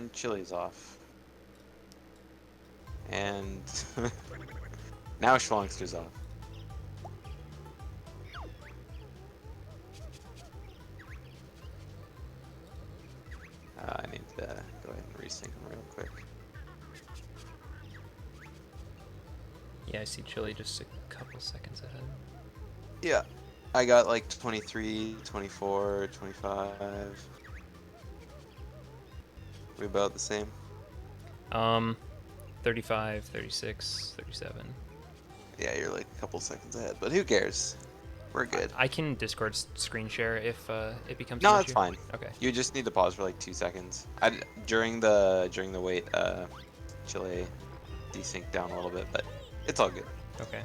And Chili's off. And now Shlongster's off. I need to go ahead and resync them real quick. Yeah, I see Chili just a couple seconds ahead. Yeah, I got like 23, 24, 25. We about the same? 35, 36, 37. Yeah, you're like a couple seconds ahead, but who cares? We're good. I can Discord screen share if it becomes an No, issue. it's fine. Okay. You just need to pause for like 2 seconds. During the wait, Chile desynced down a little bit, but it's all good. Okay.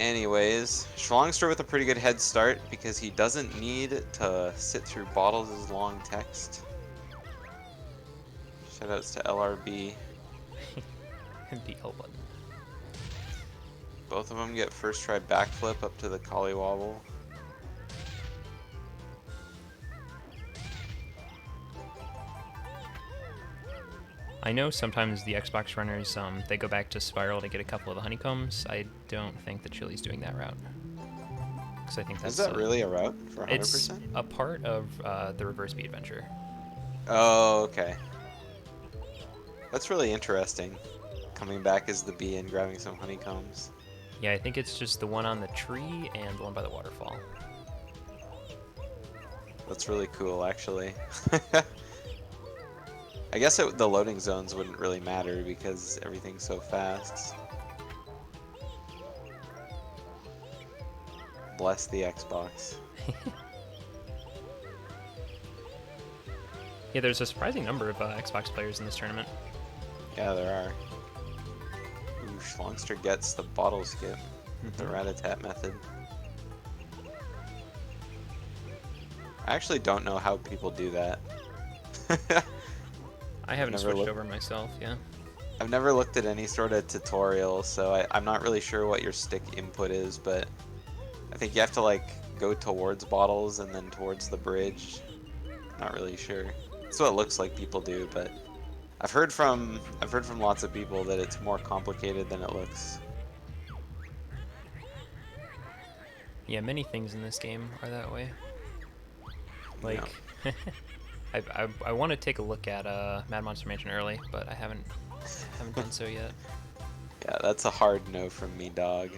Anyways, Shlongster with a pretty good head start because he doesn't need to sit through Bottles' long text. Shoutouts to LRB. The L button. Both of them get first try backflip up to the collie wobble. I know sometimes the Xbox runners, they go back to Spiral to get a couple of the honeycombs. I don't think the Chili's doing that route. Because I think that's... Is that really a route for 100%? It's a part of the reverse speed adventure. Oh, okay. That's really interesting. Coming back as the bee and grabbing some honeycombs. Yeah, I think it's just the one on the tree and the one by the waterfall. That's really cool, actually. I guess the loading zones wouldn't really matter because everything's so fast. Bless the Xbox. Yeah, there's a surprising number of Xbox players in this tournament. Yeah, there are. Ooh, Shlongster gets the bottle skip with the rat-a-tat method. I actually don't know how people do that. I haven't switched over myself, yeah. I've never looked at any sort of tutorial, so I'm not really sure what your stick input is, but I think you have to like go towards Bottles and then towards the bridge. Not really sure. That's what it looks like people do, but I've heard from lots of people that it's more complicated than it looks. Yeah, many things in this game are that way. Like, Yeah. I want to take a look at Mad Monster Mansion early, but I haven't done so yet. Yeah, that's a hard no from me, dog.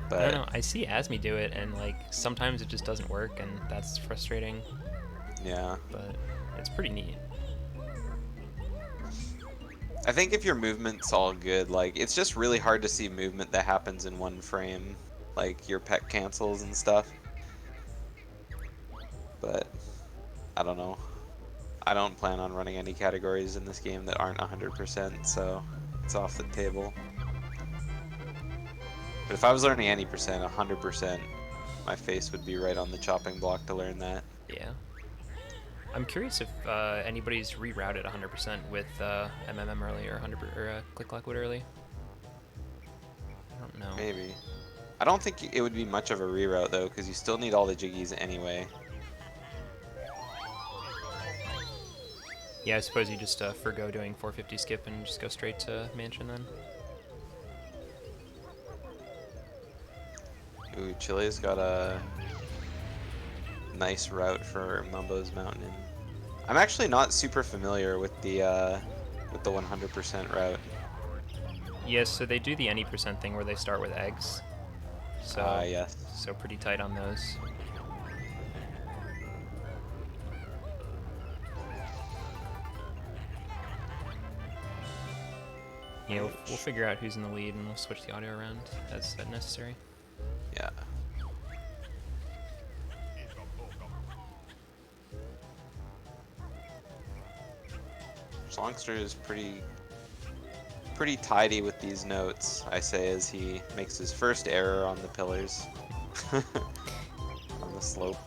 But I don't know. I see Asmi do it, and like sometimes it just doesn't work, and that's frustrating. yeah. But it's pretty neat. I think if your movement's all good, like, it's just really hard to see movement that happens in one frame, like your pet cancels and stuff. But I don't know. I don't plan on running any categories in this game that aren't 100%, so it's off the table. But if I was learning any percent, 100%, my face would be right on the chopping block to learn that. Yeah. I'm curious if anybody's rerouted 100% with MMM early or 100 or Click Lockwood early. I don't know. Maybe. I don't think it would be much of a reroute though, because you still need all the jiggies anyway. Yeah, I suppose you just forgo doing 450 skip and just go straight to Mansion then. Ooh, Chile's got a nice route for Mumbo's Mountain. I'm actually not super familiar with the 100% route. Yes, so they do the any percent thing where they start with eggs. So yes. So pretty tight on those. Yeah, we'll figure out who's in the lead and we'll switch the audio around as necessary. Yeah. Shlongster is pretty tidy with these notes, I say, as he makes his first error on the pillars. On the slope.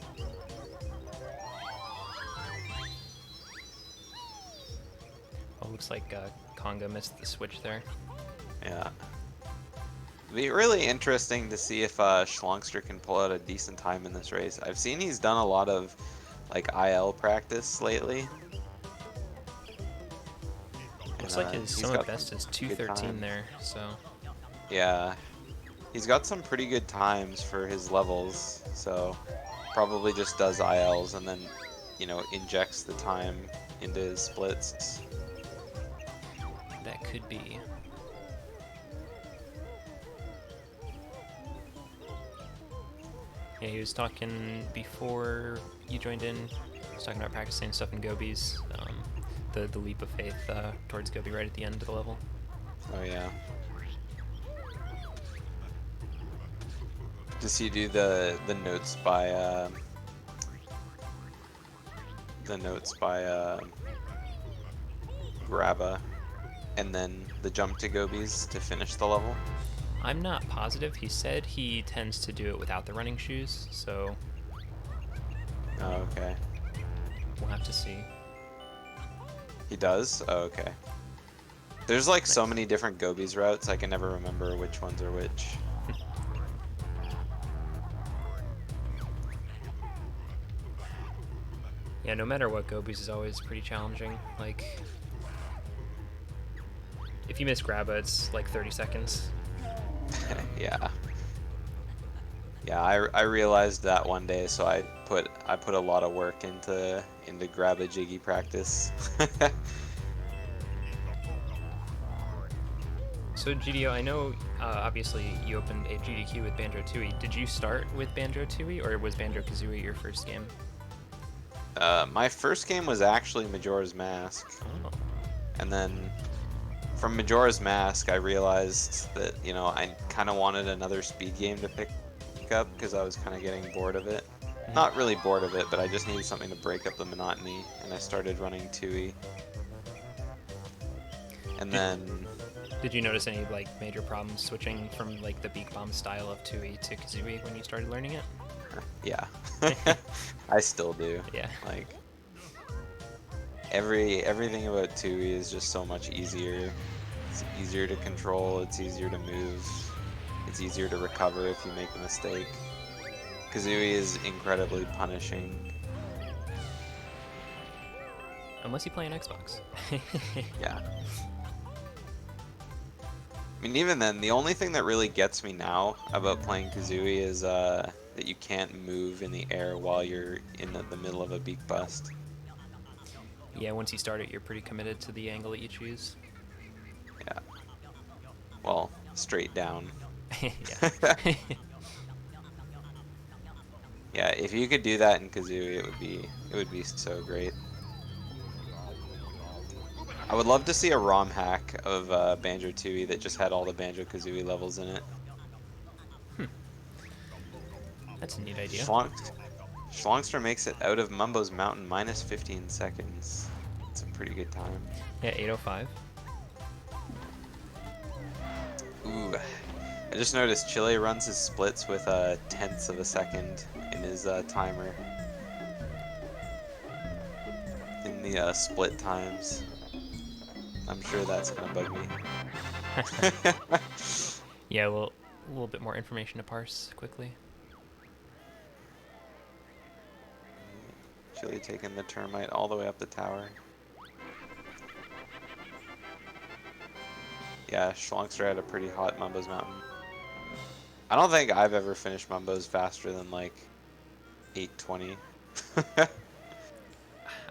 Oh, looks like Conga missed the switch there. Yeah. It'd be really interesting to see if Shlongster can pull out a decent time in this race. I've seen he's done a lot of like IL practice lately. Looks And like his he's summit got some best is good 213 times. there, so Yeah, he's got some pretty good times for his levels, so probably just does ILs and then, you know, injects the time into his splits. that could be. Yeah, he was talking before you joined in. He was talking about practicing stuff in Gobies. The leap of faith towards Gobi right at the end of the level. Oh yeah. Does he do the notes by Grabba and then the jump to Gobies to finish the level? I'm not positive. He said he tends to do it without the running shoes, so Oh, okay. we'll have to see. He does? Oh, okay. There's like so Nice. many different Gobies routes, I can never remember which ones are which. Yeah, no matter what, Gobies is always pretty challenging. Like, if you miss Grabba, it's like 30 seconds. Yeah. Yeah, I realized that one day, so I put a lot of work into Grabba Jiggy practice. So GDO, I know obviously you opened a GDQ with Banjo-Tooie. Did you start with Banjo-Tooie, or was Banjo-Kazooie your first game? My first game was actually Majora's Mask, Oh. and then from Majora's Mask, I realized that, you know, I kind of wanted another speed game to pick up because I was kind of getting bored of it. Mhm. Not really bored of it, but I just needed something to break up the monotony, and I started running Tui. And Did, then, did you notice any like major problems switching from like the Beak Bomb style of Tooie to Kazooie when you started learning it? yeah, I still do. Yeah. Like, everything about Tui is just so much easier. It's easier to control, it's easier to move, it's easier to recover if you make a mistake. Kazooie is incredibly punishing. Unless you play on Xbox. Yeah. I mean, even then, the only thing that really gets me now about playing Kazooie is that you can't move in the air while you're in the middle of a beak bust. Yeah, once you start it, you're pretty committed to the angle that you choose. Yeah. Well, straight down. Yeah. Yeah, if you could do that in Kazooie, it would be so great. I would love to see a ROM hack of Banjo-Tooie that just had all the Banjo-Kazooie levels in it. That's a neat idea. Schlong Shlongster makes it out of Mumbo's Mountain minus 15 seconds. It's a pretty good time. Yeah, 8:05. Ooh, I just noticed Chile runs his splits with tenths of a second in his timer in the split times. I'm sure that's gonna bug me. Yeah, well, a little bit more information to parse quickly. Chile taking the termite all the way up the tower. Yeah, Shlongster had a pretty hot Mumbo's Mountain. I don't think I've ever finished Mumbo's faster than like 8:20.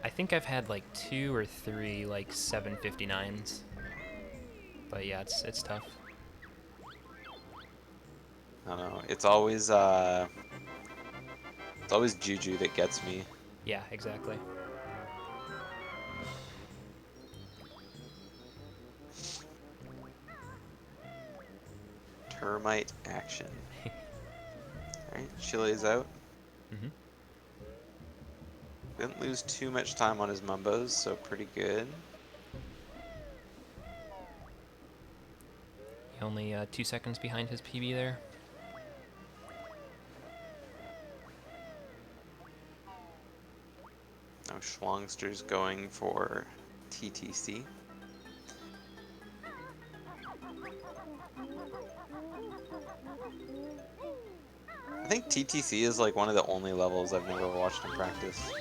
I think I've had like 2 or 3 like 7:59s. But yeah, it's tough. I don't know. It's always Juju that gets me. Yeah, exactly. Termite action. Alright, Chile's out. Hmm. Didn't lose too much time on his Mumbos, so pretty good. Only 2 seconds behind his PB there. Now Schlongster's going for TTC. I think TTC is like one of the only levels I've never watched in practice.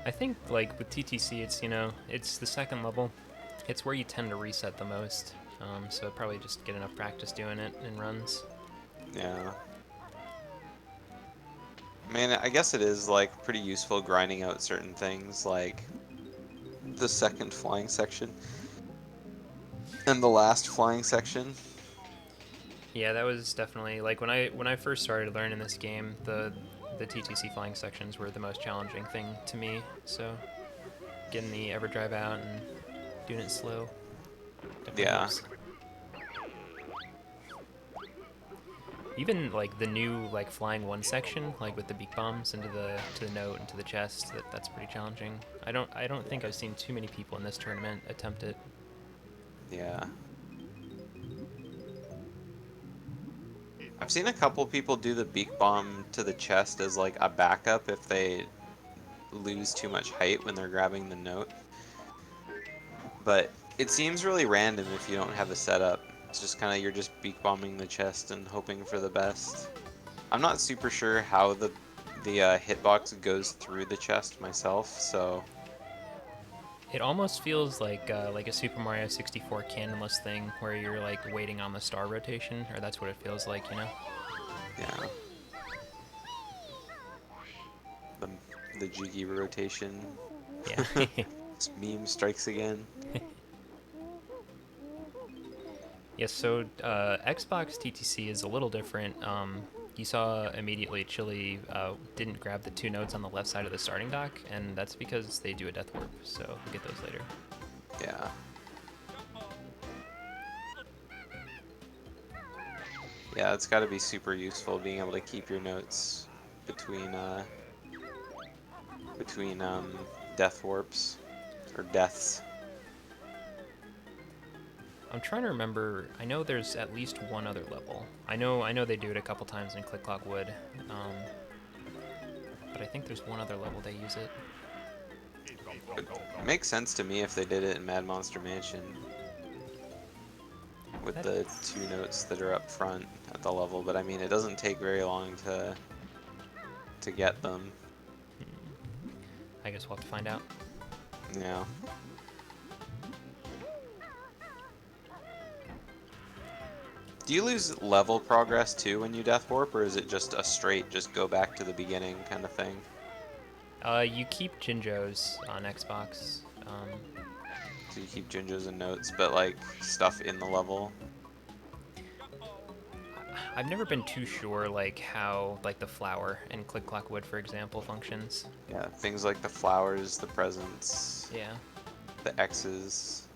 I think like with TTC, it's it's the second level. It's where you tend to reset the most. So probably just get enough practice doing it in runs. Yeah. I mean, I guess it is like pretty useful grinding out certain things like the second flying section and the last flying section. Yeah, that was definitely like when I first started learning this game, the TTC flying sections were the most challenging thing to me. So getting the EverDrive out and doing it slow definitely Yeah. helps. Even like the new like flying one section, like with the beak bombs into the note into the chest, that's pretty challenging. I don't think I've seen too many people in this tournament attempt it. Yeah. I've seen a couple people do the beak bomb to the chest as like a backup if they lose too much height when they're grabbing the note. But it seems really random if you don't have a setup. It's just kind of you're just beak bombing the chest and hoping for the best. I'm not super sure how the hitbox goes through the chest myself, so It almost feels like a Super Mario 64 cannonless thing where you're like waiting on the star rotation, or that's what it feels like, you know? yeah. The the jiggy rotation Yeah. meme strikes again. Yes, so Xbox TTC is a little different. You saw immediately Chili didn't grab the two notes on the left side of the starting dock, and that's because they do a death warp, so we'll get those later. Yeah. Yeah, it's got to be super useful being able to keep your notes between death warps or deaths. I'm trying to remember. I know there's at least one other level. I know they do it a couple times in Click Clock Wood, but I think there's one other level they use it. It makes sense to me if they did it in Mad Monster Mansion with That the two notes that are up front at the level, but I mean it doesn't take very long to get them. I guess we'll have to find out. Yeah. Do you lose level progress too when you death warp, or is it just a straight just go back to the beginning kind of thing? You keep Jinjos on Xbox. So you keep Jinjos and notes, but like stuff in the level. I've never been too sure like how like the flower in Click Clock Wood, for example, functions. Yeah, things like the flowers, the presents, Yeah. the X's.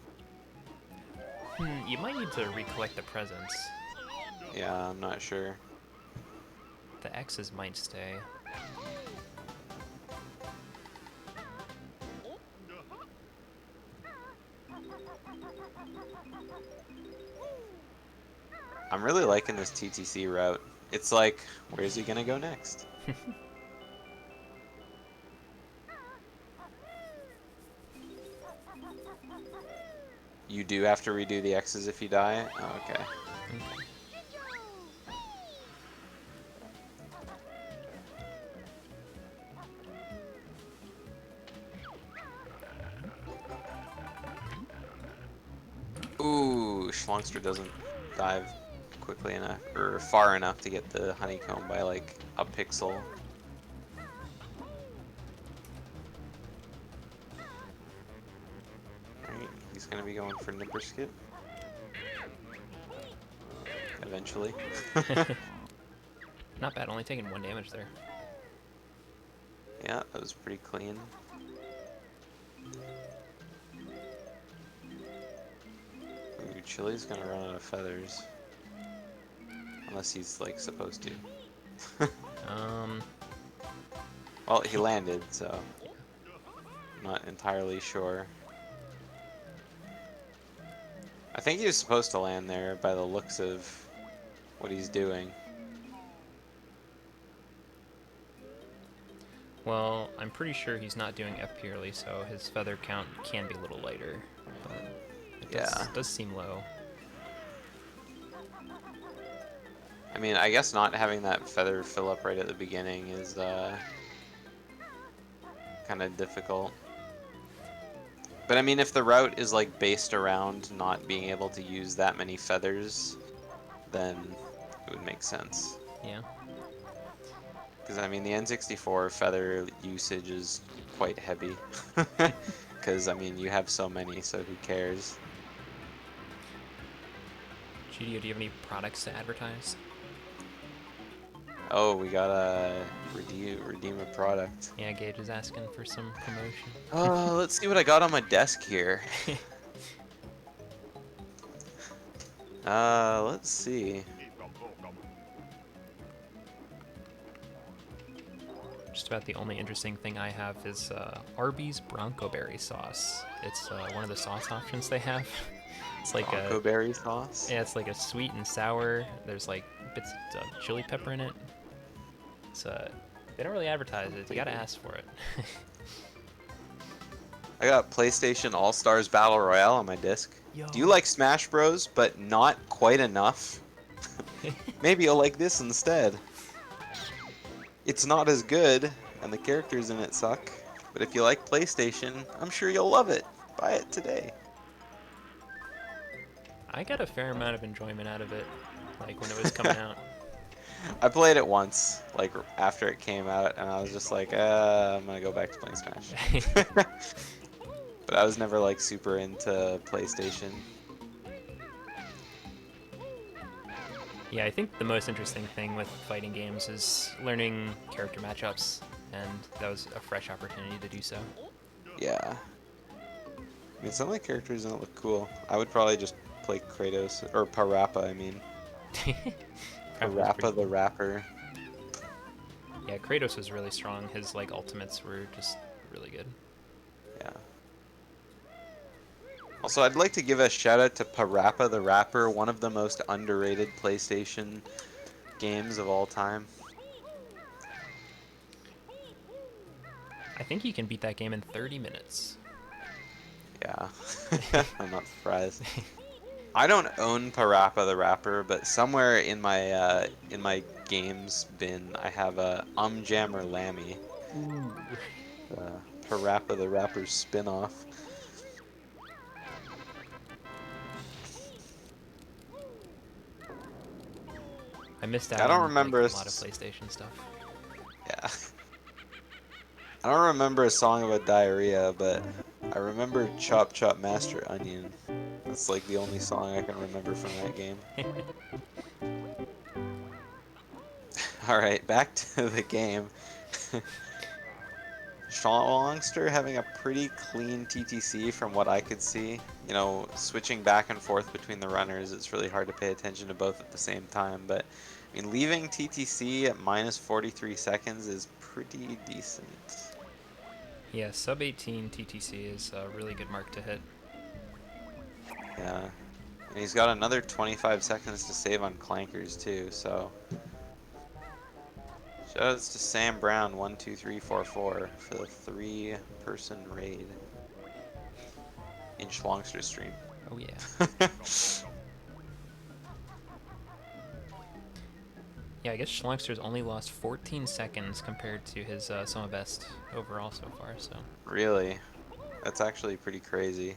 You might need to recollect the presents. Yeah, I'm not sure. The X's might stay. I'm really liking this TTC route. It's like, where's he gonna go next? You do have to redo the X's if you die? Oh, okay. Okay. Ooh, Shlongster doesn't dive quickly enough, or far enough to get the honeycomb by like a pixel. Alright, he's gonna be going for Nibrisket. Eventually. Not bad, only taking 1 damage there. Yeah, that was pretty clean. Ooh, Chili's gonna run out of feathers. Unless he's like supposed to. Um, Well, he landed, so I'm not entirely sure. I think he was supposed to land there by the looks of what he's doing. well, I'm pretty sure he's not doing F purely, so his feather count can be a little lighter, but it Yeah. does seem low. I mean, I guess not having that feather fill up right at the beginning is kind kind of difficult. But I mean, if the route is like based around not being able to use that many feathers, then it would make sense. Yeah. Because I mean, the N64 feather usage is quite heavy. Because I mean, you have so many, so who cares? GDO, do you have any products to advertise? Oh, we gotta redeem a product. Yeah, Gage is asking for some promotion. Let's see what I got on my desk here. Let's see. Just about the only interesting thing I have is Arby's Bronco Berry sauce. It's one of the sauce options they have. It's like Bronco berry sauce. yeah, it's like a sweet and sour. There's like bits of chili pepper in it. It's they don't really advertise it. You gotta ask for it. I got PlayStation All Stars Battle Royale on my disc. Yo. Do you like Smash Bros, but not quite enough? Maybe you'll like this instead. It's not as good, and the characters in it suck. But if you like PlayStation, I'm sure you'll love it. Buy it today. I got a fair amount of enjoyment out of it, like when it was coming out. I played it once, like after it came out, and I was just like, I'm gonna go back to playing Smash. But I was never like super into PlayStation. Yeah, I think the most interesting thing with fighting games is learning character matchups, and that was a fresh opportunity to do so. Yeah. I mean, some of the characters don't look cool. I would probably just play Kratos, or Parappa, I mean. Parappa the Rapper. Yeah, Kratos was really strong. His like ultimates were just really good. Yeah. Also, I'd like to give a shout out to Parappa the Rapper, one of the most underrated PlayStation games of all time. I think you can beat that game in 30 minutes. Yeah, I'm not surprised. I don't own Parappa the Rapper, but somewhere in my games bin, I have a Jammer Lammy, Parappa the Rapper spin-off. I missed out I don't on remember like, a lot of PlayStation stuff. Yeah. I don't remember a song about diarrhea, but I remember Chop Chop Master Onion. That's like the only song I can remember from that game. Alright, back to the game. Shlongster having a pretty clean TTC from what I could see. You know, switching back and forth between the runners, it's really hard to pay attention to both at the same time. But, I mean, leaving TTC at minus 43 seconds is pretty decent. Yeah, sub 18 TTC is a really good mark to hit. Yeah. And he's got another 25 seconds to save on clankers too, so. Shoutouts to Sam Brown 12344 for the 3-person raid in Shlongster stream. Oh yeah. Yeah, I guess Shlongster's only lost 14 seconds compared to his Soma best overall so far, so. Really? That's actually pretty crazy.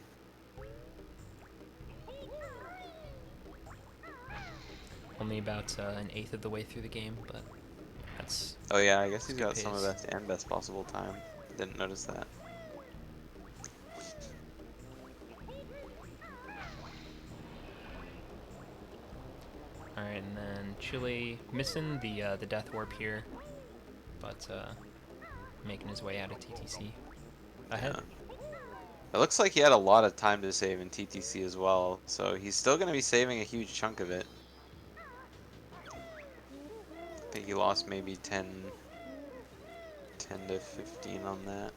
Only about an eighth of the way through the game, but that's. Oh yeah, I guess he's got pace. Soma best and best possible time. Didn't notice that. Alright, and then Chile missing the death warp here, but making his way out of TTC. Ahead. Yeah. It looks like he had a lot of time to save in TTC as well, so he's still going to be saving a huge chunk of it. I think he lost maybe 10 to 15 on that.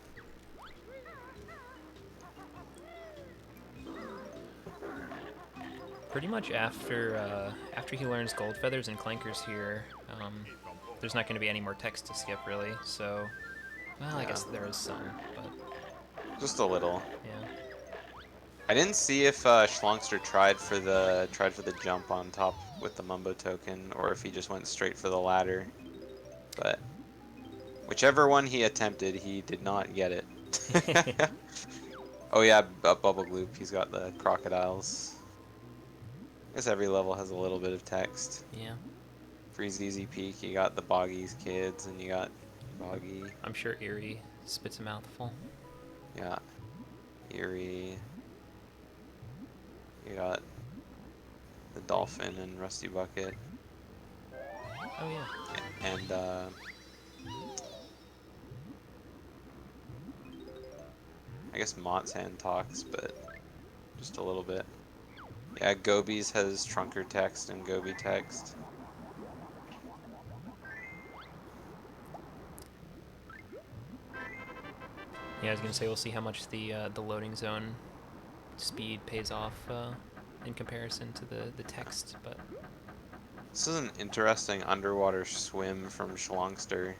Pretty much after he learns gold feathers and clankers here, there's not going to be any more text to skip really. So, well, Yeah. I guess there is some, but Just a little. yeah. I didn't see if Shlongster tried for the jump on top with the Mumbo token, or if he just went straight for the ladder. But Whichever one he attempted, he did not get it. Oh yeah, Bubble Gloop, he's got the crocodiles. I guess every level has a little bit of text. Yeah. Freeze Easy Peak, you got the Boggy's kids, and you got Boggy. I'm sure Erie spits a mouthful. Yeah, Erie. You got the Dolphin and Rusty Bucket. Oh yeah. And I guess Montsan talks, but just a little bit. Yeah, Gobies has Trunker text and Gobi text. Yeah, I was gonna say we'll see how much the loading zone speed pays off in comparison to the text, but This is an interesting underwater swim from Shlongster.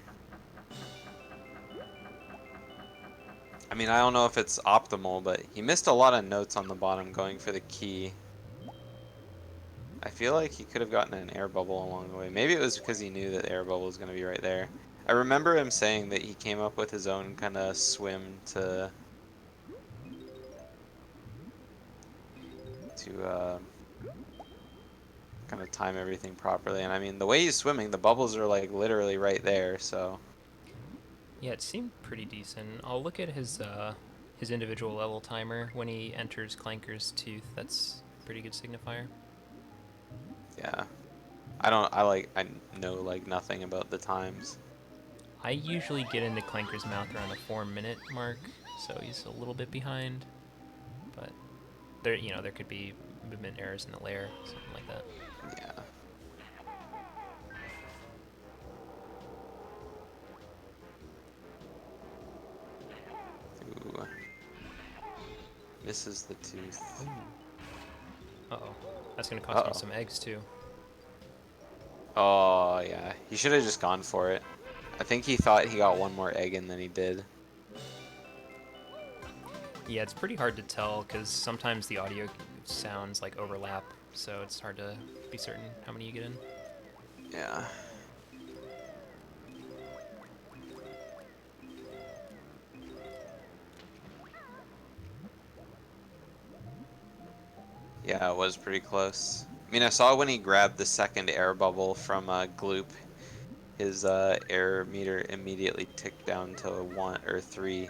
I mean, I don't know if it's optimal, but he missed a lot of notes on the bottom going for the key. I feel like he could have gotten an air bubble along the way. Maybe it was because he knew that the air bubble was going to be right there. I remember him saying that he came up with his own kind of swim to kind of time everything properly. And I mean, the way he's swimming, the bubbles are like literally right there, so yeah, it seemed pretty decent. I'll look at his individual level timer when he enters Clanker's Tooth. That's a pretty good signifier. yeah. I know like nothing about the times. I usually get into Clanker's mouth around the 4-minute mark, so he's a little bit behind. But there could be movement errors in the layer, something like that. Yeah. Ooh. Misses the tooth. Uh-oh. That's gonna cost me Uh-oh. some eggs too. Oh, yeah. He should have just gone for it. I think he thought he got one more egg in than he did. Yeah, it's pretty hard to tell because sometimes the audio sounds like overlap, so it's hard to be certain how many you get in. Yeah. Yeah, it was pretty close. I mean, I saw when he grabbed the second air bubble from Gloop, his air meter immediately ticked down to a 1 or 3.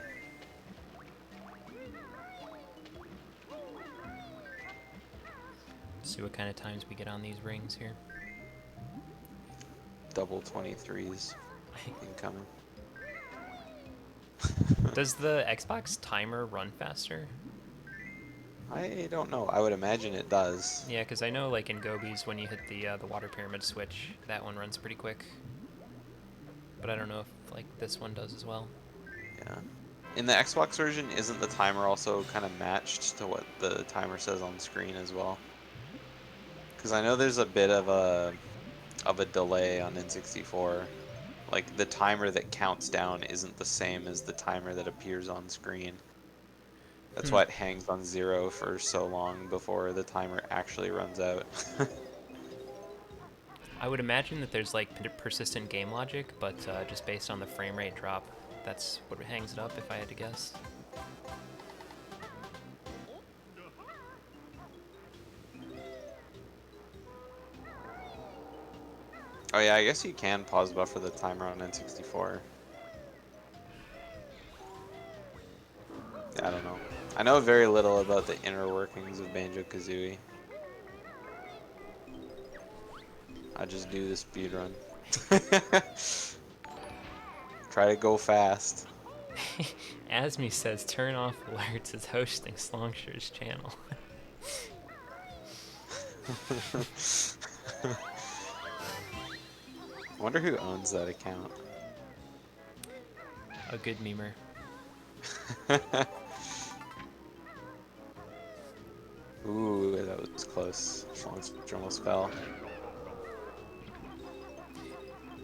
See what kind of times we get on these rings here. Double 23s incoming. Does the Xbox timer run faster? I don't know. I would imagine it does. Yeah, because I know like in Gobies when you hit the water pyramid switch, that one runs pretty quick. But I don't know if like this one does as well. Yeah. In the Xbox version, isn't the timer also kind of matched to what the timer says on screen as well? Because I know there's a bit of a delay on N64. Like the timer that counts down isn't the same as the timer that appears on screen. That's Hmm. why it hangs on 0 for so long before the timer actually runs out. I would imagine that there's like persistent game logic, but just based on the frame rate drop, that's what hangs it up if I had to guess. Oh yeah, I guess you can pause buffer the timer on N64. Yeah, I don't know. I know very little about the inner workings of Banjo-Kazooie. I just do the speed run. Try to go fast. Asmi says turn off alerts as hosting Slongster's channel. I wonder who owns that account. A good memer. Ooh, that was close. Shlongster almost fell.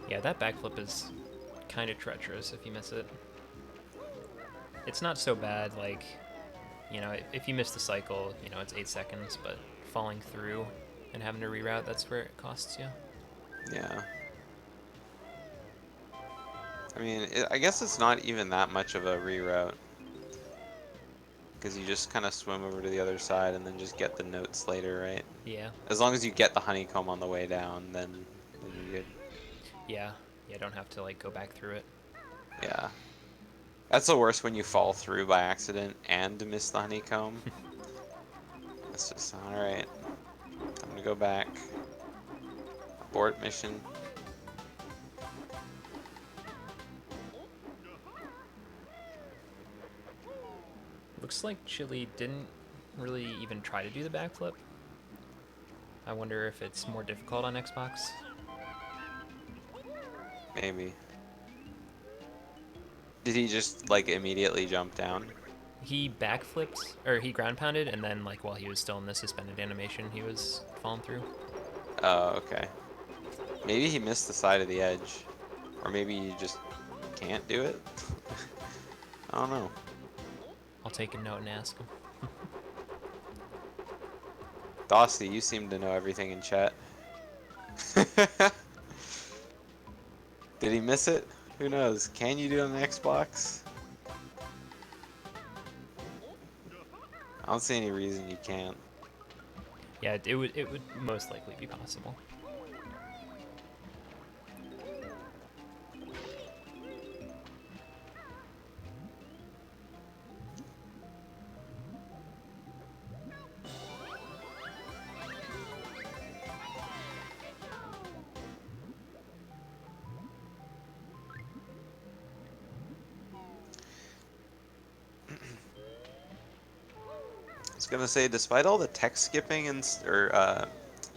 Yeah, that backflip is kind of treacherous if you miss it. It's not so bad, like, if you miss the cycle, it's 8 seconds, but falling through and having to reroute, that's where it costs you. Yeah. I mean, I guess it's not even that much of a reroute, because you just kind of swim over to the other side and then just get the notes later, right? Yeah. As long as you get the honeycomb on the way down, then you're good. Yeah. Yeah, don't have to like go back through it. Yeah. That's the worst when you fall through by accident and miss the honeycomb. That's just, alright. Time to go back. Abort mission. Looks like Chili didn't really even try to do the backflip. I wonder if it's more difficult on Xbox. Maybe. Did he just, like, immediately jump down? He backflipped, or he ground pounded, and then like while he was still in the suspended animation, he was falling through. Oh, okay. Maybe he missed the side of the edge. Or maybe you just can't do it? I don't know. I'll take a note and ask him. Dosty, you seem to know everything in chat. Did he miss it? Who knows? Can you do it on the Xbox? I don't see any reason you can't. Yeah, it would most likely be possible. I was gonna say, despite all the text skipping and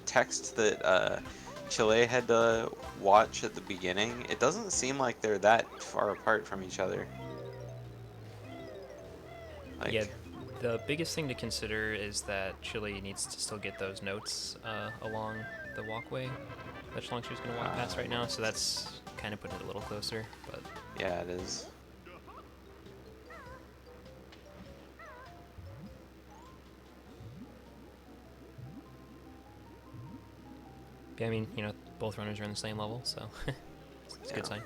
text that Chile had to watch at the beginning, it doesn't seem like they're that far apart from each other. Yeah, Like, the biggest thing to consider is that Chili needs to still get those notes along the walkway that Shlongster's going to walk past right now, so that's kind of putting it a little closer, but yeah, it is. yeah, I mean, both runners are in the same level, so it's a good Yeah. sign.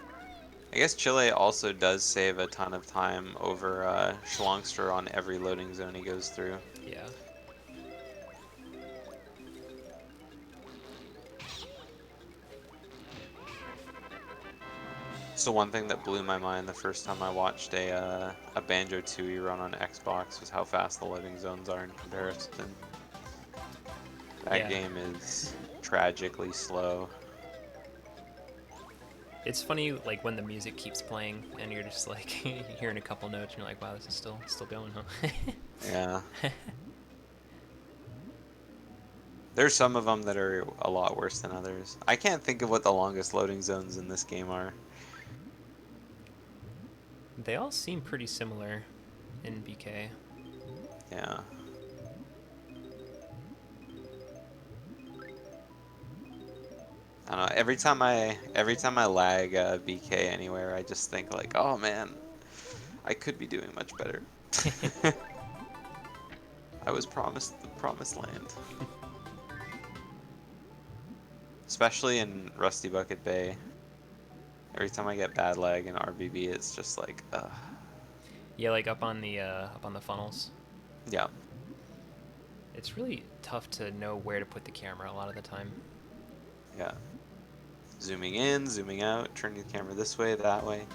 I guess Chile also does save a ton of time over Shlongster on every loading zone he goes through. Yeah. So one thing that blew my mind the first time I watched a Banjo Tooie run on Xbox was how fast the loading zones are in comparison. That Yeah. game is tragically slow. It's funny, like, when the music keeps playing and you're just, like, hearing a couple notes and you're like, wow, this is still going, huh? Yeah. There's some of them that are a lot worse than others. I can't think of what the longest loading zones in this game are. They all seem pretty similar in BK. Yeah. I don't know. Every time I lag BK anywhere, I just think like, oh man, I could be doing much better. I was promised the promised land. Especially in Rusty Bucket Bay. Every time I get bad lag in RBB, it's just like, Yeah, like up on the funnels. yeah, It's really tough to know where to put the camera a lot of the time. yeah. Zooming in, zooming out, turning the camera this way, that way.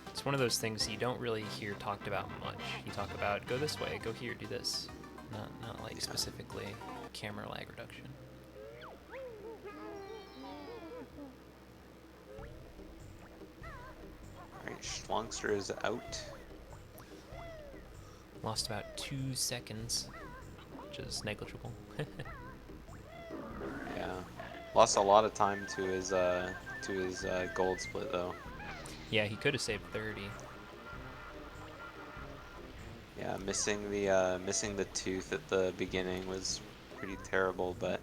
It's one of those things you don't really hear talked about much. You talk about go this way, go here, do this. Not like Yeah. specifically camera lag reduction. Alright, Shlongster is out. Lost about 2 seconds, which is negligible. Yeah. Lost a lot of time to his gold split though. Yeah, he could have saved 30. Yeah, missing the tooth at the beginning was pretty terrible, but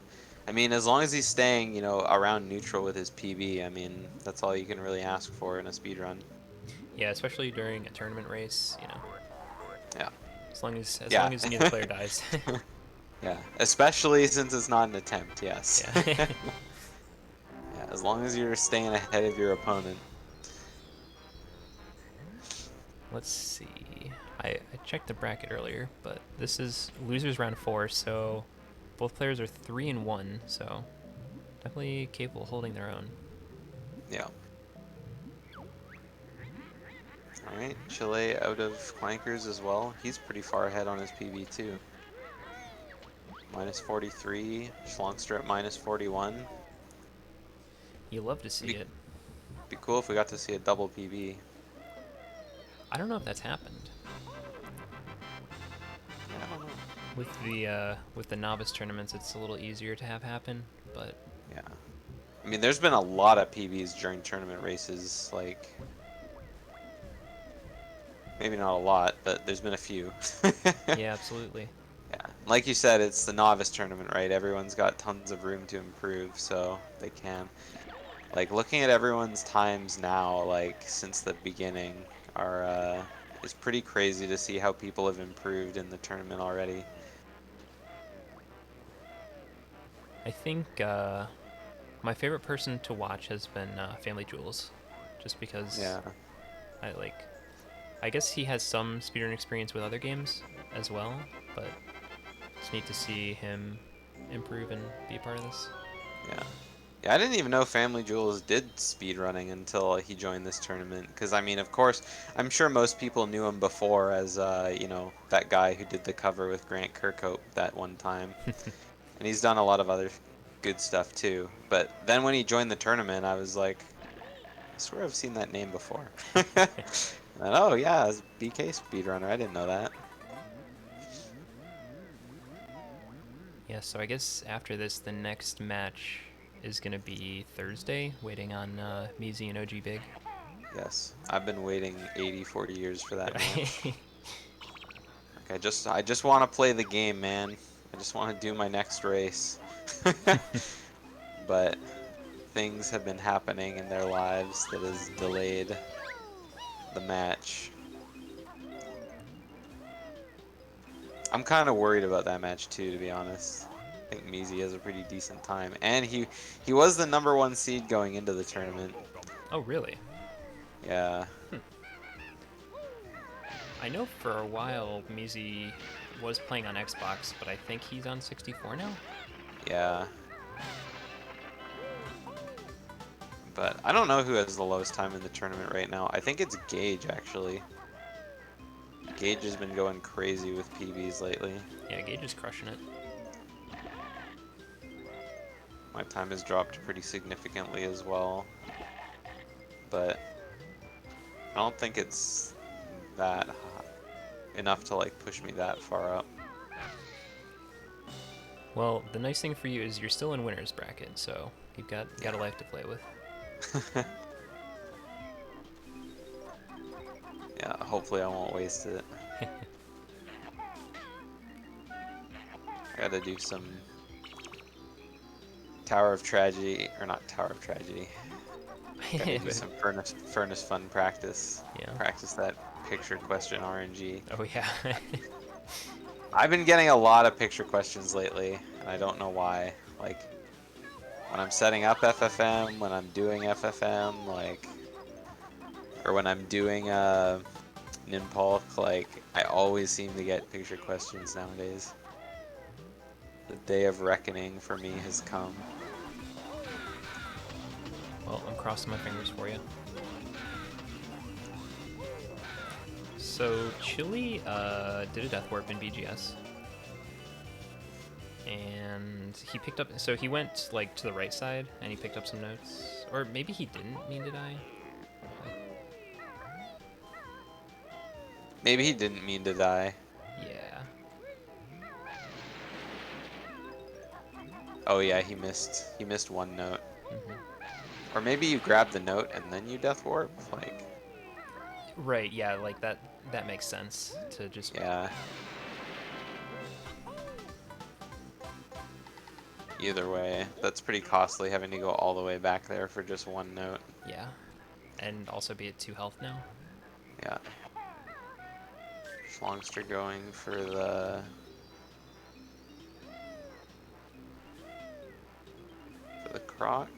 I mean, as long as he's staying, around neutral with his PB, I mean, that's all you can really ask for in a speed run. Yeah, especially during a tournament race, Yeah. as long as Yeah. neither player dies. Yeah, especially since it's not an attempt, yes. Yeah. Yeah, as As long as you're staying ahead of your opponent. Let's see. I checked the bracket earlier, but this is losers round 4, so both players are 3-1, so definitely capable of holding their own. Yeah. Alright, Chile out of Clankers as well. He's pretty far ahead on his PB too. Minus 43, Shlongster at minus 41. You love to see Be, it. be cool if we got to see a double PB. I don't know if that's happened. Yeah, I don't know. With the novice tournaments, it's a little easier to have happen, but Yeah. I mean, there's been a lot of PBs during tournament races, like, maybe not a lot, but there's been a few. yeah, absolutely. Yeah, like you said, it's the novice tournament, right? Everyone's got tons of room to improve, so they can. Like, looking at everyone's times now, like, since the beginning, are, is pretty crazy to see how people have improved in the tournament already. I think my favorite person to watch has been Family Jewels, just because Yeah, I like. I guess he has some speedrun experience with other games as well, but it's neat to see him improve and be a part of this. yeah. Yeah, I didn't even know Family Jewels did speedrunning until he joined this tournament. Because, I mean, of course, I'm sure most people knew him before as, you know, that guy who did the cover with Grant Kirkhope that one time. And he's done a lot of other good stuff too. But then when he joined the tournament, I was like, I swear I've seen that name before. And, oh, yeah, it's BK speedrunner. I didn't know that. Yeah, so I guess after this, the next match is going to be Thursday, waiting on Mizi and OG Big. Yes, I've been waiting 80, 40 years for that match. Like, I just want to play the game, man. I just want to do my next race. But things have been happening in their lives that has delayed the match. I'm kind of worried about that match too, to be honest. I think Mizi has a pretty decent time, and he was the #1 seed going into the tournament. Oh, really? Yeah, I know for a while Mizi was playing on Xbox, but I think he's on 64 now. yeah. But I don't know who has the lowest time in the tournament right now. I think it's Gage, actually. Gage has been going crazy with PBs lately. Yeah, Gage is crushing it. My time has dropped pretty significantly as well. But I don't think it's that high, enough to like push me that far up. Well, the nice thing for you is you're still in winner's bracket, so you've got a life to play with. Yeah, hopefully I won't waste it. I gotta do some Tower of Tragedy, or not Tower of Tragedy. Gotta do some furnace fun practice. Yeah. Practice that picture question RNG. Oh yeah. I've been getting a lot of picture questions lately, and I don't know why. Like, when I'm setting up FFM, when I'm doing FFM, like, or when I'm doing Ninpulk, like, I always seem to get picture questions nowadays. The day of reckoning for me has come. Well, I'm crossing my fingers for you. So Chili did a death warp in BGS, and he picked up. So he went like to the right side, and he picked up some notes, or maybe he didn't mean to die. Maybe he didn't mean to die. Yeah. Oh yeah, he missed. He missed one note. Mm-hmm. Or maybe you grab the note and then you death warp. Like, Right. Yeah. Like that. That makes sense to just. yeah. Either way, that's pretty costly having to go all the way back there for just one note. Yeah. And also be at 2 health now. Yeah. Shlongster going for the croc.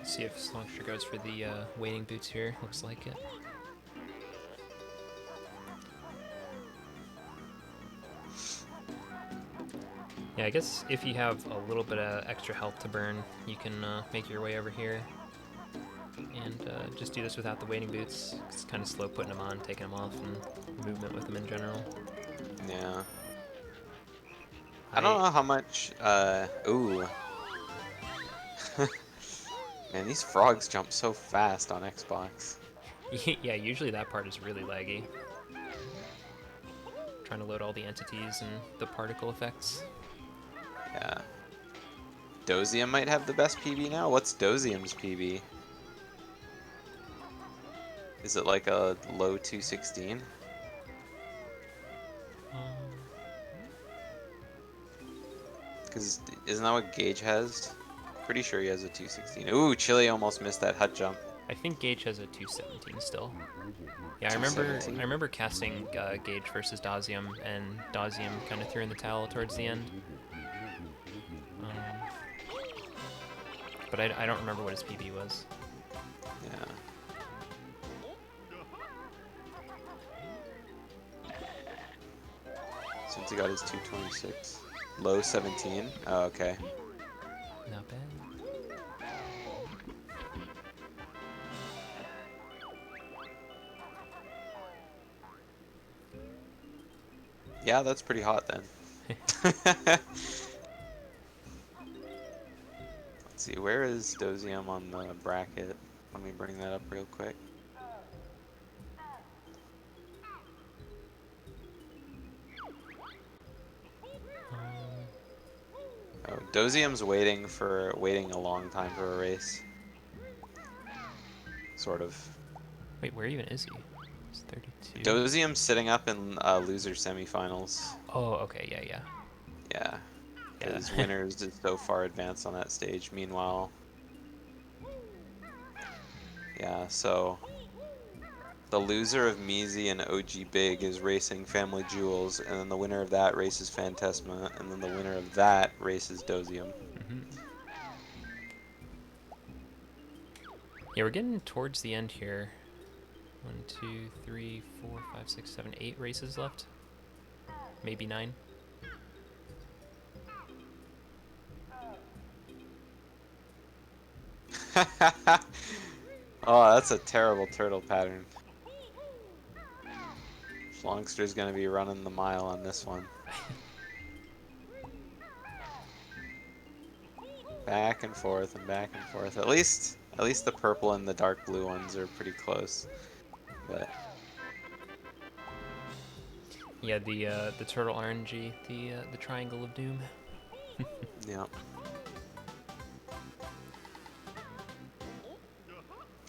See if Shlongster goes for the wading boots here. Looks like it. Yeah, I guess if you have a little bit of extra health to burn, you can make your way over here and just do this without the wading boots. It's kind of slow putting them on, taking them off, and movement with them in general. Yeah. I don't know how much, ooh. Man, these frogs jump so fast on Xbox. Yeah, usually that part is really laggy. Trying to load all the entities and the particle effects. Yeah. Dozium might have the best PB now? What's Dozium's PB? Is it like a low 216? Because isn't that what Gage has? Pretty sure he has a 216. Ooh, Chili almost missed that hut jump. I think Gage has a 217 still. Yeah, I 217. remember casting Gage versus Dazium, and Dazium kind of threw in the towel towards the end. But I don't remember what his PB was. Yeah. Since he got his 226. Low 17. Oh, okay. Not bad. Yeah, that's pretty hot then. Let's see, where is Dozium on the bracket? Let me bring that up real quick. Oh, Dozium's waiting a long time for a race. Sort of. Wait, where even is he? He's 32. Dozium's sitting up in loser semifinals. Oh, okay, yeah. Yeah, because winners is so far advanced on that stage. Meanwhile, yeah, so the loser of Measy and OG Big is racing Family Jewels, and then the winner of that races Phantasma, and then the winner of that races Dozium. Yeah, we're getting towards the end here. 1, 2, 3, 4, 5, 6, 7, 8 races left. Maybe 9. Oh, that's a terrible turtle pattern. Shlongster's gonna be running the mile on this one. Back and forth and back and forth. At least the purple and the dark blue ones are pretty close. But Yeah, the turtle RNG, the triangle of doom. yeah.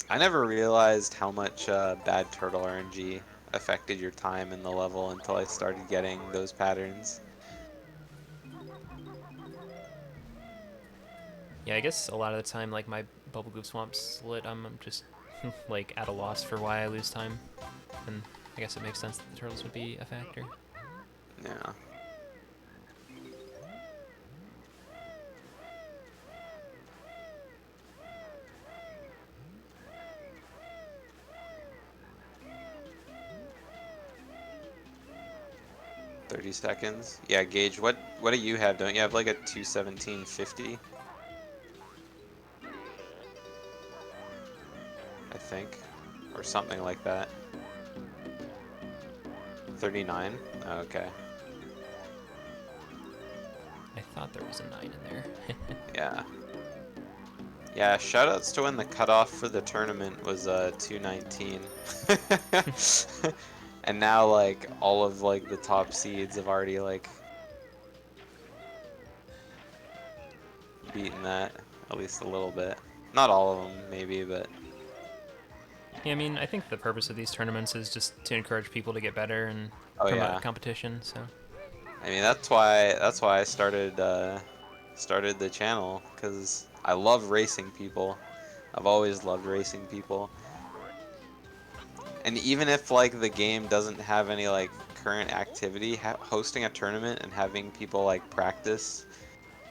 I never realized how much bad turtle RNG affected your time in the level until I started getting those patterns. Yeah, I guess a lot of the time, like my Bubble Goop Swamp slit, I'm just like at a loss for why I lose time, and I guess it makes sense that the turtles would be a factor. Yeah. $30 seconds. Yeah, Gage, what do you have? Don't you have like a 217.50? I think. Or something like that. 39? Oh, okay. I thought there was a 9 in there. Yeah. Yeah, shoutouts to when the cutoff for the tournament was 219. And now like all of like the top seeds have already like beaten that at least a little bit. Not all of them maybe, but Yeah, I mean, I think the purpose of these tournaments is just to encourage people to get better and oh promote yeah. competition. So I mean that's why I started the channel, because I love racing people. I've always loved racing people. And even if like the game doesn't have any like current activity, hosting a tournament and having people like practice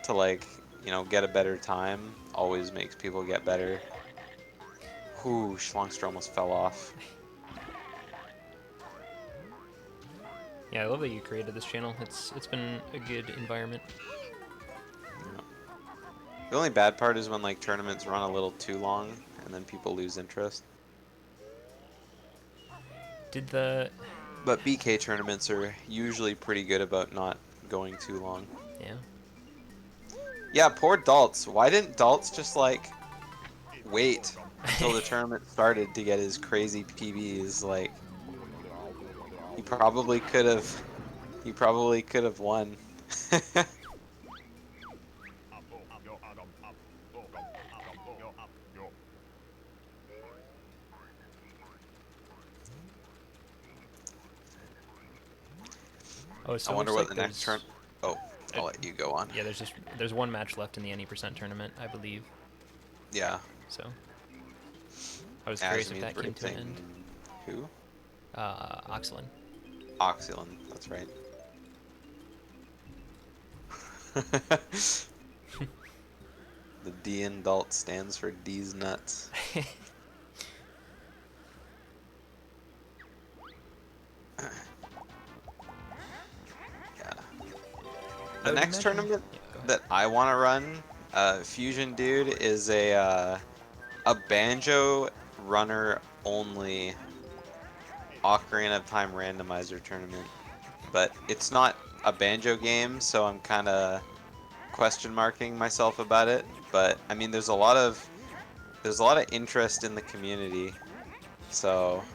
to like you know, get a better time always makes people get better. Ooh, Shlongster almost fell off. Yeah, I love that you created this channel. It's been a good environment. Yeah. The only bad part is when like tournaments run a little too long and then people lose interest. Did the But BK tournaments are usually pretty good about not going too long. yeah. Yeah, poor Daltz. Why didn't Daltz just like wait until the tournament started to get his crazy PBs? Like he probably could have won. Oh, I so it wonder looks what like the next turn. Oh, uh, I'll let you go on. yeah, there's one match left in the any percent tournament, I believe. Yeah. So I was curious if Asmi's that came to an end. racing who? Oxlin. Oxylin, that's right. The D in Dalt stands for D's nuts. Yeah. I The would next imagine. tournament Yeah, go ahead. that I want to run, Fusion Dude, is a banjo runner only Ocarina of Time randomizer tournament. But it's not a banjo game, so I'm kind of question marking myself about it. But I mean, there's a lot of interest in the community, so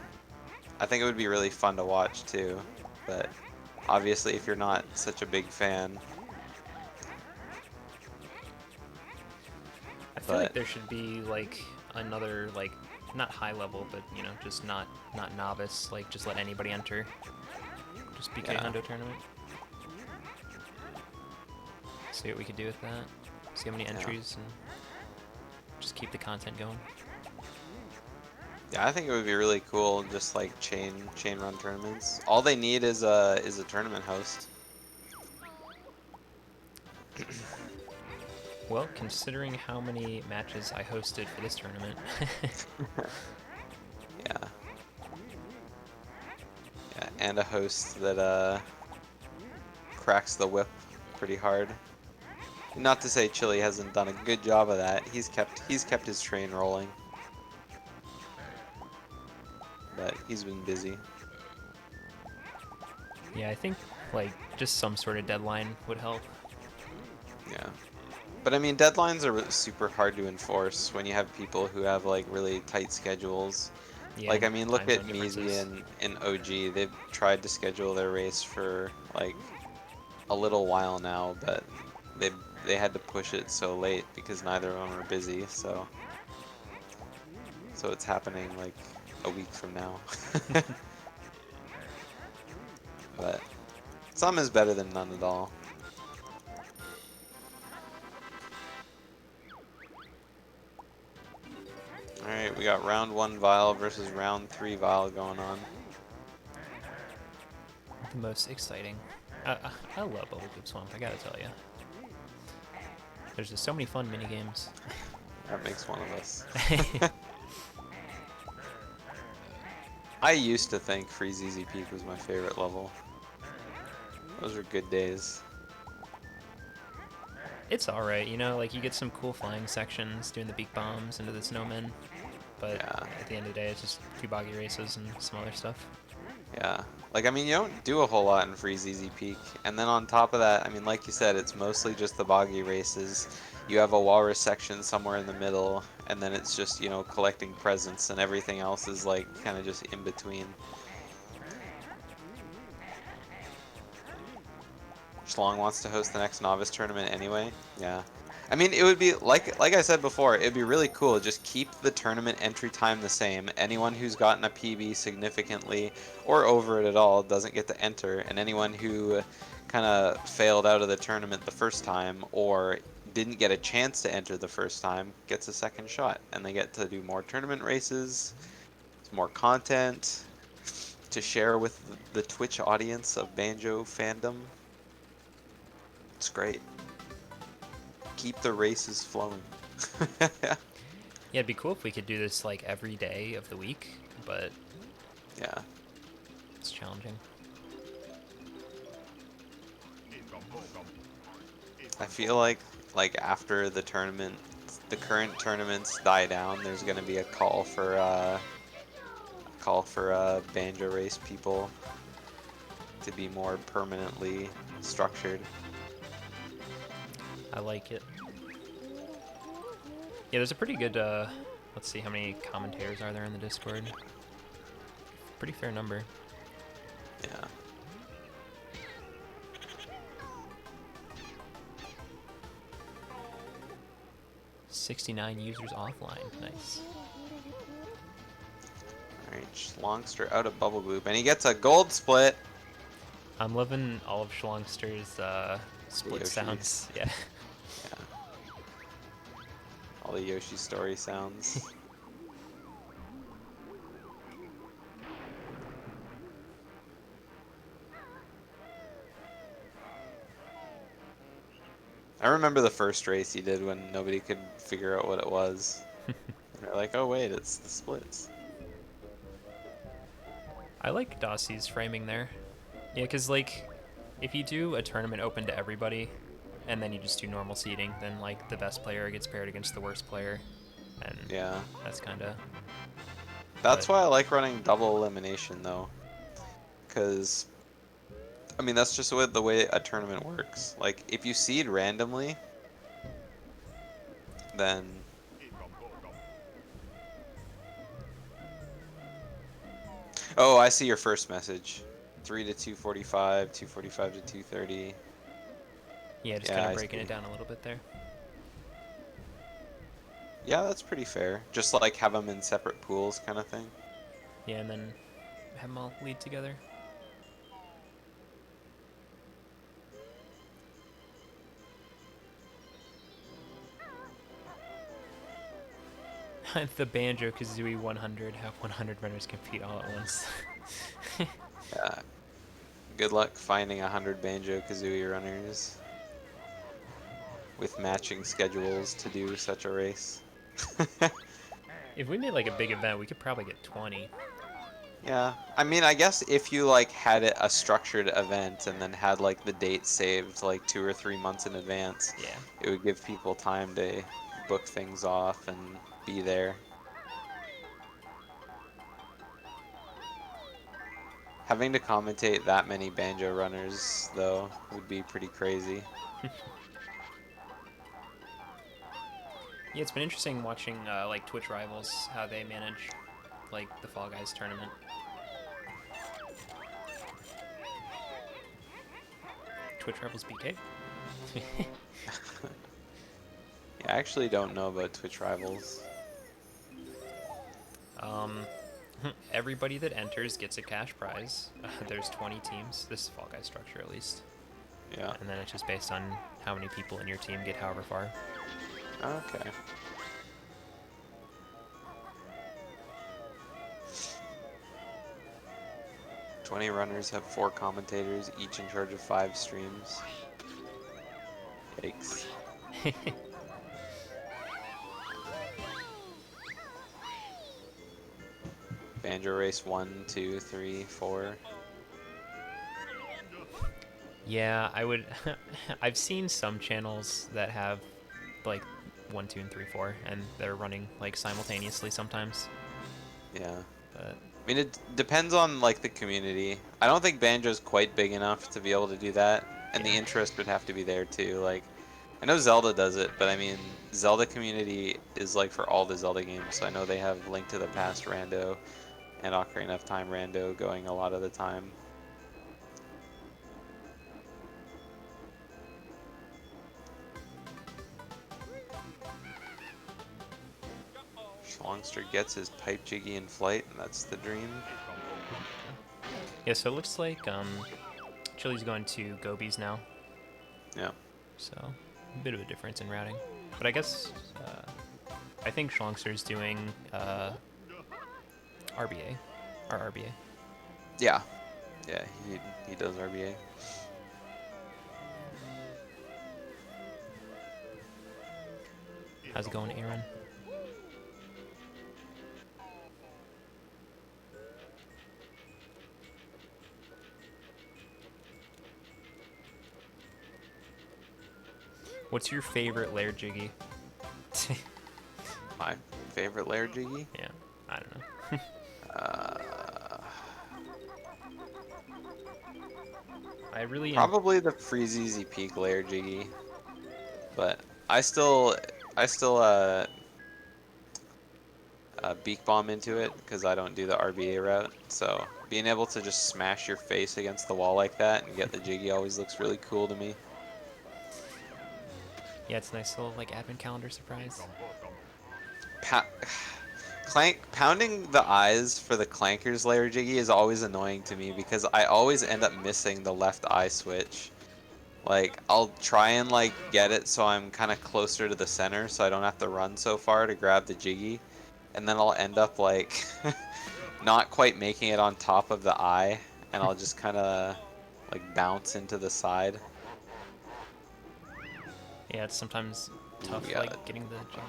I think it would be really fun to watch too. But obviously, if you're not such a big fan, I feel like but there should be like another like not high level, but you know, just not novice. Like just let anybody enter. Just BK yeah, Hundo tournament. See what we could do with that. See how many yeah, entries and just keep the content going. yeah, I think it would be really cool, just like chain run tournaments. All they need is a tournament host. Well, considering how many matches I hosted for this tournament, Yeah, yeah, and a host that cracks the whip pretty hard. Not to say Chili hasn't done a good job of that. He's kept his train rolling, but he's been busy. yeah, I think like just some sort of deadline would help. Yeah. But I mean, deadlines are super hard to enforce when you have people who have like really tight schedules. Yeah, Like, and I mean, look time at zone Measy differences. and OG. They've tried to schedule their race for like a little while now, but they they had to push it so late because neither of them are busy. So it's happening like a week from now. But some is better than none at all. Alright, we got round 1 Vial versus round 3 Vial going on. The most exciting. I love Bubblegum Swamp, I gotta tell you. There's just so many fun mini games. That makes one of us. I used to think Freeze Easy Peak was my favorite level. Those were good days. It's alright, you know, like you get some cool flying sections doing the beak bombs into the snowmen, but Yeah, at the end of the day, it's just two boggy races and some other stuff. yeah. Like, I mean, you don't do a whole lot in Freeze Easy Peak. And then on top of that, I mean, like you said, it's mostly just the boggy races. You have a walrus section somewhere in the middle, and then it's just, you know, collecting presents, and everything else is, like, kind of just in between. Shlong wants to host the next Novice tournament anyway. Yeah. I mean, it would be, like I said before, it'd be really cool. Just keep the tournament entry time the same. Anyone who's gotten a PB significantly or over it at all doesn't get to enter. And anyone who kind of failed out of the tournament the first time or didn't get a chance to enter the first time gets a second shot. And they get to do more tournament races, more content to share with the Twitch audience of Banjo fandom. It's great. keep the races flowing. Yeah, it'd be cool if we could do this like every day of the week, but Yeah. it's challenging. I feel like after the tournament, the current tournaments die down, there's gonna be a call for banjo race people to be more permanently structured. I like it. Yeah, there's a pretty good, let's see, how many commentators are there in the Discord? Pretty fair number. Yeah. $69 users offline. Nice. Alright, Shlongster out of Bubble Gloop, and he gets a gold split. I'm loving all of Shlongster's split Yoshis. sounds. Yeah. Yeah. All the Yoshi story sounds. I remember the first race he did when nobody could figure out what it was. And they're like, oh wait, it's the splits. I like Dossie's framing there. Yeah, because, like, if you do a tournament open to everybody, and then you just do normal seeding, then, like, the best player gets paired against the worst player, and Yeah. that's kind of... That's why I like running double elimination, though. Because, I mean, that's just the way a tournament works. Like, if you seed randomly, then... Oh, I see your first message. 3 to 245, 245 to 230. Yeah, just Yeah, kind of I breaking see. it down a little bit there. Yeah, that's pretty fair. Just like have them in separate pools kind of thing. Yeah, and then have them all lead together. The Banjo-Kazooie 100, have 100 runners compete all at once. Yeah. Good luck finding 100 Banjo-Kazooie runners with matching schedules to do such a race. If we made, like, a big event, we could probably get 20. Yeah, I mean, I guess if you like had it a structured event and then had like the date saved like 2 or 3 months in advance, Yeah. it would give people time to book things off and be there. Having to commentate that many banjo runners though would be pretty crazy. Yeah, it's been interesting watching, like, Twitch Rivals, how they manage, like, the Fall Guys tournament. Twitch Rivals BK? Yeah, I actually don't know about Twitch Rivals. Everybody that enters gets a cash prize. There's 20 teams. This is Fall Guys structure, at least. Yeah. And then it's just based on how many people in your team get however far. Okay. "20 runners have 4 commentators, each in charge of 5 streams." Yikes. Banjo race 1, 2, 3, 4. Yeah, I would... I've seen some channels that have, like, 1, 2, and 3, 4, and they're running, like, simultaneously sometimes. Yeah. But I mean, it depends on like the community. I don't think Banjo's quite big enough to be able to do that, and the yeah. interest would have to be there too. Like, I know Zelda does it, but I mean, Zelda community is like for all the Zelda games. So I know they have Link to the Past rando and Ocarina of Time rando going a lot of the time. Shlongster gets his pipe jiggy in flight, and that's the dream. Yeah, so it looks like Chili's going to Gobies now. Yeah. So, a bit of a difference in routing. But I guess, I think Shlongster's doing RBA. Or RBA. Yeah. Yeah, he does RBA. How's it going, Aaron? What's your favorite lair, Jiggy? My favorite layer jiggy? Yeah, I don't know. Uh, I really Probably the Freeze Easy Peak layer jiggy, but I still, I still beak bomb into it because I don't do the RBA route. So being able to just smash your face against the wall like that and get the jiggy always looks really cool to me. yeah, it's a nice little like advent calendar surprise. Pa Pounding the eyes for the Clanker's layer jiggy is always annoying to me because I always end up missing the left eye switch. Like, I'll try and like get it so I'm kind of closer to the center so I don't have to run so far to grab the jiggy. And then I'll end up like not quite making it on top of the eye and I'll just kind of like bounce into the side. Yeah, it's sometimes Ooh, tough yeah. like getting the jig.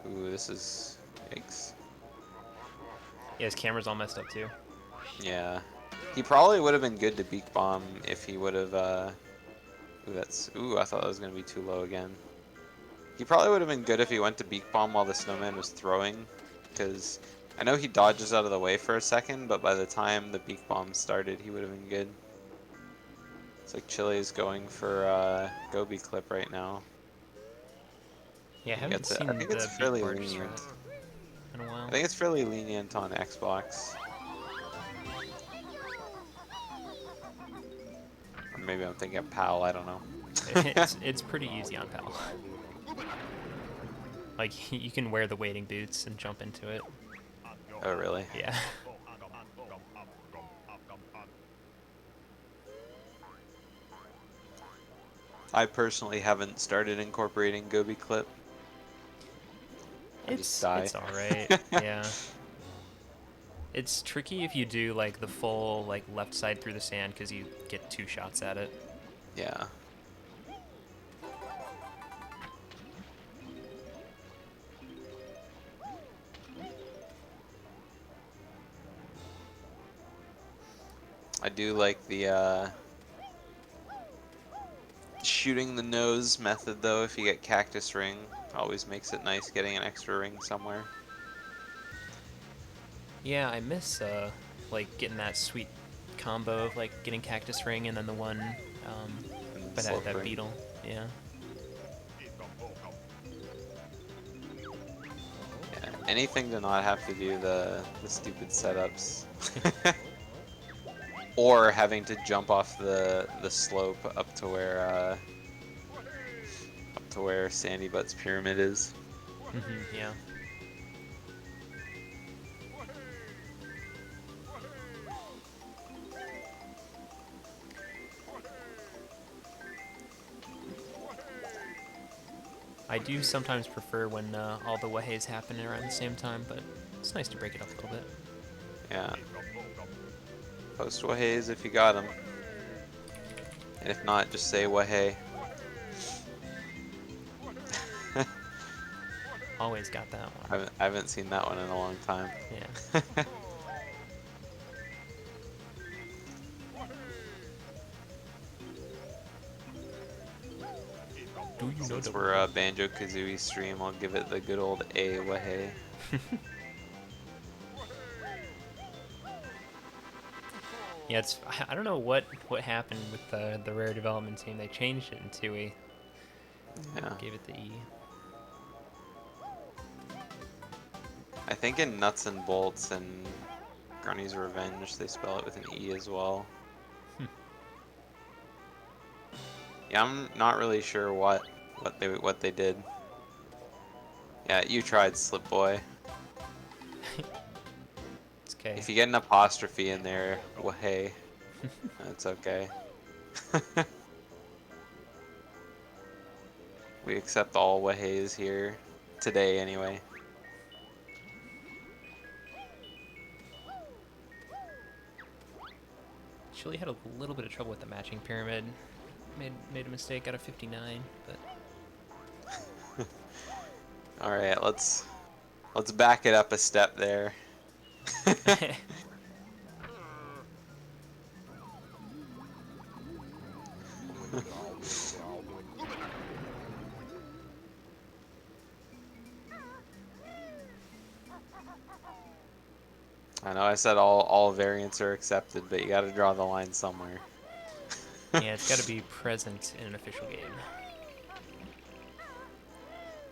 Ooh, this is yikes. Yeah, his camera's all messed up too. Yeah. He probably would have been good to beak bomb if he would have ooh, I thought that was gonna be too low again. He probably would have been good if he went to beak bomb while the snowman was throwing, because I know he dodges out of the way for a second, but by the time the beak bomb started, he would have been good. It's like Chile's going for Gobi clip right now. Yeah, I He haven't gets it. I seen think it's the beak fairly barge strat lenient. in a I while. think it's fairly lenient on Xbox. Or maybe I'm thinking of PAL, I don't know. It's pretty easy on PAL. Like you can wear the wading boots and jump into it. Oh, really? Yeah. I personally haven't started incorporating Gobi clip. I just die. It's all right. Yeah. It's tricky if you do like the full like left side through the sand because you get 2 shots at it. Yeah. I do like the shooting the nose method though. If you get cactus ring, always makes it nice getting an extra ring somewhere. Yeah, I miss like getting that sweet combo of like getting cactus ring and then the one And but slope that ring. beetle. Yeah. Yeah, anything to not have to do the stupid setups. Or having to jump off the slope up to where Sandy Butt's pyramid is. Yeah. I do sometimes prefer when all the waheis happen around the same time, but it's nice to break it up a little bit. Yeah. Post waheis if you got them. And if not, just say wahey. Always got that one. I haven't seen that one in a long time. Yeah. Do you know Since the we're Banjo Kazooie stream, I'll give it the good old A wahey. Yeah, it's I don't know what happened with the rare development team. They changed it in 2E. Yeah. Gave it the E. I think in Nuts and Bolts and Grunny's Revenge, they spell it with an E as well. Yeah, I'm not really sure what they did. Yeah, you tried, Slip Boy. It's okay. If you get an apostrophe in there, wahey, that's okay. We accept all waheys here today, anyway. Chile had a little bit of trouble with the matching pyramid. Made a mistake out of 59, but All right, let's back it up a step there. I know I said all variants are accepted, but you got to draw the line somewhere. Yeah, it's got to be present in an official game.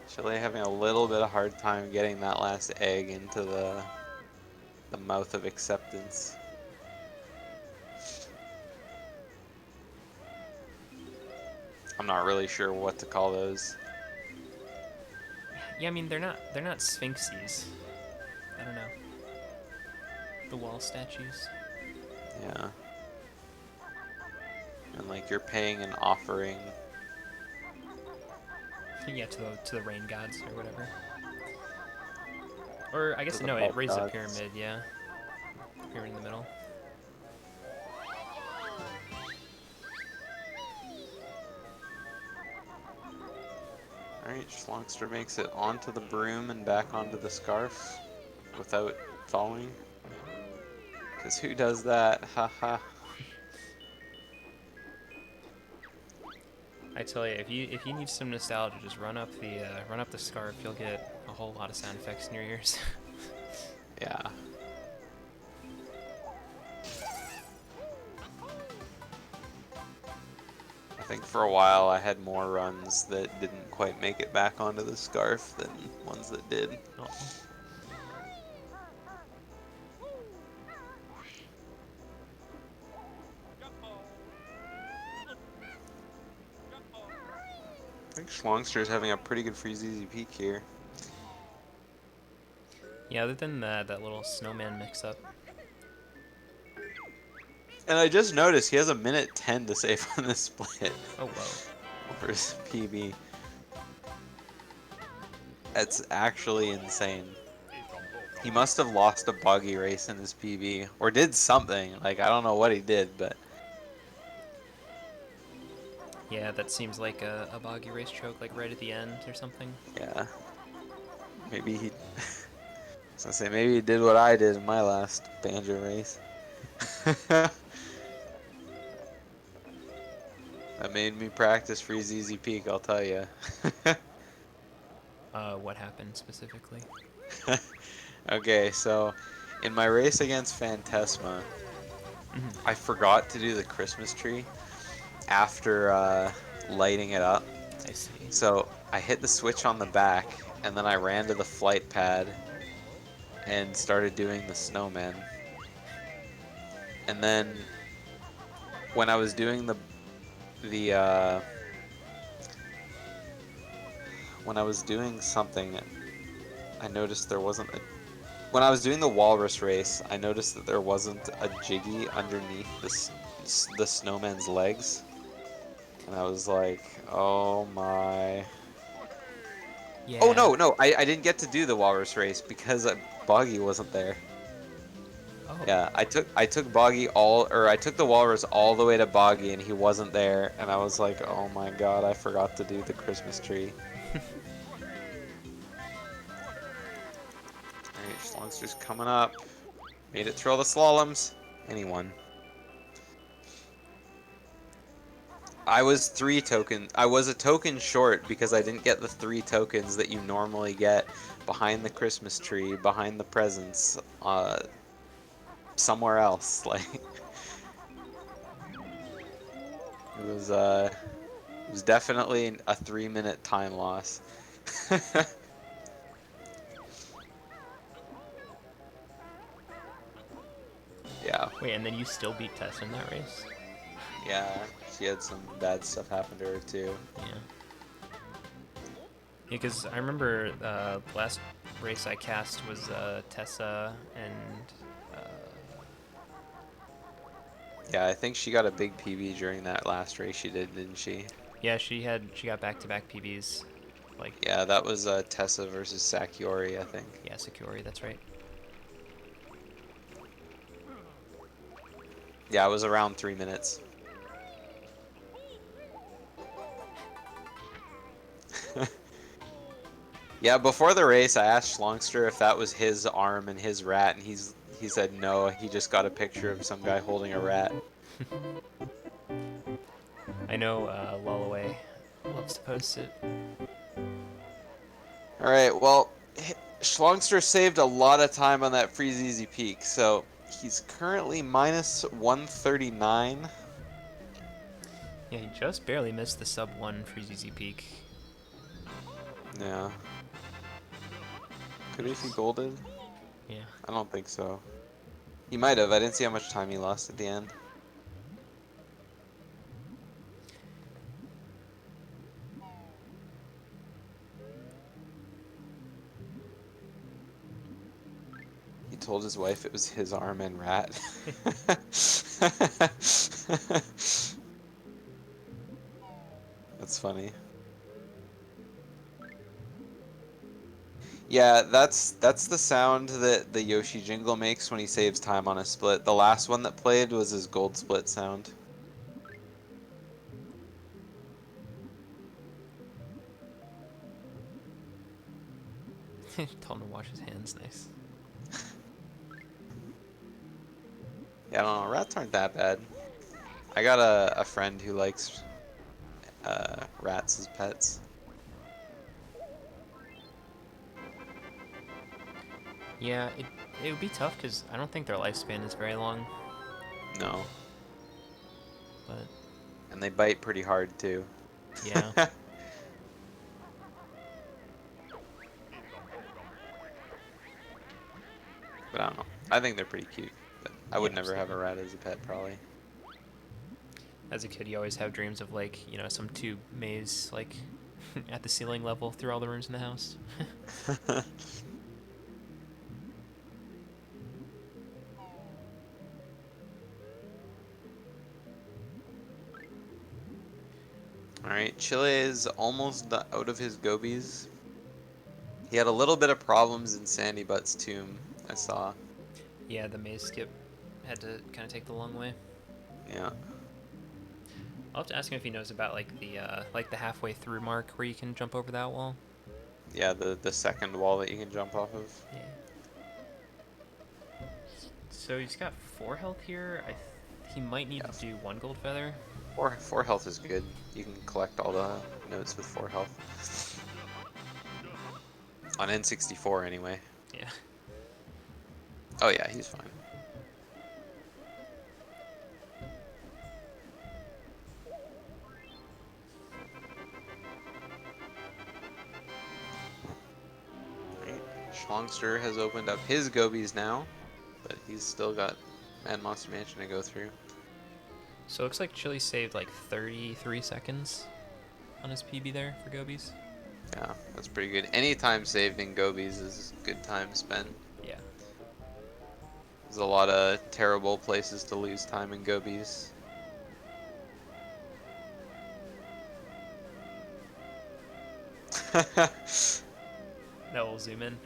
Chile having a little bit of hard time getting that last egg into the mouth of acceptance. I'm not really sure what to call those. Yeah, I mean they're not sphinxes. I don't know. The wall statues. Yeah. And like you're paying an offering. Yeah, to the rain gods or whatever. Or I To guess the no, it pulp raises a gods. pyramid. Yeah, pyramid in the middle. Alright, Shlongster makes it onto the broom and back onto the scarf without falling. Because who does that? Haha. I tell you, if you need some nostalgia, just run up the scarf. You'll get a whole lot of sound effects in your ears. Yeah. I think for a while I had more runs that didn't quite make it back onto the scarf than ones that did. Oh. I think Schlongster is having a pretty good free ZZ peak here. Yeah, other than that little snowman mix-up. And I just noticed he has a minute 10 to save on this split Oh whoa. for his PB. That's actually insane. He must have lost a buggy race in his PB, or did something. Like, I don't know what he did, but Yeah, that seems like a boggy race choke, like right at the end or something. yeah. Maybe he... I was gonna say, maybe he did what I did in my last banjo race. That made me practice free ZZ Peak, I'll tell you. What happened specifically? Okay, so in my race against Phantasma, Mhm. I forgot to do the Christmas tree after lighting it up. I see. So I hit the switch on the back, and then I ran to the flight pad and started doing the snowman. And then when I was doing the when I was doing something, I noticed there wasn't a. When I was doing the walrus race, I noticed that there wasn't a jiggy underneath the snowman's legs, and I was like, "Oh my!" Oh Yeah. no, no, I didn't get to do the walrus race because Boggy wasn't there. Oh. Yeah, I took I took the walrus all the way to Boggy and he wasn't there, and I was like, oh my god, I forgot to do the Christmas tree. Alright, Schlongster's coming up. Made it through all the slaloms. And he won. I was a token short because I didn't get the 3 tokens that you normally get behind the Christmas tree, behind the presents, somewhere else. Like it was definitely a 3-minute time loss. Yeah. Wait, and then you still beat Tess in that race? Yeah, she had some bad stuff happen to her too. Yeah. Yeah, because I remember the last race I cast was Tessa and Yeah, I think she got a big PB during that last race she did, didn't she? yeah, she got back-to-back PBs, like Yeah, that was Tessa versus Sakiori, I think. yeah, Sakuri, that's right. Yeah, it was around 3 minutes. Yeah, before the race, I asked Shlongster if that was his arm and his rat, and he said no. He just got a picture of some guy holding a rat. I know Lullaway loves to post it. All right, well, Shlongster saved a lot of time on that freeze easy peak, so he's currently minus 139. Yeah, he just barely missed the sub 1 Freeze Easy Peak. Yeah. Could he if he Nice. golded? Yeah. I don't think so. He might have. I didn't see how much time he lost at the end. He told his wife it was his arm and rat. That's funny. Yeah, that's the sound that the Yoshi jingle makes when he saves time on a split. The last one that played was his gold split sound. Told him to wash his hands. Nice. Yeah, I don't know. Rats aren't that bad. I got a friend who likes rats as pets. Yeah, it would be tough because I don't think their lifespan is very long. No, But and they bite pretty hard too. yeah, But I don't know. I think they're pretty cute. But I yeah, would never have a absolutely. rat as a pet, probably. As a kid, you always have dreams of like some tube maze like at the ceiling level through all the rooms in the house. Alright, Chile is almost out of his gobies. He had a little bit of problems in Sandy Butt's tomb, I saw. Yeah, the maze skip had to kind of take the long way. Yeah. I'll have to ask him if he knows about like the halfway through mark where you can jump over that wall. Yeah, the second wall that you can jump off of. Yeah. So he's got 4 health here. He might need Yeah, to do 1 gold feather. four health is good. You can collect all the notes with 4 health. On N64 anyway. Yeah. Oh yeah, he's fine. Right. Shlongster has opened up his gobies now, but he's still got Mad Monster Mansion to go through. So it looks like Chili saved like 33 seconds on his PB there for Gobies. Yeah, that's pretty good. Any time saved in gobies is good time spent. Yeah. There's a lot of terrible places to lose time in gobies. That will zoom in.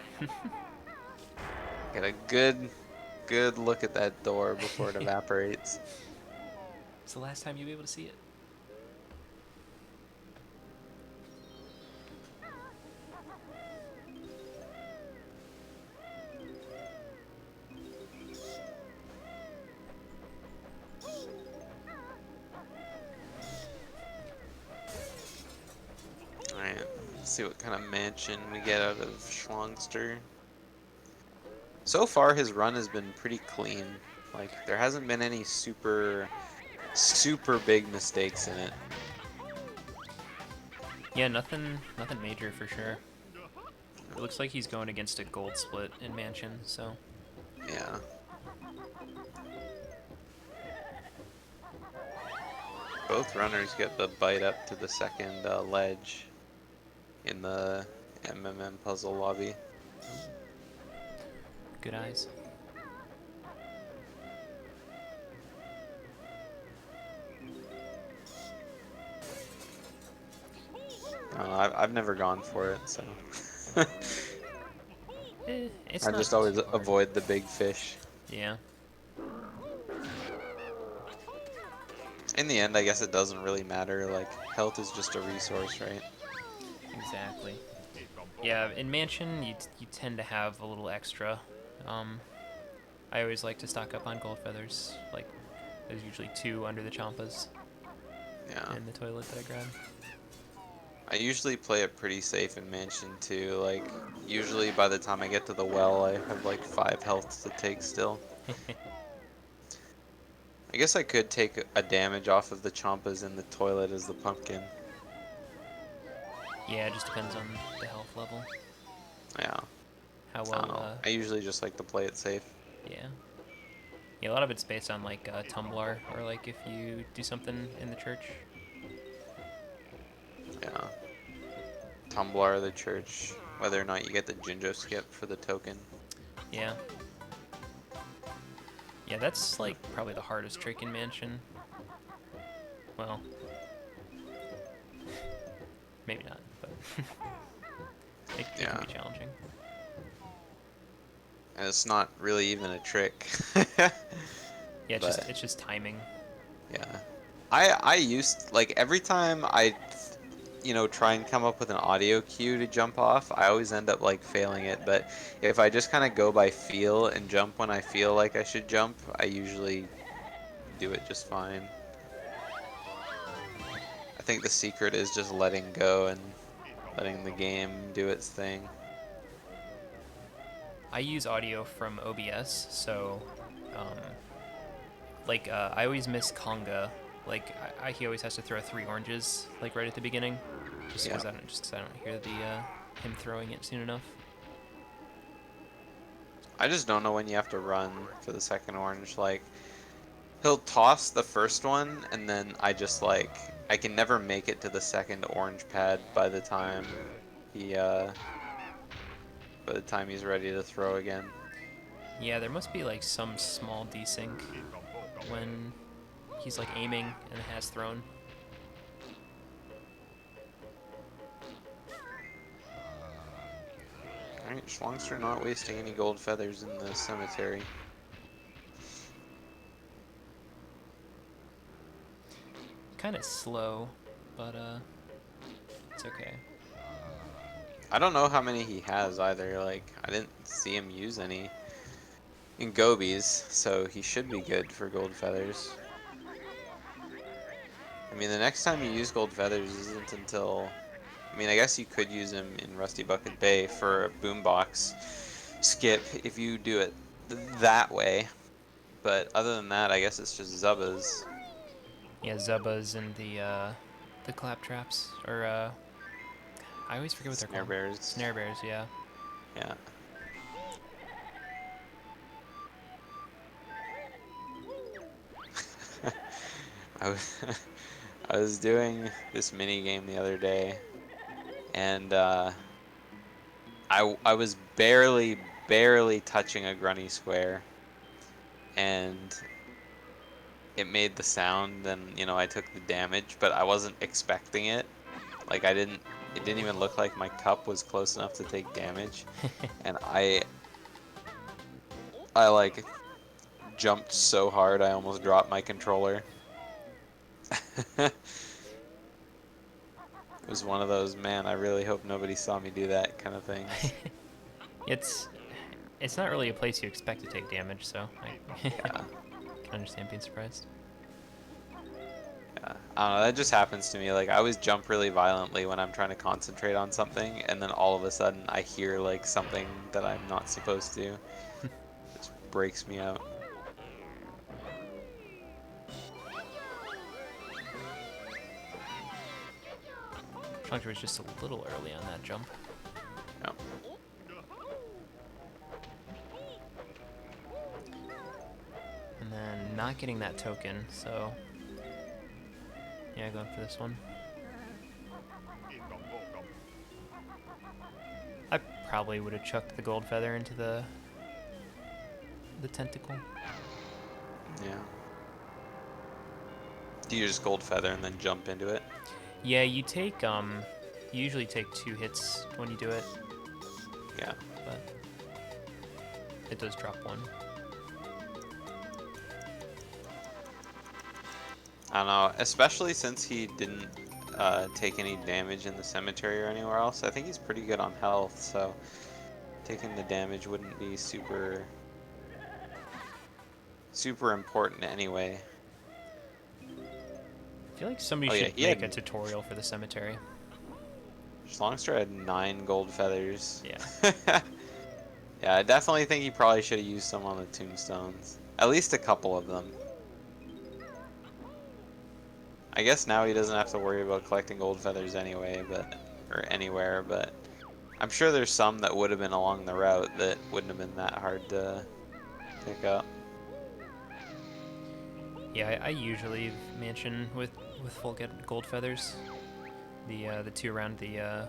Get a good look at that door before it evaporates. It's the last time you'll be able to see it. Alright, let's see what kind of mansion we get out of Shlongster. So far, his run has been pretty clean. Like, there hasn't been any super big mistakes in it. Yeah, nothing major for sure. It looks like he's going against a gold split in Mansion, so Yeah. Both runners get the bite up to the second ledge in the MMM puzzle lobby. good eyes. I don't know, I've never gone for it, so It's I not just always too hard. avoid the big fish. Yeah. In the end, I guess it doesn't really matter. Like, health is just a resource, right? Exactly. Yeah, in Mansion, you tend to have a little extra. Um, I always like to stock up on gold feathers. Like, there's usually 2 under the Champas Yeah. in the toilet that I grab. I usually play it pretty safe in Mansion too. Like, usually by the time I get to the well, I have like 5 health to take still. I guess I could take a damage off of the Champas in the toilet as the pumpkin. Yeah, it just depends on the health level. Yeah, How I don't well, know. I usually just like to play it safe. yeah. Yeah, a lot of it's based on like Tumblr or like if you do something in the church. Yeah. Tumblr, the church, whether or not you get the Jinjo skip for the token. Yeah. Yeah, that's like probably the hardest trick in Mansion. Well, maybe not, but it can Yeah. be challenging. And it's not really even a trick. Yeah, But it's just timing. yeah. I used like every time I try and come up with an audio cue to jump off, I always end up like failing it, but if I just kind of go by feel and jump when I feel like I should jump, I usually do it just fine. I think the secret is just letting go and letting the game do its thing. I use audio from OBS, so um, like I always miss Conga. Like he always has to throw 3 oranges like right at the beginning, just Yeah. because I don't hear the him throwing it soon enough. I just don't know when you have to run for the second orange. Like, he'll toss the first one, and then I can never make it to the second orange pad he, uh, by the time he's ready to throw again. Yeah, there must be like some small desync when he's like aiming and has thrown. Alright, Shlongster not wasting any gold feathers in the cemetery. Kind of slow, but it's okay. I don't know how many he has either. Like, I didn't see him use any in Gobies, so he should be good for gold feathers. I mean, the next time you use gold feathers isn't until... I mean, I guess you could use him in Rusty Bucket Bay for a boombox skip if you do it that way. But other than that, I guess it's just Zubba's. Yeah, Zubba's and the clap traps, or I always forget what they're Snare called. bears. Snare bears, yeah. Yeah. I was, I was doing this mini game the other day, and I was barely touching a grunny square, and it made the sound, and I took the damage, but I wasn't expecting it. Like, it didn't even look like my cup was close enough to take damage, and I like jumped so hard I almost dropped my controller. It was one of those, man, I really hope nobody saw me do that kind of things. it's it's not really a place you expect to take damage, so I Yeah, can understand being surprised. yeah. I don't know, that just happens to me. Like, I always jump really violently when I'm trying to concentrate on something, and then all of a sudden I hear like something that I'm not supposed to. It just breaks me out. Shlongster was just a little early on that jump. Yeah. And then not getting that token, so yeah, going for this one. I probably would have chucked the gold feather into the tentacle. Yeah. Do you just gold feather and then jump into it? Yeah, you usually take 2 hits when you do it, Yeah. but it does drop 1. I don't know, especially since he didn't take any damage in the cemetery or anywhere else. I think he's pretty good on health, so taking the damage wouldn't be super important anyway. I feel like somebody Oh yeah, should he make a had tutorial for the cemetery. Shlongster had 9 gold feathers. Yeah. Yeah, I definitely think he probably should have used some on the tombstones. At least a couple of them. I guess now he doesn't have to worry about collecting gold feathers anyway, or anywhere, but I'm sure there's some that would have been along the route that wouldn't have been that hard to pick up. Yeah, I usually leave mansion with full get gold feathers. The two around the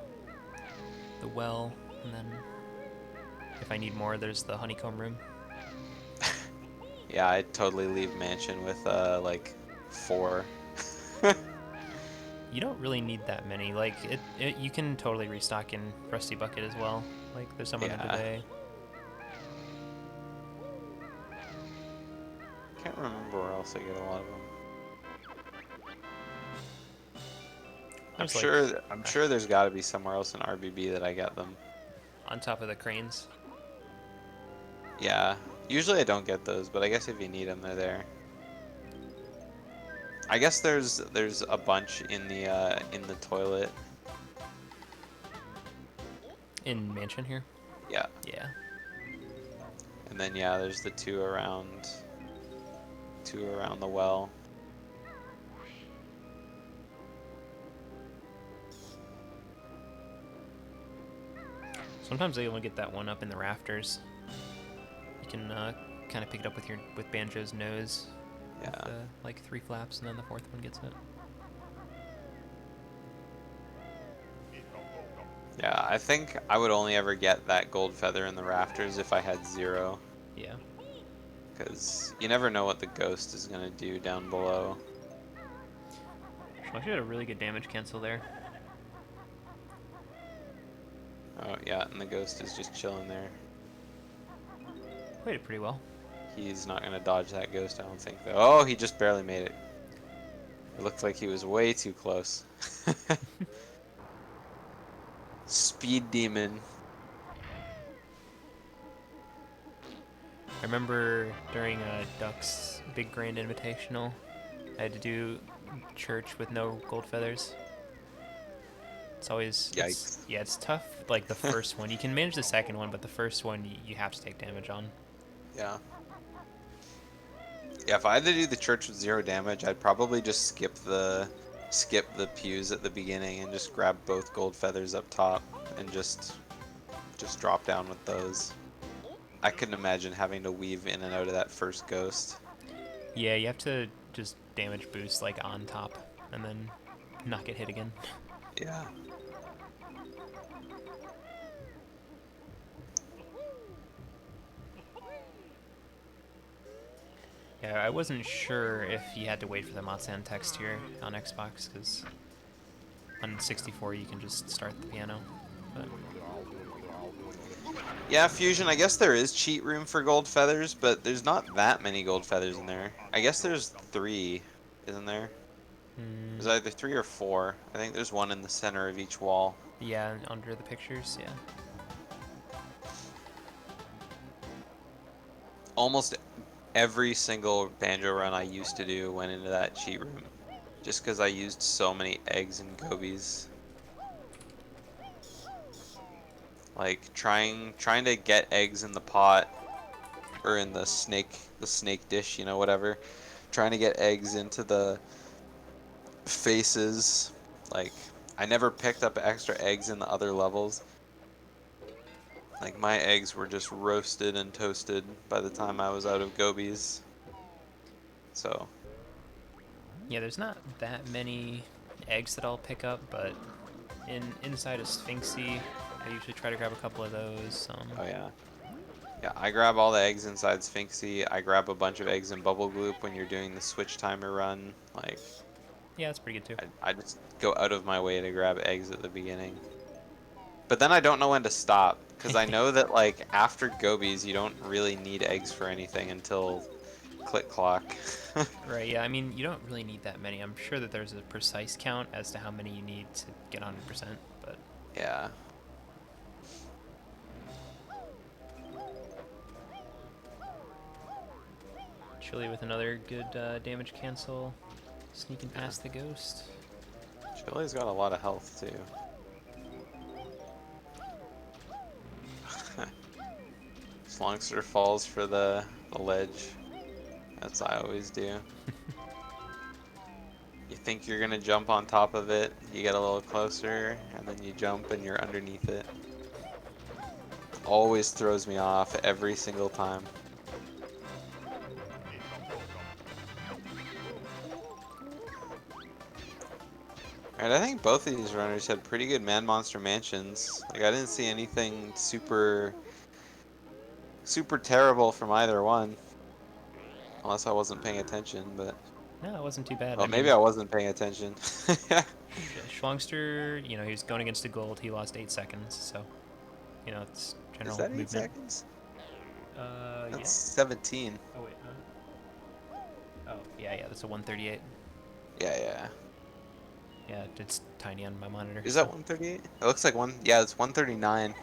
well, and then if I need more, there's the honeycomb room. Yeah, I'd totally leave mansion with like 4. You don't really need that many. Like you can totally restock in Rusty Bucket as well. Like there's someone there Yeah. today. Can't remember where else I get a lot of them. There's I'm sure there's got to be somewhere else in RBB that I get them. on top of the cranes. Yeah. Usually I don't get those, but I guess if you need them, they're there. I guess there's a bunch in the toilet. In mansion here? Yeah. Yeah. And then yeah, there's the two around the well. Sometimes they only get that one up in the rafters. You can kind of pick it up with Banjo's nose. Yeah. With, like 3 flaps, and then the 4th one gets it. Yeah, I think I would only ever get that gold feather in the rafters if I had 0. Yeah. Because you never know what the ghost is going to do down below. Well, she had a really good damage cancel there. Oh, yeah, and the ghost is just chilling there. Played it pretty well. He's not going to dodge that ghost, I don't think, though. Oh, he just barely made it. It looked like he was way too close. Speed demon. I remember during Duck's Big Grand Invitational, I had to do church with no gold feathers. It's always... Yikes. Yeah, it's tough. Like the first one. You can manage the second one, but the first one you have to take damage on. Yeah. Yeah, if I had to do the church with 0 damage, I'd probably just skip the pews at the beginning and just grab both gold feathers up top and just drop down with those. I couldn't imagine having to weave in and out of that first ghost. Yeah, you have to just damage boost like on top and then not get hit again. Yeah. Yeah, I wasn't sure if you had to wait for the Matsan text here on Xbox, because on 64 you can just start the piano. But Yeah, Fusion, I guess there is cheat room for gold feathers, but there's not that many gold feathers in there. I guess there's 3, isn't there? There's either 3 or 4. I think there's one in the center of each wall. yeah, under the pictures, yeah. Almost every single banjo run I used to do went into that cheat room, just because I used so many eggs and gobies. Like trying to get eggs in the pot or in the snake dish, you know, whatever. Trying to get eggs into the faces. Like I never picked up extra eggs in the other levels. Like my eggs were just roasted and toasted by the time I was out of gobies. So Yeah, there's not that many eggs that I'll pick up, but inside of Sphinxy, I usually try to grab a couple of those. oh yeah. Yeah, I grab all the eggs inside Sphinxy. I grab a bunch of eggs in Bubble Gloop when you're doing the switch timer run. Like, Yeah, that's pretty good too. I just go out of my way to grab eggs at the beginning. But then I don't know when to stop, because I know that, like, after gobies, you don't really need eggs for anything until click clock. Right, yeah, I mean, you don't really need that many. I'm sure that there's a precise count as to how many you need to get 100%, but Yeah. Chili with another good damage cancel, sneaking Yeah. past the ghost. Chili's got a lot of health too. Shlongster falls for the ledge. That's what I always do. You think you're gonna jump on top of it, you get a little closer, and then you jump and you're underneath it. Always throws me off every single time. Alright, I think both of these runners had pretty good Man Monster mansions. Like I didn't see anything super terrible from either one. Unless I wasn't paying attention, but No, it wasn't too bad. well I maybe mean, I wasn't paying attention. Schlongster, he was going against a gold. He lost 8 seconds, so, it's Is general that 8 movement. seconds? Yeah. That's 17. Oh, wait, Oh, yeah, that's a 138. Yeah, yeah. Yeah, it's tiny on my monitor, Is that so. 138? It looks like one. Yeah, it's 139.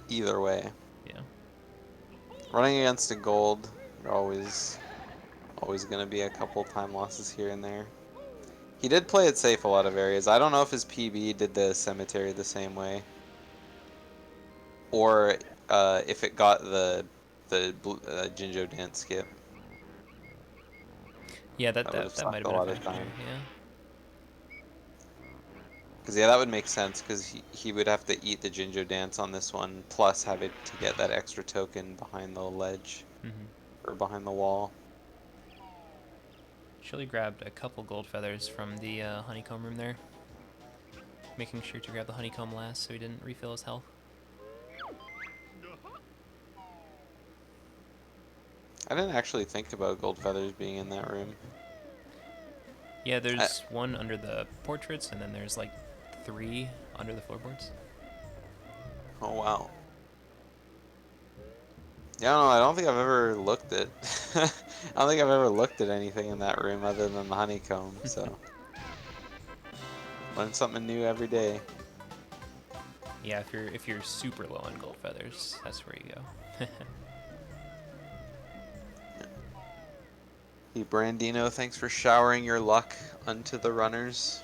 Either way, Yeah. running against a gold, are always gonna be a couple time losses here and there. He did play it safe a lot of areas. I don't know if his PB did the cemetery the same way, or if it got the Jinjo dance skip. Yeah, that, That would have that, that might sucked have a been a lot of factor, time. yeah. Because yeah, that would make sense. Because he would have to eat the Jinjo dance on this one, plus have it to get that extra token behind the ledge Mm-hmm. or behind the wall. Chili grabbed a couple gold feathers from the honeycomb room there, making sure to grab the honeycomb last so he didn't refill his health. I didn't actually think about gold feathers being in that room. Yeah, I, there's one under the portraits, and then there's like 3 under the floorboards. oh wow. Yeah, no, I don't think I've ever looked at. I don't think I've ever looked at anything in that room other than the honeycomb. So learn something new every day. Yeah, if you're super low on gold feathers, that's where you go. Hey Brandino, thanks for showering your luck unto the runners.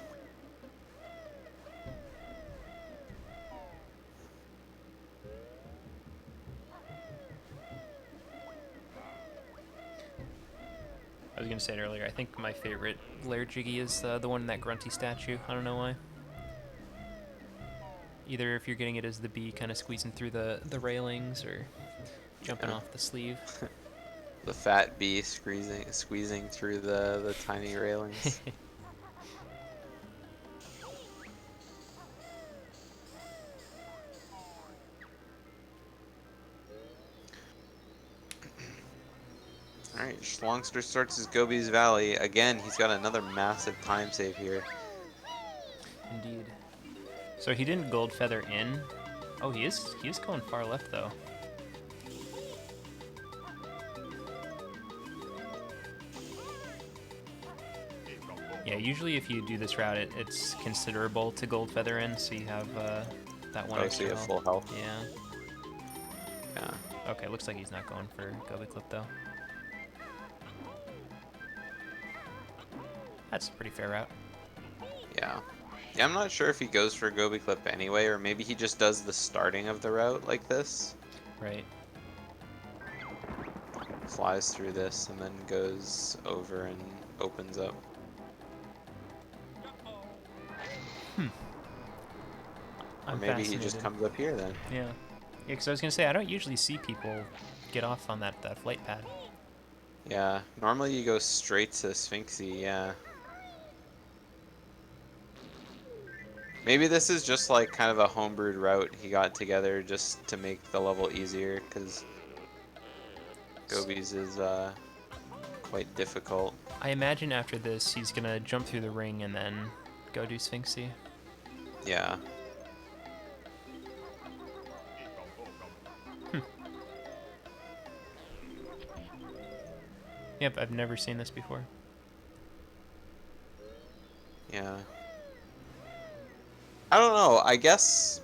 I was gonna say it earlier. I think my favorite Lair Jiggy is the one in that grunty statue. I don't know why. Either if you're getting it as the bee kind of squeezing through the railings or jumping Yeah. off the sleeve. The fat bee squeezing through the tiny railings. Alright, Shlongster starts his Gobi's Valley. Again, he's got another massive time save here. Indeed. So he didn't gold feather in. Oh, he is going far left though. Yeah, usually if you do this route, it's considerable to gold feather in, so you have that one Oh, so extra you have health. full health. Yeah. Yeah. Okay, looks like he's not going for Gobi Clip though. That's a pretty fair route. Yeah. Yeah, I'm not sure if he goes for a Gobi Clip anyway, or maybe he just does the starting of the route like this. Right. Flies through this and then goes over and opens up. Or I'm maybe he just fascinated. comes up here then. Yeah. Yeah, because I was gonna say I don't usually see people get off on that flight pad. Yeah, normally you go straight to Sphinxy, yeah. Maybe this is just like kind of a homebrewed route he got together just to make the level easier, because Gobi's is quite difficult. I imagine after this he's gonna jump through the ring and then go do Sphinxy. Yeah. Yep, I've never seen this before. Yeah. I don't know. I guess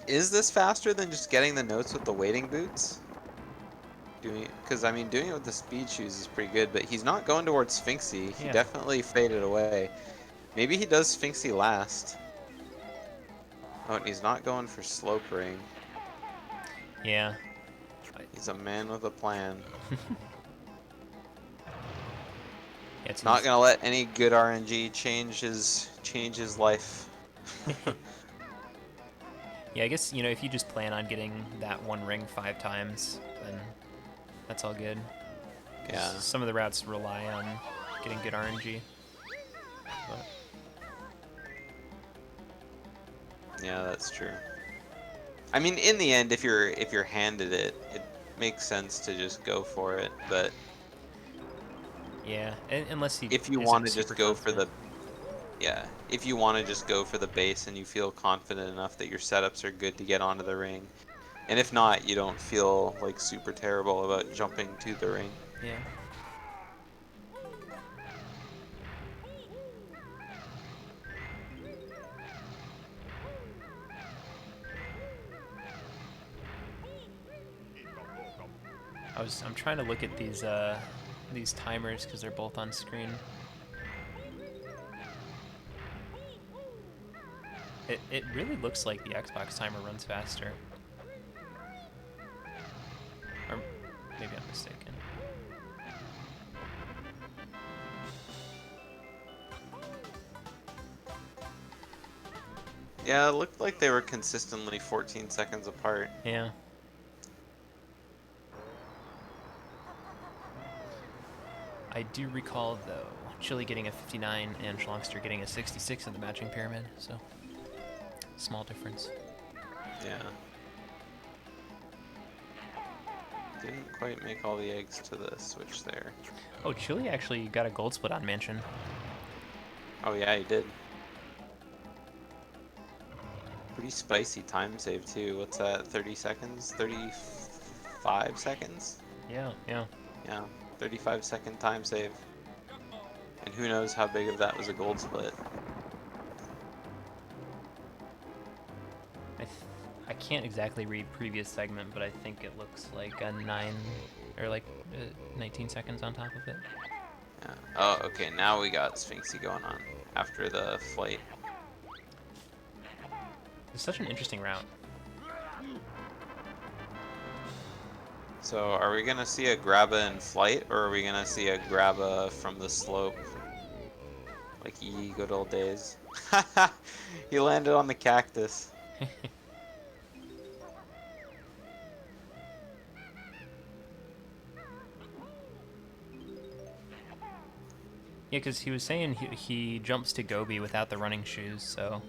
is this faster than just getting the notes with the wading boots? Because I mean, doing it with the speed shoes is pretty good, but he's not going towards Sphinxy. He Yeah. definitely faded away. Maybe he does Sphinxy last. Oh, and he's not going for slope ring. Yeah. He's a man with a plan. Yeah, it Not seems. gonna let any good RNG change his life. Yeah, I guess, if you just plan on getting that one ring 5 times, then that's all good. 'Cause Yeah. some of the routes rely on getting good RNG. But Yeah, that's true. I mean, in the end, if you're handed it, it makes sense to just go for it. But yeah, unless he if you want isn't to super just go for confident. the yeah, if you want to just go for the base and you feel confident enough that your setups are good to get onto the ring, and if not, you don't feel like super terrible about jumping to the ring. Yeah. I'm trying to look at these timers because they're both on screen. It really looks like the Xbox timer runs faster. Or maybe I'm mistaken. Yeah, it looked like they were consistently 14 seconds apart. Yeah. I do recall, though, Chili getting a 59 and Shlongster getting a 66 in the matching pyramid, so small difference. Yeah. Didn't quite make all the eggs to the switch there. Oh, Chili actually got a gold split on Mansion. Oh yeah, he did. Pretty spicy time save too. What's that? 30 seconds? 35 seconds? Yeah, yeah. Yeah, 35-second time save. And who knows how big of that was a gold split. I, th- I can't exactly read previous segment, but I think it looks like a 9 or like 19 seconds on top of it. Yeah. Oh, okay, now we got Sphinxy going on after the flight. It's such an interesting route. So are we gonna see a grabba in flight, or are we gonna see a grabba from the slope? Like ye good old days. He landed on the cactus. Yeah, because he was saying he jumps to Gobi without the running shoes, so.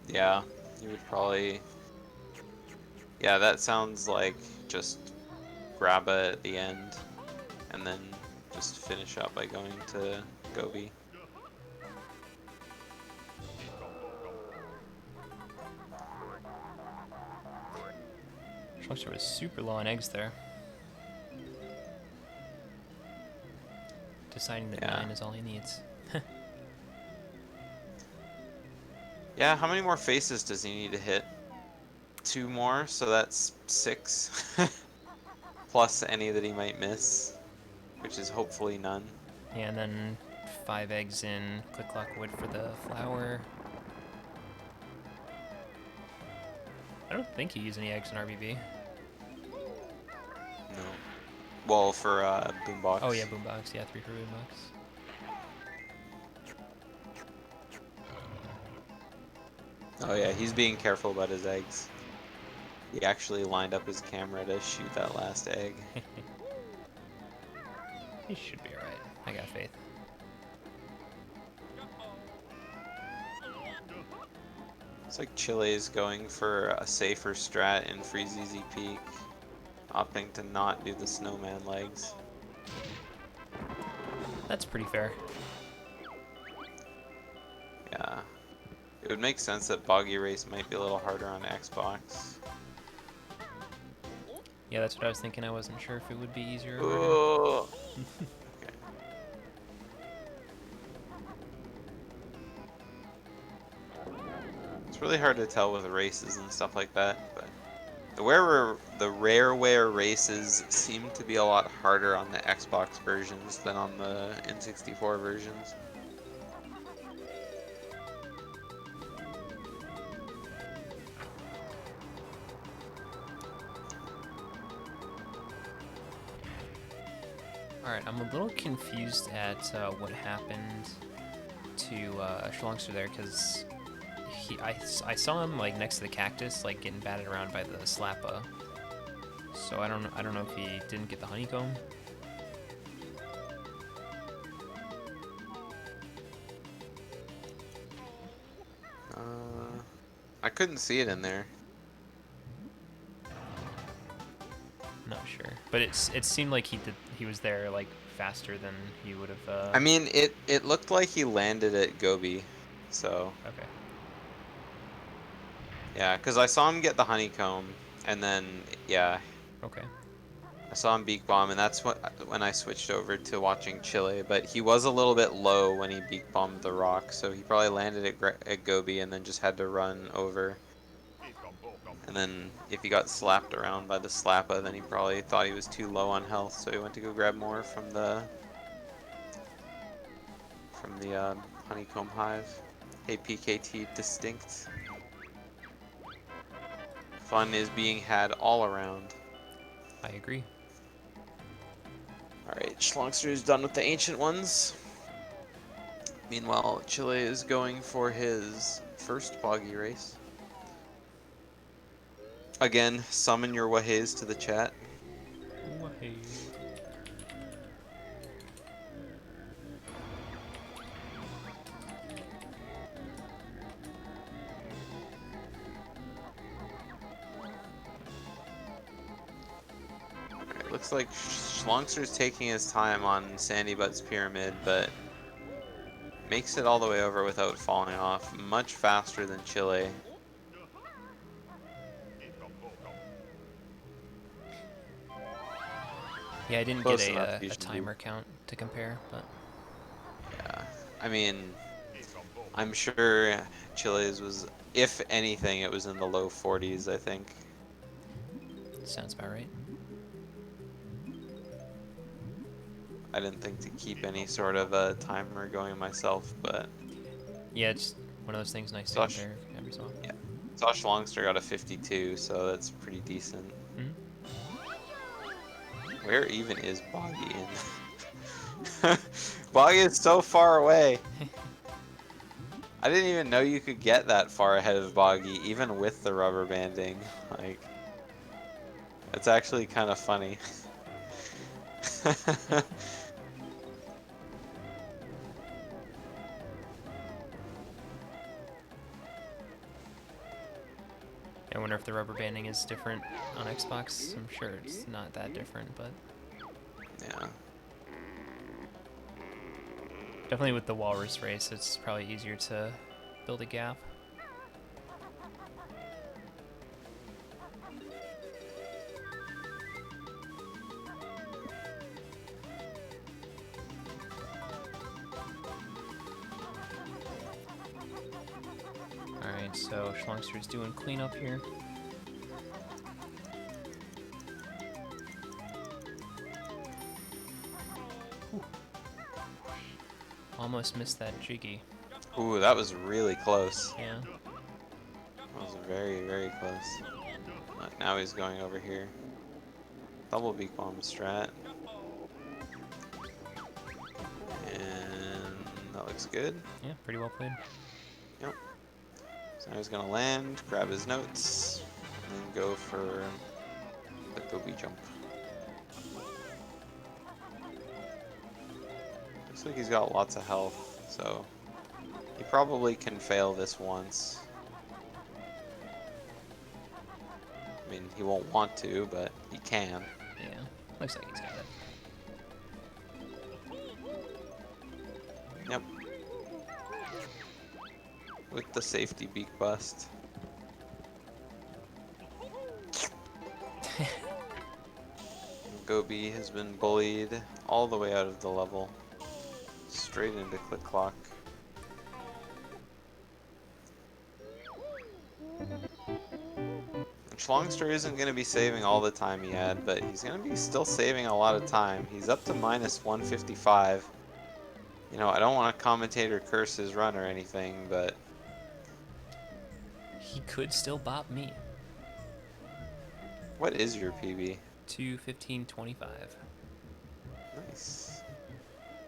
Yeah, you would probably... Yeah, that sounds like just grabba at the end, and then just finish up by going to Gobi. Shlongster was super low on eggs there. Deciding that Yeah. 9 is all he needs. Yeah, how many more faces does he need to hit? 2 more, so that's 6. Plus any that he might miss, which is hopefully none. Yeah, and then 5 eggs in Click Clock Wood for the flower. I don't think he used any eggs in RBB. No. Well, for Boombox. Oh yeah, Boombox. Yeah, 3 for Boombox. Oh yeah, he's being careful about his eggs. He actually lined up his camera to shoot that last egg. He should be alright. I got faith. Looks like Chile's going for a safer strat in Freeze Easy Peak, opting to not do the snowman legs. That's pretty fair. Yeah. It would make sense that Boggy Race might be a little harder on Xbox. Yeah, that's what I was thinking. I wasn't sure if it would be easier or harder. Ooh. Okay. It's really hard to tell with races and stuff like that, but the rareware races seem to be a lot harder on the Xbox versions than on the N64 versions. Alright, I'm a little confused at what happened to Shlongster there, because I saw him like next to the cactus, like getting batted around by the Slappa. So I don't know if he didn't get the honeycomb. I couldn't see it in there. Not sure, but it seemed like he was there like faster than he would have. I mean, it looked like he landed at Gobi, so Okay. yeah, because I saw him get the honeycomb, and then yeah, Okay. I saw him beak bomb, and that's when I switched over to watching Chile. But he was a little bit low when he beak bombed the rock, so he probably landed at Gobi and then just had to run over. And then if he got slapped around by the Slappa, then he probably thought he was too low on health, so he went to go grab more from the honeycomb hive. Hey PKT distinct. Fun is being had all around. I agree. Alright, Shlongster is done with the ancient ones. Meanwhile, Chile is going for his first boggy race. Again, summon your wahays to the chat. Wahey. Alright, looks like Shlongster's taking his time on Sandy Butt's pyramid, but makes it all the way over without falling off. Much faster than Chile. Yeah, I didn't Close get enough, a usually. timer count to compare, but Yeah, I mean, I'm sure Chile's was, if anything, it was in the low 40s, I think. sounds about right. I didn't think to keep any sort of a timer going myself, but Yeah, it's one of those things nice to Josh, compare every so often. yeah, Josh Longster got a 52, so that's pretty decent. Mhm. Where even is Boggy in? Boggy is so far away. I didn't even know you could get that far ahead of Boggy, even with the rubber banding. Like, it's actually kind of funny. I wonder if the rubber banding is different on Xbox. I'm sure it's not that different, but Yeah. definitely with the walrus race, it's probably easier to build a gap. Alright, so Shlongster's doing cleanup here. Ooh. Almost missed that jiggy. Ooh, that was really close. Yeah. That was very, very close. Now he's going over here. Double beak bomb strat. And that looks good. Yeah, pretty well played. Yep. So now he's gonna land, grab his notes, and then go for the Gobi jump. Looks like he's got lots of health, so he probably can fail this once. I mean, he won't want to, but he can. Yeah, looks like he's got it. Yep. With the safety beak bust. Gobi has been bullied all the way out of the level. Straight into Click Clock. Shlongster isn't going to be saving all the time he had, but he's going to be still saving a lot of time. He's up to minus 155. You know, I don't want to commentator curse his run or anything, but... He could still bop me. What is your PB? 2:15:25. Nice.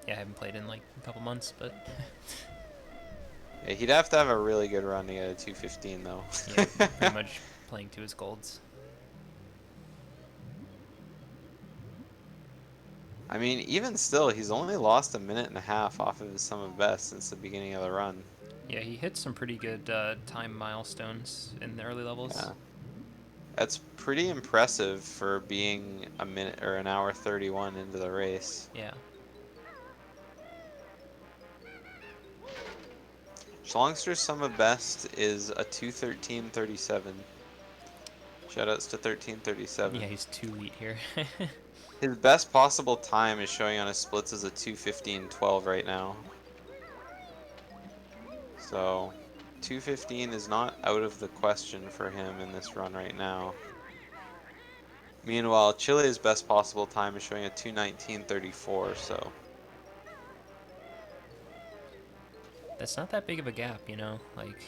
Yeah, I haven't played in like a couple months, but Yeah, he'd have to have a really good run to get a 215 though. yeah, pretty much playing to his golds. I mean, even still, he's only lost a minute and a half off of his sum of best since the beginning of the run. Yeah, he hit some pretty good time milestones in the early levels. Yeah. That's pretty impressive for being a minute or an hour 31 into the race. Yeah. Shlongster's sum of best is a 2:13:37. Shoutouts to 13:37. Yeah, he's 2 elite here. His best possible time is showing on his splits as a 2:15:12 right now. So 2:15 is not out of the question for him in this run right now. Meanwhile, Chile's best possible time is showing a 2:19:34, so That's not that big of a gap, you know? Like,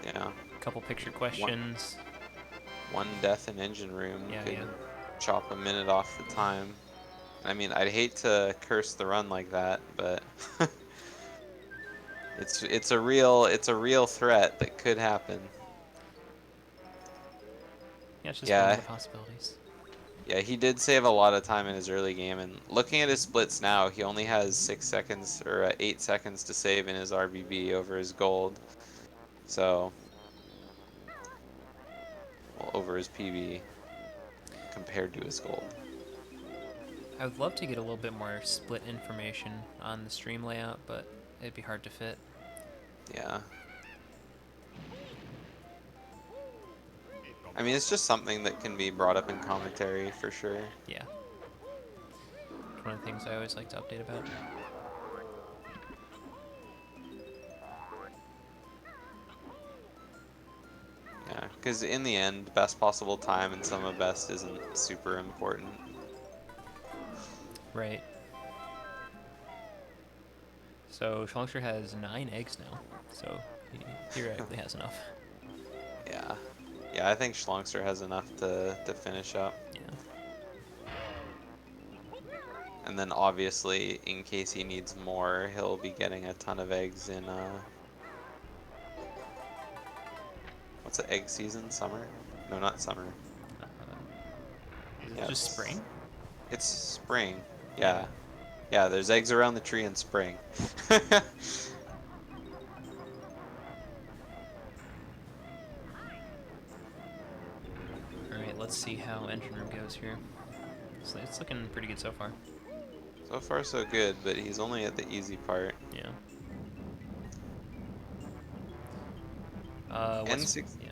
yeah. a couple picture questions. One death in engine room Yeah, could yeah. chop a minute off the time. I mean, I'd hate to curse the run like that, but it's a real threat that could happen. Yeah, it's just one of Yeah, the possibilities. yeah, he did save a lot of time in his early game, and looking at his splits now, he only has 6 seconds or 8 seconds to save in his RBB over his gold. So, well, over his PB compared to his gold. I would love to get a little bit more split information on the stream layout, but it'd be hard to fit. Yeah. I mean, it's just something that can be brought up in commentary for sure. Yeah. It's one of the things I always like to update about. Yeah, because in the end, best possible time and sum of best isn't super important. Right. So Shlongster has 9 eggs now, so he theoretically has enough. Yeah. Yeah, I think Shlongster has enough to finish up. Yeah. And then obviously, in case he needs more, he'll be getting a ton of eggs in, what's it, egg season? Summer? No, not summer. Is it Yeah, just spring? It's spring. Yeah. Yeah, there's eggs around the tree in spring. Alright, let's see how engine room goes here. So it's looking pretty good so far. So far so good, but he's only at the easy part. Yeah. N6 Yeah.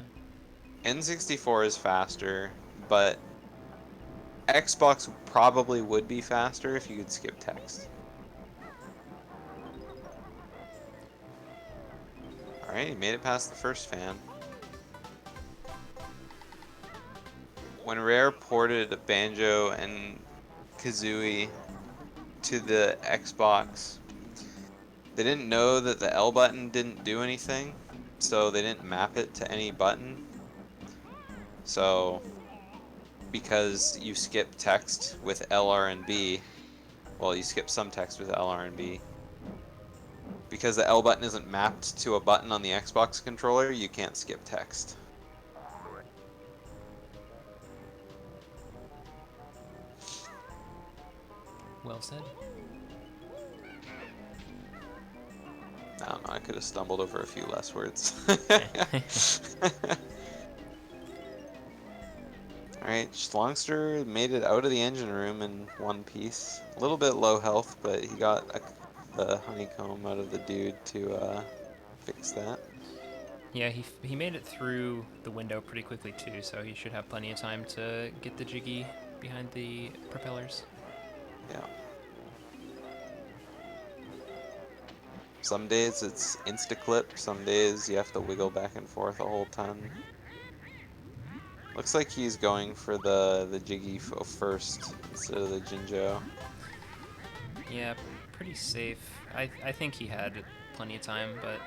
N64 is faster, but Xbox probably would be faster if you could skip text. Alright, he made it past the first fan. When Rare ported Banjo and Kazooie to the Xbox, they didn't know that the L button didn't do anything, so they didn't map it to any button. So, because you skip text with LR and B, well, you skip some text with LR and B, because the L button isn't mapped to a button on the Xbox controller, you can't skip text. Well said. I don't know, I could have stumbled over a few less words. Alright, Shlongster made it out of the engine room in one piece. A little bit low health, but he got the honeycomb out of the dude to fix that. Yeah, he made it through the window pretty quickly too, so he should have plenty of time to get the jiggy behind the propellers. Yeah. Some days it's insta-clip, some days you have to wiggle back and forth a whole ton. Looks like he's going for the Jiggy first instead of the Jinjo. Yeah, pretty safe. I think he had plenty of time, but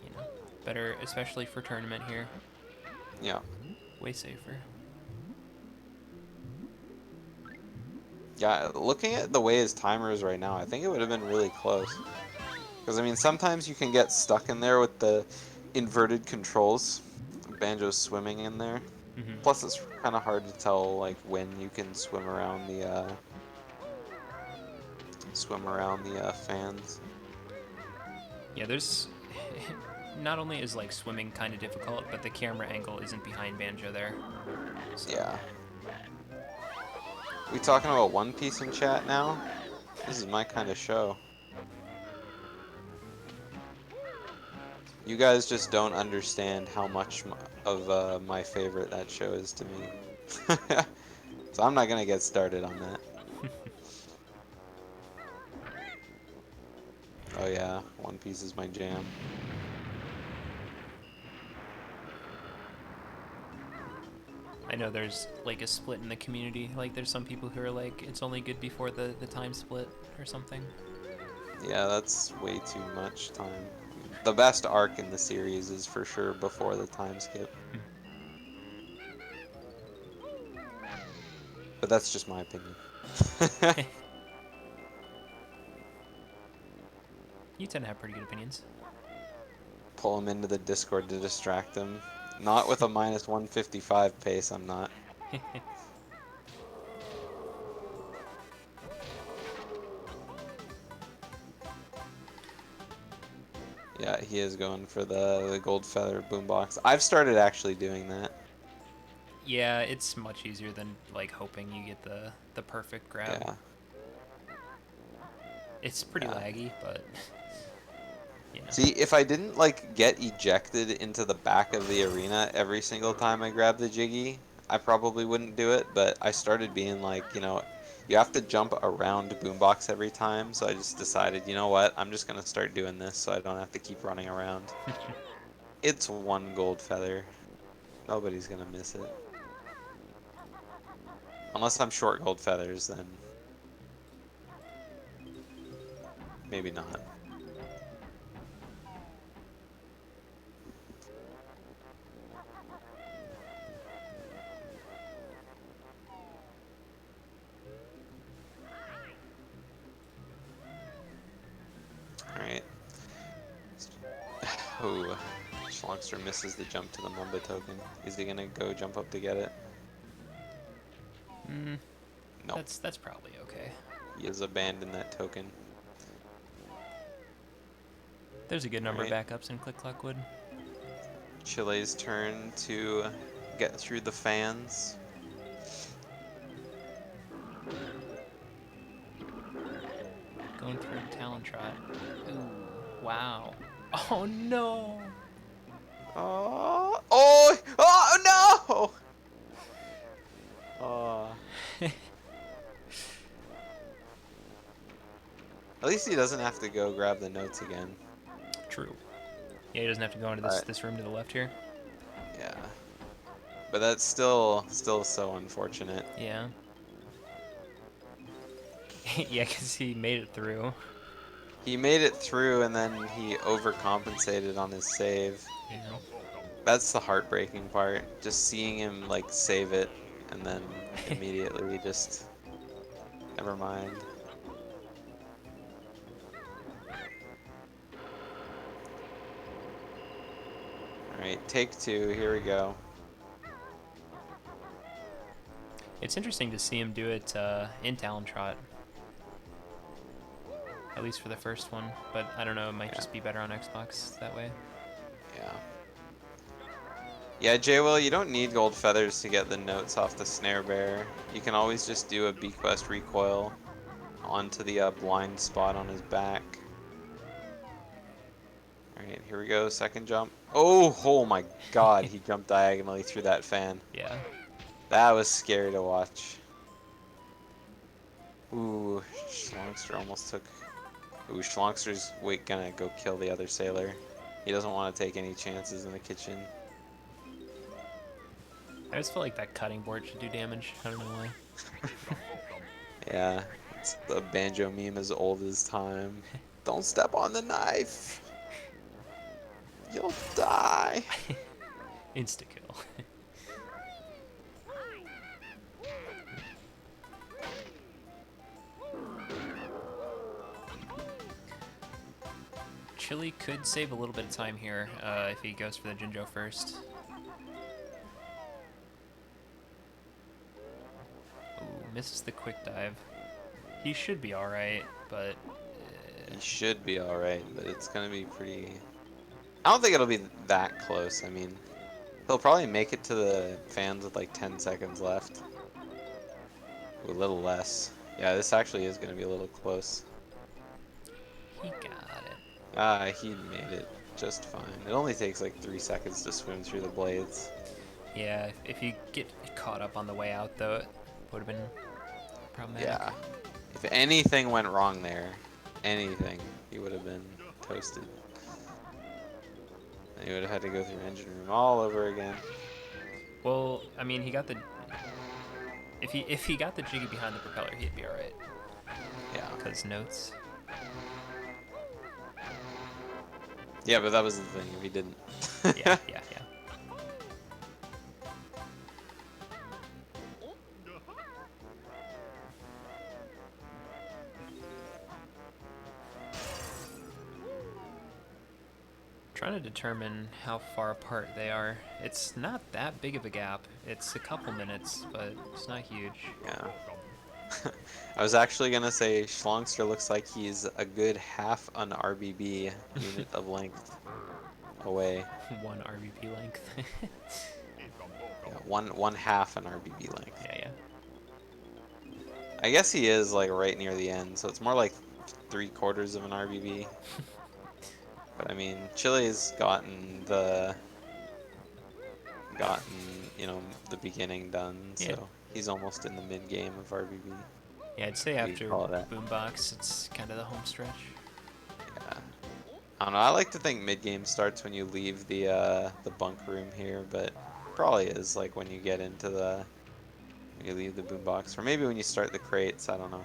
you know, better, especially for tournament here. Yeah. Way safer. Yeah, looking at the way his timer is right now, I think it would have been really close. Because, I mean, sometimes you can get stuck in there with the inverted controls. Banjo's swimming in there. Hmm. Plus, it's kind of hard to tell, like, when you can swim around the fans. Yeah, there's not only is like swimming kind of difficult, but the camera angle isn't behind Banjo there. So Yeah. We talking about One Piece in chat now? This is my kind of show. You guys just don't understand how much of my favorite that show is to me. So I'm not gonna get started on that. Oh yeah, One Piece is my jam. I know there's like a split in the community. Like there's some people who are like it's only good before the time split or something. Yeah, that's way too much time. The best arc in the series is for sure before the time skip. But that's just my opinion. You tend to have pretty good opinions. Pull him into the Discord to distract him. Not with a minus 155 pace, I'm not. Yeah, he is going for the gold feather boombox. I've started actually doing that. Yeah, it's much easier than like hoping you get the perfect grab. Yeah, It's pretty yeah. laggy, but you know. See, if I didn't like get ejected into the back of the arena every single time I grabbed the Jiggy, I probably wouldn't do it, but I started being like, you have to jump around Boombox every time, so I just decided, you know what, I'm just gonna start doing this so I don't have to keep running around. It's one gold feather. Nobody's gonna miss it. Unless I'm short gold feathers, then maybe not. Alright. Oh, Shlongster misses the jump to the Mamba token. Is he gonna go jump up to get it? Mm, Nope. that's probably okay. He has abandoned that token. There's a good number of Alright. backups in Click Clockwood. Chile's turn to get through the fans. Going through a Talon Trot. Ooh, wow. Oh no! Oh, oh, oh no! Oh. At least he doesn't have to go grab the notes again. True. Yeah, he doesn't have to go into But this room to the left here. yeah, but that's still so unfortunate. Yeah. Yeah, because he made it through. He made it through and then he overcompensated on his save. You know. That's the heartbreaking part. Just seeing him like save it and then immediately just never mind. Alright, take two, here we go. It's interesting to see him do it in Talon Trot. At least for the first one, but I don't know, it might just be better on Xbox that way. Yeah. Yeah, Jay, well, you don't need gold feathers to get the notes off the snare bear. You can always just do a bequest recoil onto the blind spot on his back. Alright, here we go, second jump. Oh my god, he jumped diagonally through that fan. Yeah. That was scary to watch. Ooh, Shlongster almost took... Ooh, Shlongster's gonna go kill the other sailor. He doesn't want to take any chances in the kitchen. I just feel like that cutting board should do damage. I don't know why. Yeah, it's the banjo meme as old as time. Don't step on the knife! You'll die! Insta kill. Chili could save a little bit of time here if he goes for the Jinjo first. Ooh, misses the quick dive. He should be alright, but... He should be alright, but it's gonna be pretty... I don't think it'll be that close. I mean, he'll probably make it to the fans with like 10 seconds left. Ooh, a little less. Yeah, this actually is gonna be a little close. He got it. Ah, he made it just fine. It only takes like 3 seconds to swim through the blades. Yeah, if you get caught up on the way out, though, it would have been problematic. Yeah. If anything went wrong there, anything, he would have been toasted. And he would have had to go through engine room all over again. Well, I mean, he got the... If he got the jiggy behind the propeller, he'd be alright. Yeah. Because notes. Yeah, but that was the thing, if he didn't. Yeah. Trying to determine how far apart they are. It's not that big of a gap. It's a couple minutes, but it's not huge. Yeah. I was actually gonna say Shlongster looks like he's a good half an RBB unit of length away. One RVP length. Yeah, one half an RBB length. Yeah. I guess he is like right near the end, so it's more like 3/4 of an RBB. But I mean, Chile's gotten you know, the beginning done, so Yeah. he's almost in the mid game of RBB. Yeah, I'd say What do you after call that? Boombox, it's kind of the home stretch. Yeah. I don't know. I like to think mid game starts when you leave the bunk room here, but probably is like when you get into when you leave the boombox, or maybe when you start the crates. I don't know.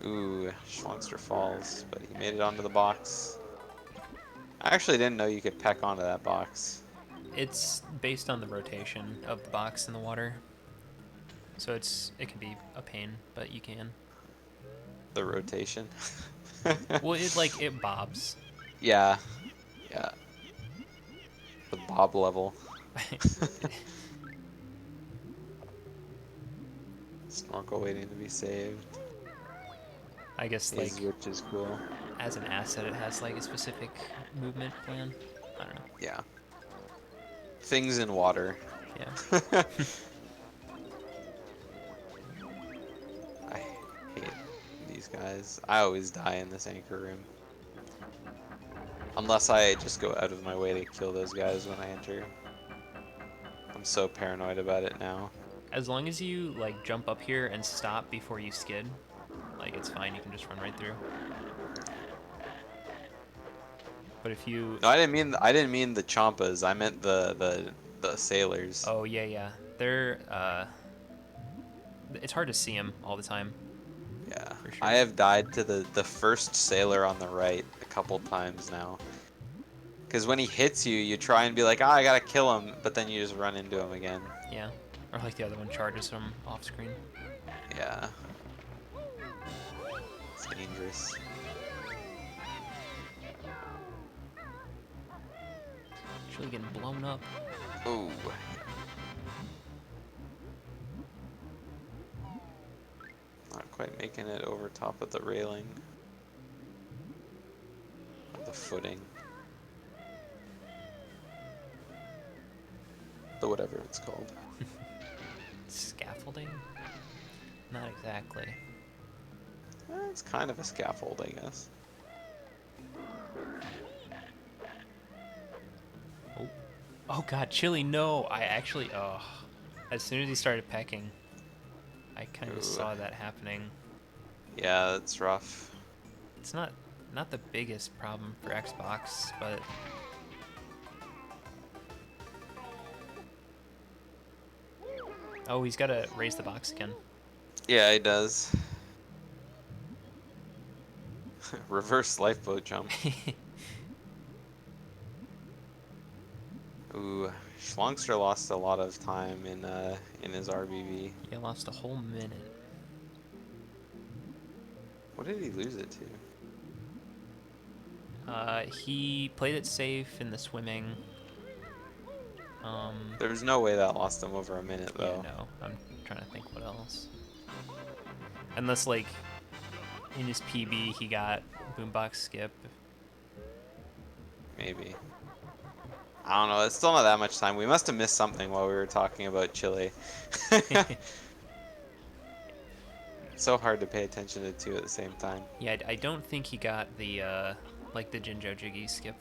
Ooh, Shlongster falls, but he made it onto the box. I actually didn't know you could peck onto that box. It's based on the rotation of the box in the water. So it can be a pain, but you can. The rotation. Well, it bobs. Yeah. The bob level. Snorkel waiting to be saved. I guess Which is cool. as an asset, it has like a specific movement plan. I don't know. Yeah. Things in water. Yeah. I hate these guys. I always die in this anchor room. Unless I just go out of my way to kill those guys when I enter. I'm so paranoid about it now. As long as you like jump up here and stop before you skid, like it's fine. You can just run right through. But if you... No, I didn't mean the Champas. I meant the sailors. Oh yeah. They're it's hard to see them all the time. Yeah. For sure. I have died to the first sailor on the right a couple times now. Because when he hits you, you try and be like, I gotta kill him, but then you just run into him again. Yeah. Or like the other one charges them off screen. Yeah. It's dangerous. Actually getting blown up. Ooh. Not quite making it over top of the railing. Of the footing. the whatever it's called. Scaffolding? Not exactly. It's kind of a scaffold, I guess. Oh, oh God, Chili, no! I actually, oh, as soon as he started pecking, I kind of Ooh. saw that happening. Yeah, that's rough. It's not the biggest problem for Xbox, but oh, he's got to raise the box again. Yeah, he does. Reverse lifeboat jump. Ooh, Shlongster lost a lot of time in his RBV. He lost a whole minute. What did he lose it to? He played it safe in the swimming. There's no way that lost him over a minute, Yeah, though. no. I'm trying to think what else. Unless, like, in his PB he got boombox skip. Maybe. I don't know. It's still not that much time. We must have missed something while we were talking about Chile. It's so hard to pay attention to two at the same time. Yeah, I don't think he got the, like, the Jinjo Jiggy skip.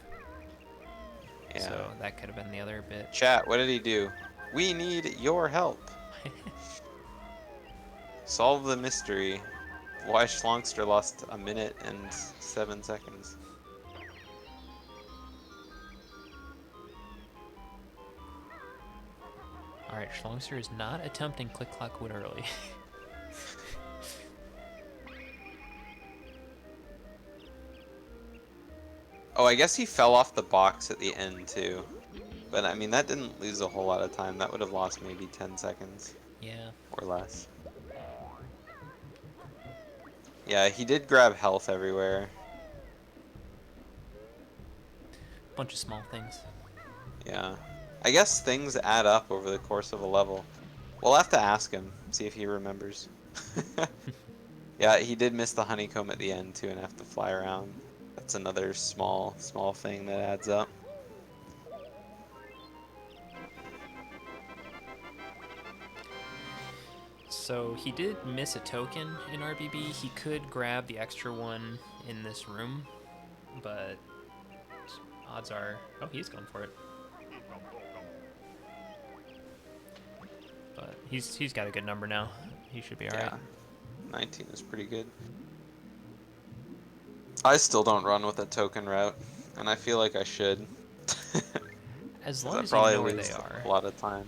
Yeah. So that could have been the other bit. Chat, what did he do? We need your help. Solve the mystery. Why Shlongster lost a minute and 7 seconds. Alright, Shlongster is not attempting Click Clock Wood early. Oh, I guess he fell off the box at the end too. But I mean, that didn't lose a whole lot of time. That would have lost maybe 10 seconds. Yeah. Or less. Yeah, he did grab health everywhere. Bunch of small things. Yeah. I guess things add up over the course of a level. We'll have to ask him, see if he remembers. Yeah, he did miss the honeycomb at the end too and have to fly around. That's another small thing that adds up. So he did miss a token in RBB. He could grab the extra one in this room, but odds are... Oh, he's going for it. But he's got a good number now. He should be alright. Yeah, 19 is pretty good. I still don't run with a token route, and I feel like I should. As 'Cause long I as you probably know where lose they are. a lot of time.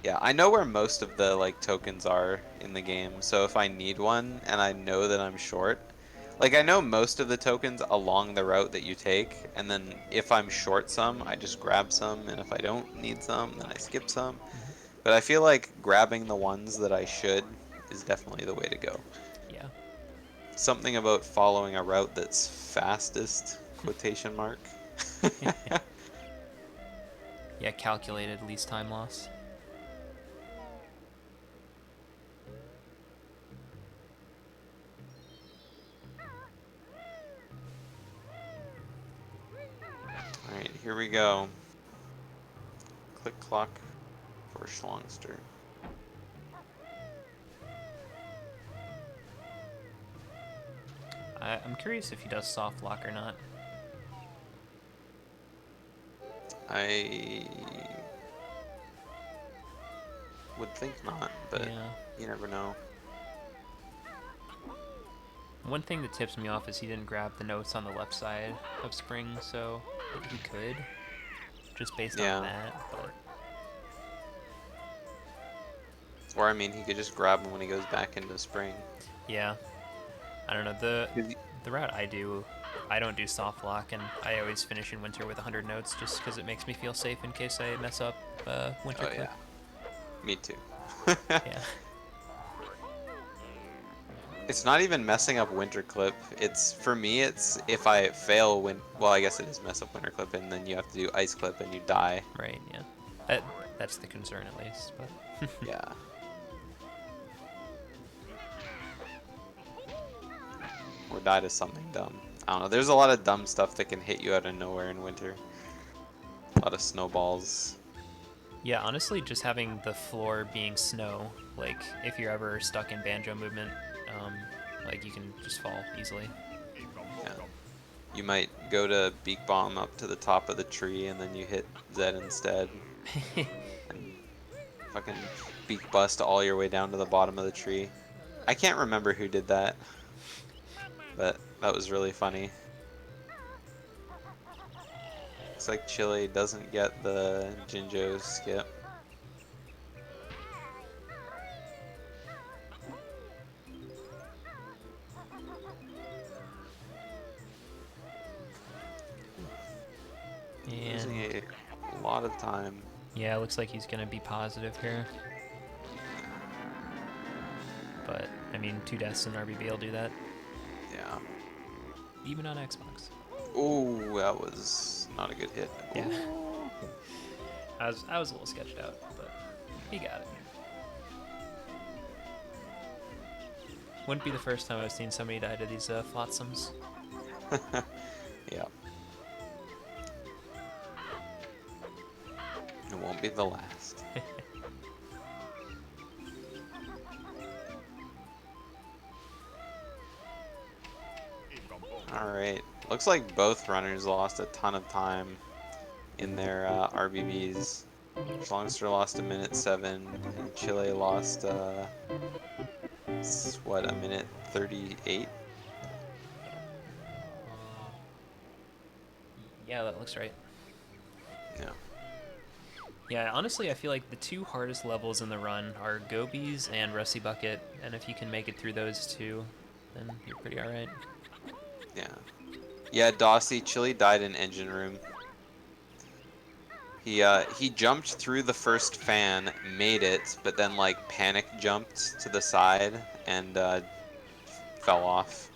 Yeah, I know where most of the like tokens are in the game, so if I need one and I know that I'm short, like I know most of the tokens along the route that you take, and then if I'm short some, I just grab some, and if I don't need some, then I skip some. But I feel like grabbing the ones that I should is definitely the way to go. Yeah. Something about following a route that's fastest, quotation mark. Yeah, calculated least time loss. Alright, here we go. Click clock for Shlongster. I'm curious if he does soft lock or not. I would think not, but Yeah. you never know. One thing that tips me off is he didn't grab the notes on the left side of spring, so he could, just based on that, but... Or I mean, he could just grab him when he goes back into spring. Yeah. I don't know, the route I do, I don't do soft lock, and I always finish in winter with 100 notes just because it makes me feel safe in case I mess up winter clip. Yeah. Me too. Yeah. It's not even messing up winter clip. It's, for me, it's if I fail well, I guess it is mess up winter clip, and then you have to do ice clip and you die. Right, yeah. That's the concern at least, but... Yeah. Or die to something dumb. I don't know. There's a lot of dumb stuff that can hit you out of nowhere in winter. A lot of snowballs. Yeah, honestly, just having the floor being snow, like if you're ever stuck in banjo movement, um, like you can just fall easily. Yeah. You might go to Beak Bomb up to the top of the tree and then you hit Z instead and fucking Beak Bust all your way down to the bottom of the tree. I can't remember who did that, but that was really funny. Looks like Chile doesn't get the Jinjo skip. Losing And a lot of time. yeah, it looks like he's gonna be positive here. But I mean, 2 deaths in RBB will do that, Yeah. even on Xbox. Ooh, that was not a good hit. Yeah, Ooh. I was a little sketched out, but he got it. Wouldn't be the first time I've seen somebody die to these flotsams. Yeah. It won't be the last. Alright. Looks like both runners lost a ton of time in their RBBs. Shlongster lost a minute 7, and Chile lost, what, a minute 38? Yeah, that looks right. Yeah. Yeah, honestly, I feel like the 2 hardest levels in the run are Gobies and Rusty Bucket, and if you can make it through those 2, then you're pretty alright. Yeah. Yeah, Dossie, Chile died in engine room. He jumped through the first fan, made it, but then like panic jumped to the side and fell off.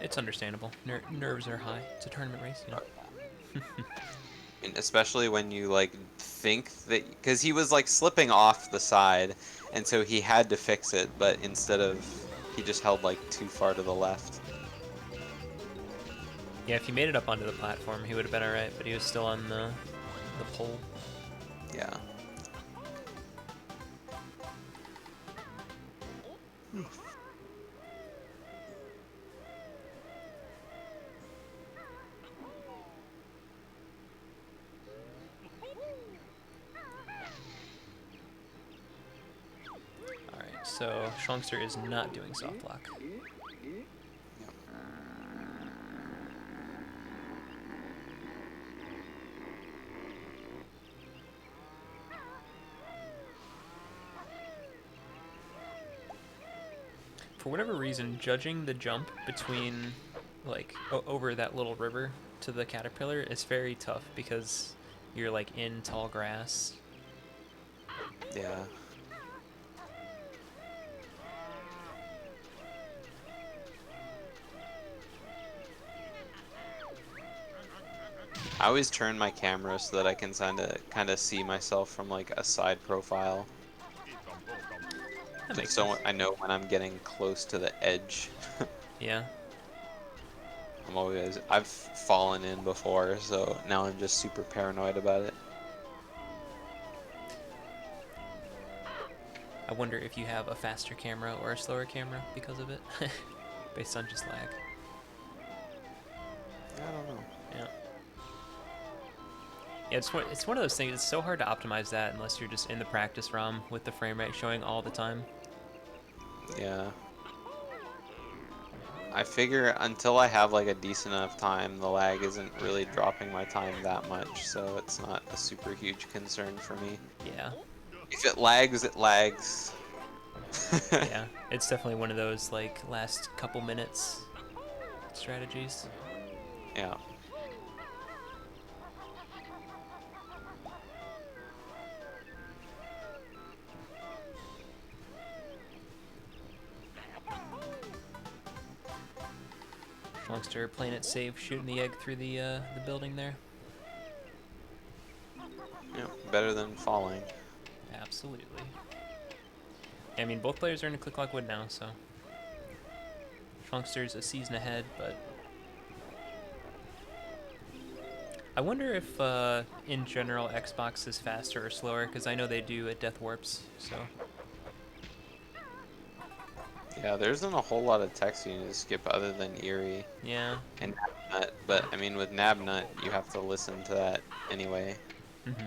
It's understandable. Nerves are high. It's a tournament race, you know. And especially when you like think that, because he was like slipping off the side, and so he had to fix it, but instead of, he just held like too far to the left. Yeah, if he made it up onto the platform, he would have been alright, but he was still on the pole. Yeah. Alright, so Shlongster is not doing soft lock. For whatever reason, judging the jump between, like, over that little river to the caterpillar is very tough because you're, like, in tall grass. Yeah. I always turn my camera so that I can kind of see myself from like a side profile. That makes So sense. I know when I'm getting close to the edge. Yeah. I've fallen in before, so now I'm just super paranoid about it. I wonder if you have a faster camera or a slower camera because of it, based on just lag. I don't know. Yeah. Yeah, it's one of those things. It's so hard to optimize that unless you're just in the practice ROM with the frame rate showing all the time. Yeah. I figure until I have like a decent enough time, the lag isn't really dropping my time that much, so it's not a super huge concern for me. Yeah. If it lags, it lags. Yeah. It's definitely one of those like last couple minutes strategies. Yeah. Shlongster playing it safe, shooting the egg through the building there. Yeah, better than falling. Absolutely. I mean, both players are in a click lock wood now, so Shlongster's a season ahead, but I wonder if, in general, Xbox is faster or slower, because I know they do at Death Warps, so... Yeah, there isn't a whole lot of text you need to skip other than Eerie Yeah. and Nabnut, but I mean with Nabnut you have to listen to that anyway. Mm-hmm.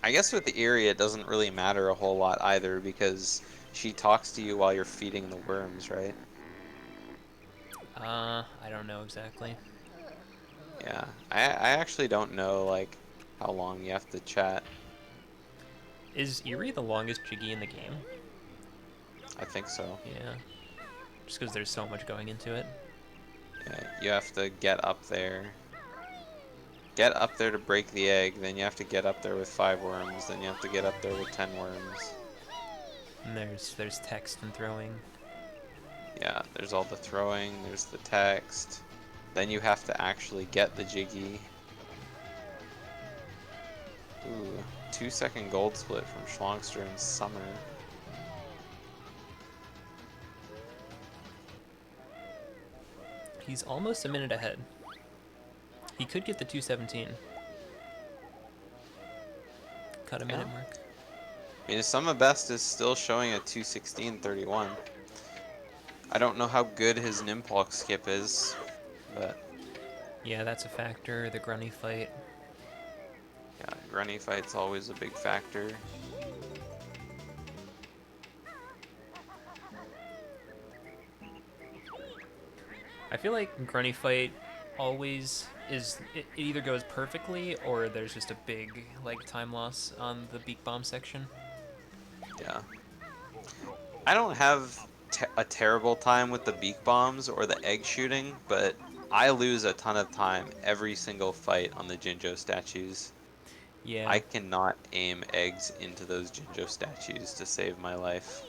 I guess with Eerie it doesn't really matter a whole lot either because she talks to you while you're feeding the worms, right? I don't know exactly. Yeah, I actually don't know like how long you have to chat. Is Eerie the longest Jiggy in the game? I think so. Yeah. Just because there's so much going into it. Yeah, you have to get up there. Get up there to break the egg, then you have to get up there with 5 worms, then you have to get up there with 10 worms. And there's text and throwing. Yeah, there's all the throwing, there's the text. Then you have to actually get the Jiggy. Ooh, 2-second gold split from Shlongster in summer. He's almost a minute ahead. He could get the 217. Cut a Yeah. minute mark. I mean, summer best is still showing a 2:16:31. I don't know how good his Nimpulk skip is, but Yeah, that's a factor. The Grunny fight. yeah, Grunny fight's always a big factor. I feel like Grunny fight always is it either goes perfectly or there's just a big like time loss on the beak bomb section. Yeah. I don't have a terrible time with the beak bombs or the egg shooting, but I lose a ton of time every single fight on the Jinjo statues. I Yeah, cannot aim eggs into those Jinjo statues to save my life.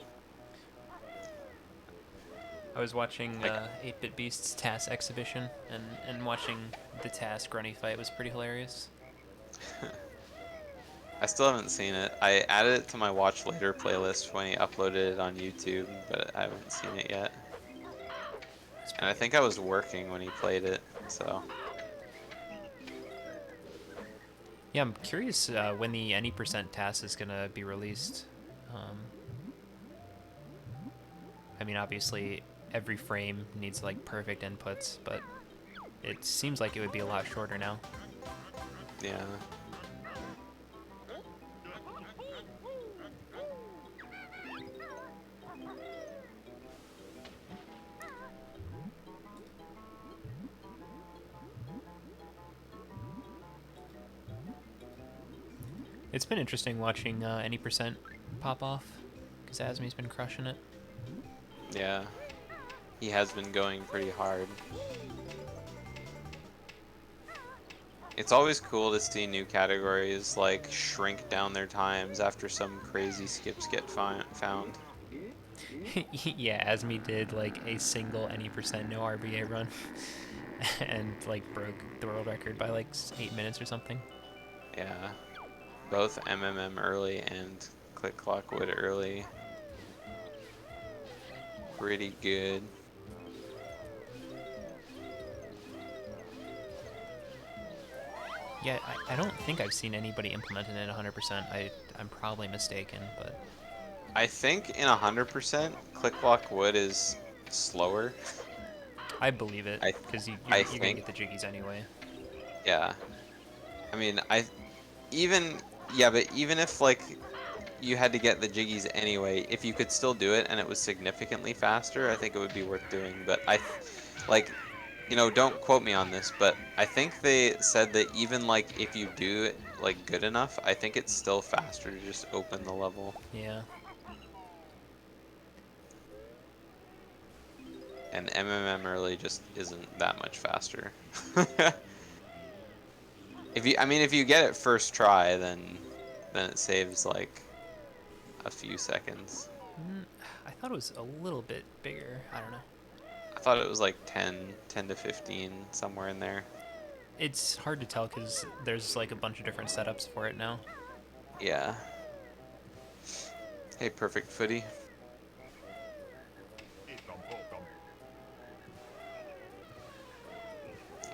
I was watching Like, 8-Bit Beast's TAS exhibition, and watching the TAS Grunny fight was pretty hilarious. I still haven't seen it. I added it to my watch later playlist when he uploaded it on YouTube, but I haven't seen it yet. It's And I pretty good. think I was working when he played it, so Yeah, I'm curious when the any percent TAS is gonna be released. Um, I mean, obviously, every frame needs like perfect inputs, but it seems like it would be a lot shorter now. yeah. It's been interesting watching any percent pop off because Asmi's been crushing it. Yeah. He has been going pretty hard. It's always cool to see new categories like shrink down their times after some crazy skips get found. Yeah, Asmi did like a single any percent no RBA run and like broke the world record by like 8 minutes or something. Yeah. Both MMM early and Click Clock Wood early. Pretty good. Yeah, I don't think I've seen anybody implementing it 100%. I'm probably mistaken, but I think in 100%, Click Clock Wood is slower. I believe it I because I you're gonna think. get the jiggies anyway. Yeah. I mean, even yeah, but even if like you had to get the jiggies anyway, if you could still do it and it was significantly faster, I think it would be worth doing. But like, don't quote me on this, but I think they said that even like if you do it like good enough, I think it's still faster to just open the level. Yeah. And MMM early just isn't that much faster. If you get it first try, then it saves like a few seconds. Mm, I thought it was a little bit bigger. I don't know. I thought it was like 10 to 15, somewhere in there. It's hard to tell because there's like a bunch of different setups for it now. Yeah. Hey, perfect footy.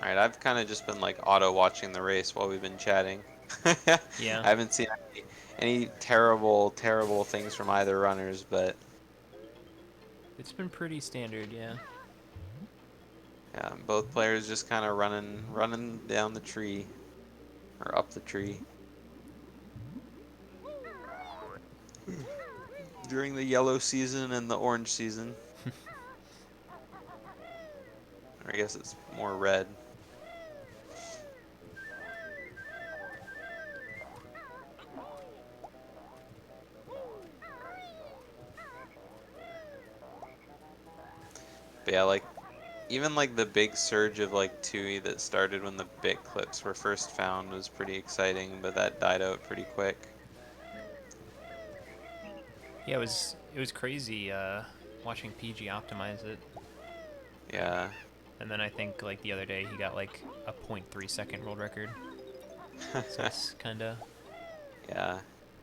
Alright, I've kind of just been like auto watching the race while we've been chatting. I Yeah, haven't seen any terrible, terrible things from either runners, but it's been pretty standard. Yeah. yeah, both players just kind of running down the tree or up the tree during the yellow season and the orange season. Or I guess it's more red. But yeah, like even like the big surge of like TUI that started when the bit clips were first found was pretty exciting, but that died out pretty quick. Yeah, it was crazy watching PG optimize it, Yeah. and then I think like the other day he got like a 0.3 second world record. So it's kind of Yeah.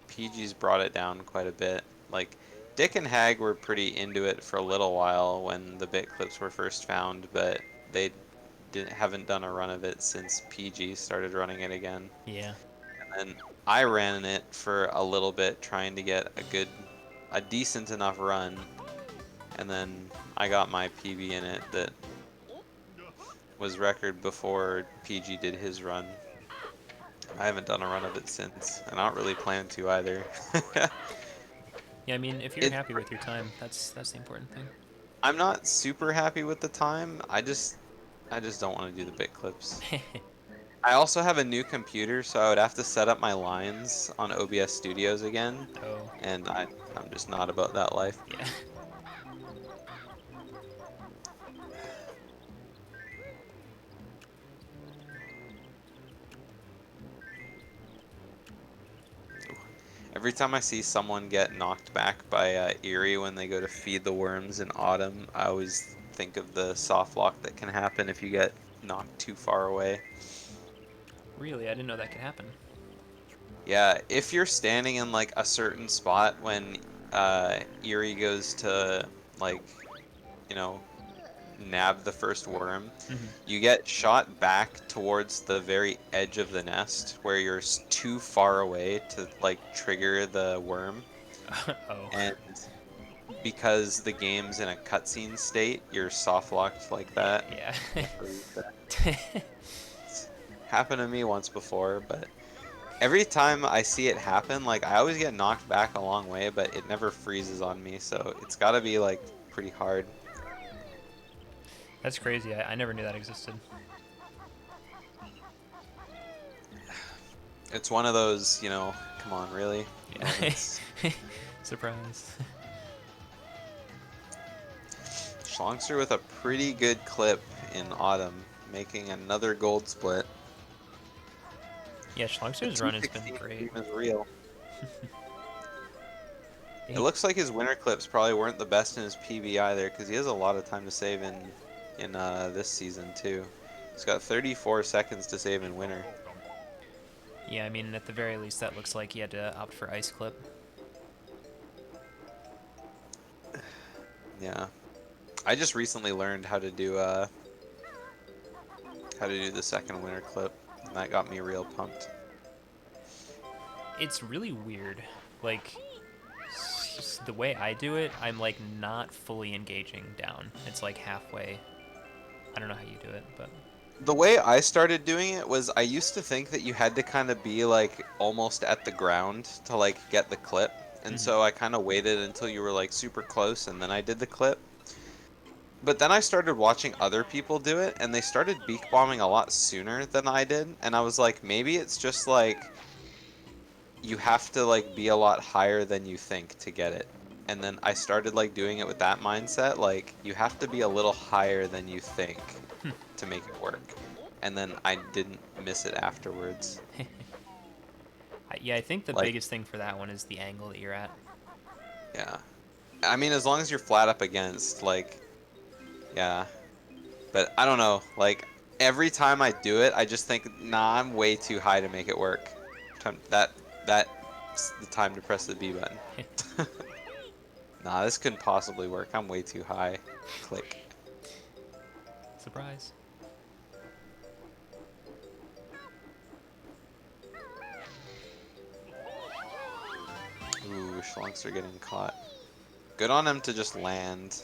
PG's brought it down quite a bit. Like Dick and Hag were pretty into it for a little while when the bit clips were first found, but they haven't done a run of it since PG started running it again. yeah. And then I ran it for a little bit trying to get a decent enough run, and then I got my PB in it that was record before PG did his run. I haven't done a run of it since, and I don't really plan to either. Yeah, I mean, if you're it happy with your time, that's the important thing. I'm not super happy with the time. I just don't want to do the bit clips. I also have a new computer, so I would have to set up my lines on OBS Studios again, Oh, and I'm just not about that life. yeah. Every time I see someone get knocked back by Erie when they go to feed the worms in autumn, I always think of the soft lock that can happen if you get knocked too far away. Really, I didn't know that could happen. Yeah, if you're standing in like a certain spot when Erie goes to like, you know, nab the first worm, Hmm. you get shot back towards the very edge of the nest where you're too far away to like trigger the worm. Oh, And because the game's in a cutscene state, you're soft locked like that. yeah. Can't release that. It's happened to me once before, but every time I see it happen, like I always get knocked back a long way, but it never freezes on me, so it's gotta be like pretty hard. That's crazy. I never knew that existed. It's one of those, come on, really Yeah. moments. Surprise. Shlongster with a pretty good clip in autumn, making another gold split. Yeah, The Schlongster's run has been 216 great. dream is real. It He, looks like his winter clips probably weren't the best in his PB either, because he has a lot of time to save in this season too. He's got 34 seconds to save in winter. yeah, I mean, at the very least, that looks like he had to opt for ice clip. Yeah, I just recently learned how to do the second winter clip, and that got me real pumped. It's really weird. Like, the way I do it, I'm like not fully engaging down. It's like halfway. I don't know how you do it, but The way I started doing it was I used to think that you had to kind of be like almost at the ground to like get the clip. And hmm. so I kind of waited until you were like super close and then I did the clip. But then I started watching other people do it and they started beak bombing a lot sooner than I did. And I was like, maybe it's just like you have to like be a lot higher than you think to get it. And then I started like doing it with that mindset, like you have to be a little higher than you think to make it work. And then I didn't miss it afterwards. Yeah, I think the Like, biggest thing for that one is the angle that you're at. yeah. I mean, as long as you're flat up against, like, yeah. But I don't know. Like, every time I do it, I just think, nah, I'm way too high to make it work. That's the time to press the B button. Nah, this couldn't possibly work. I'm way too high. Click. Surprise. Ooh, Shlongster getting caught. Good on him to just land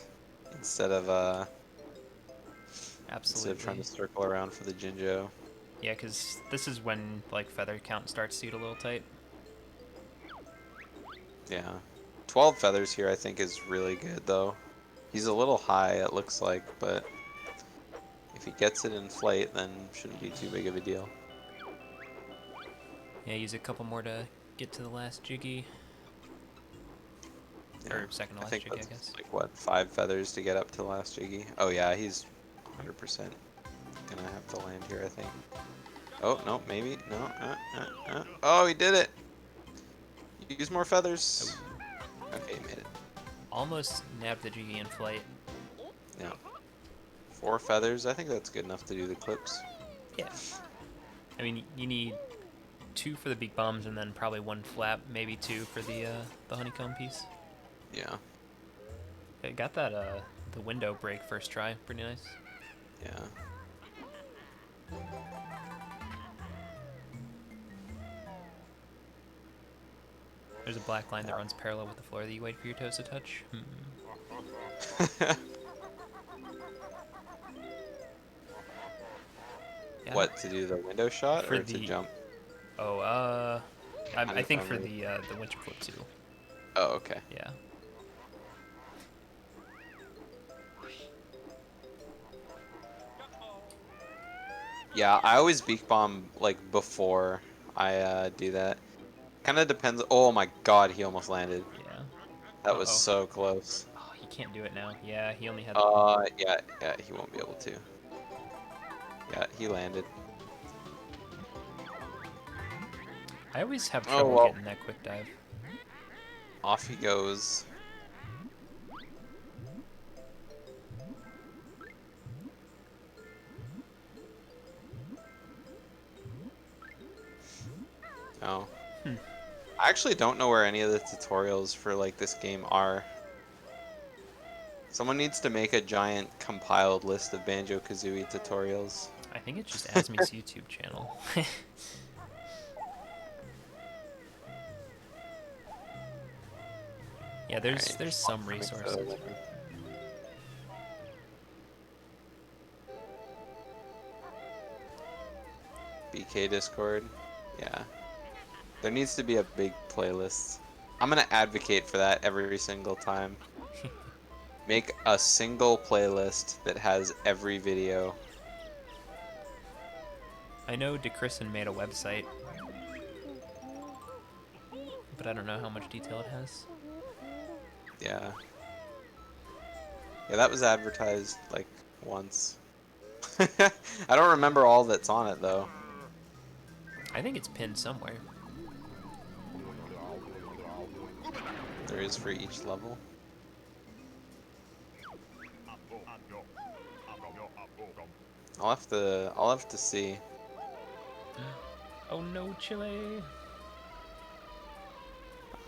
instead of trying to Absolutely. circle around for the Jinjo. Yeah, because this is when like feather count starts to get a little tight. Yeah. 12 feathers here I think is really good though. He's a little high it looks like, but if he gets it in flight then shouldn't be too big of a deal. Yeah, use a couple more to get to the last Jiggy. Yeah. Or second to I last think Jiggy, I that's guess. like what, 5 feathers to get up to last Jiggy. Oh yeah, he's 100% gonna have to land here I think. Oh, no, maybe. No. Oh, he did it. Use more feathers. Oh. Okay, he made it. Almost nabbed the Jiggy in flight. Yeah. 4 feathers. I think that's good enough to do the clips. Yeah. I mean, you need 2 for the beak bombs and then probably 1 flap, maybe 2 for the honeycomb piece. Yeah. It got that the window break first try, pretty nice. Yeah. There's a black line that runs parallel with the floor that you wait for your toes to touch. Yeah, What, to do the window shot for or to the jump? oh I think for Honeycomb. the winter flip too. Oh, okay. Yeah. Yeah, I always beak bomb like before I do that. Kind of depends. Oh my god, he almost landed. Yeah. That was Uh-oh. so close. Oh, he can't do it now. Yeah, he only had... Yeah, he won't be able to. Yeah, he landed. I always have Oh trouble well. getting that quick dive. Off he goes. Oh. Hmm. I actually don't know where any of the tutorials for like this game are. Someone needs to make a giant compiled list of Banjo-Kazooie tutorials. I think it's just Asmi's YouTube channel. Yeah, Alright, there's some resources. BK Discord. Yeah. There needs to be a big playlist. I'm gonna advocate for that every single time. Make a single playlist that has every video. I know DeChristen made a website, but I don't know how much detail it has. Yeah. Yeah, that was advertised like once. I don't remember all that's on it though. I think it's pinned somewhere. There is for each level. I'll have to see. Oh no, Chile!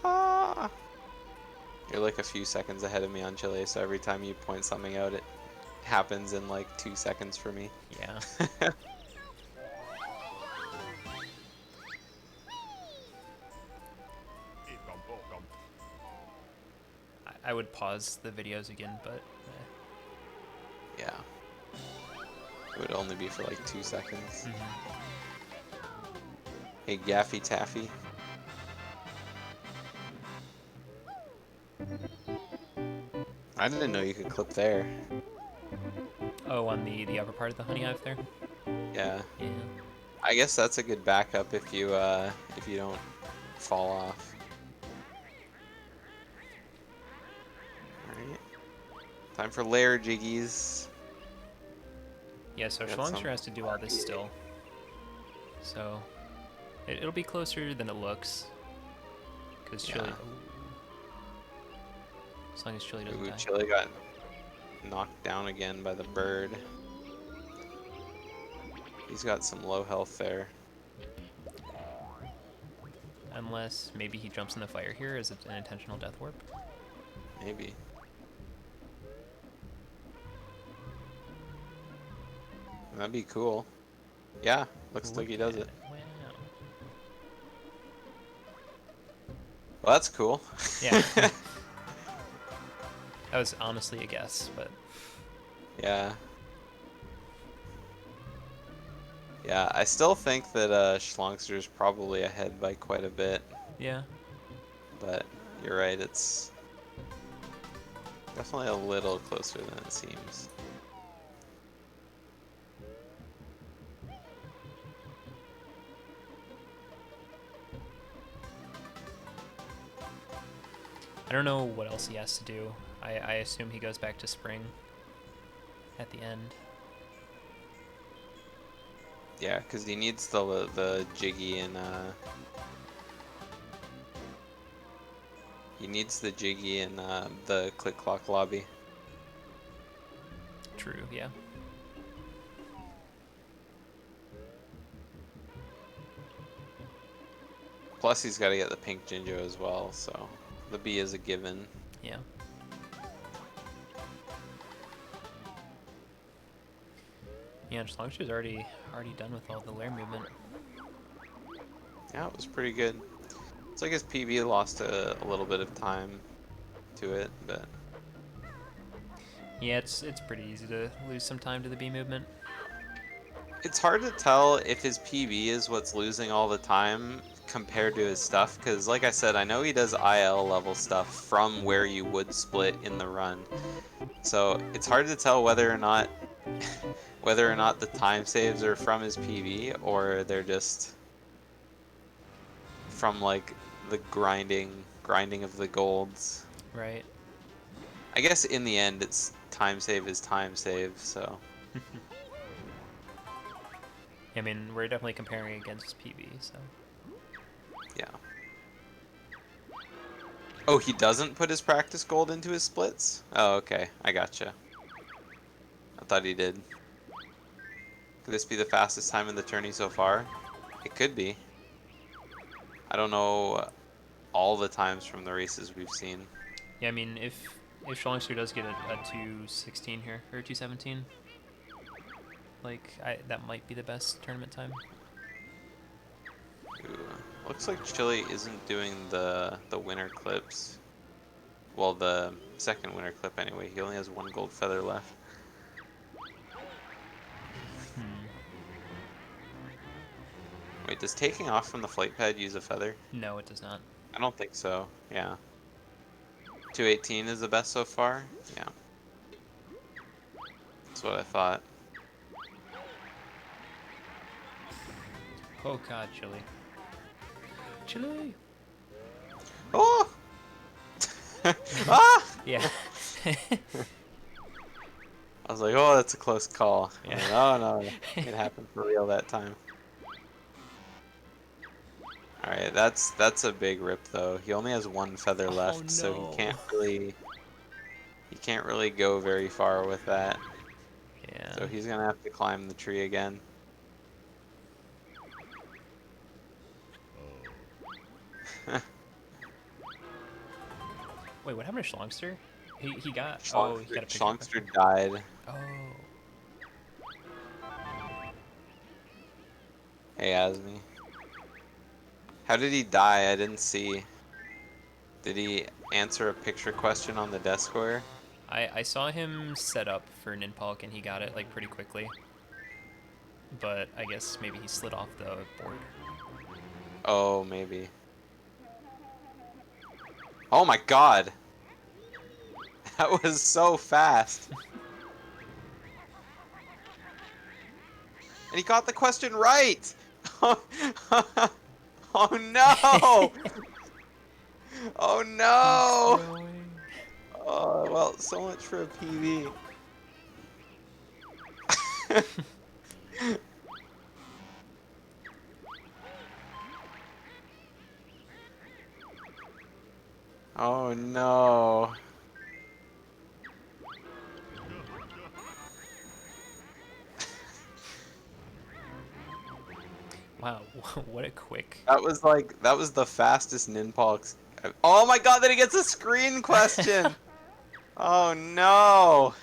Ah! You're like a few seconds ahead of me on Chile, so every time you point something out, it happens in like 2 seconds for me. Yeah. I would pause the videos again, but... Yeah. It would only be for like 2 seconds. Hey, Gaffy Taffy. I didn't know you could clip there. Oh, on the upper part of the honey hive there? Yeah. Yeah. I guess that's a good backup if you don't fall off. Alright. Time for lair jiggies. Yeah, so Got some Shlongster has to do all this still. So, it'll be closer than it looks. Because Chile... Yeah. As long as Chile doesn't Ooh, die. Chile got knocked down again by the bird. He's got some low health there. Unless maybe he jumps in the fire here as an intentional death warp. Maybe. That'd be cool. Yeah, looks like he does it. Wow. Well, that's cool. Yeah. That was honestly a guess, but Yeah. Yeah, I still think that Shlongster is probably ahead by quite a bit, yeah. but you're right, it's definitely a little closer than it seems. I don't know what else he has to do. I assume he goes back to spring at the end. Yeah, because he needs the jiggy and he needs the jiggy in the click clock lobby. True, yeah. Plus he's got to get the pink Jinjo as well, so the B is a given. Yeah. Yeah, and Shlongster's already done with all the lair movement. Yeah, it was pretty good. It's like his PB lost a little bit of time to it, but Yeah, it's pretty easy to lose some time to the B movement. it's hard to tell if his PB is what's losing all the time compared to his stuff, because like I said, I know he does IL level stuff from where you would split in the run. So it's hard to tell whether or not the time saves are from his PB or they're just from like the grinding of the golds. Right. I guess in the end it's time save is time save, so I mean, we're definitely comparing against PB, so. yeah. Oh, he doesn't put his practice gold into his splits? Oh, okay. I gotcha. I thought he did. Could this be the fastest time in the tourney so far? It could be. I don't know all the times from the races we've seen. Yeah, I mean, if Shlongster does get a 2:16 here, or 2:17, like, that might be the best tournament time. Ooh. Looks like Chili isn't doing the winter clips. Well, the second winter clip anyway. He only has one gold feather left. Hmm. Wait, does taking off from the flight pad use a feather? No, it does not. I don't think so. Yeah. 218 is the best so far? Yeah. That's what I thought. Oh god, Chili. Chili! Oh! Ah! Yeah. I was like, oh, that's a close call. Yeah. Like, oh, no. It happened for real that time. Alright, that's a big rip, though. He only has one feather left, Oh, so no. he can't really go very far with that. Yeah. So he's gonna have to climb the tree again. Wait, what happened to Shlongster? He got... Oh, he got a picture. Shlongster died. Oh. Hey, Asmi. How did he die? I didn't see. Did he answer a picture question on the desk square? I saw him set up for Ninpalk and he got it, like, pretty quickly. But I guess maybe he slid off the board. Oh, maybe. Oh my god! That was so fast! And he got the question right! Oh no! Oh no! Oh, well, so much for a PB. Oh no. Wow, what a quick. That was the fastest Ninpalks. Oh my god, then he gets a screen question! Oh no!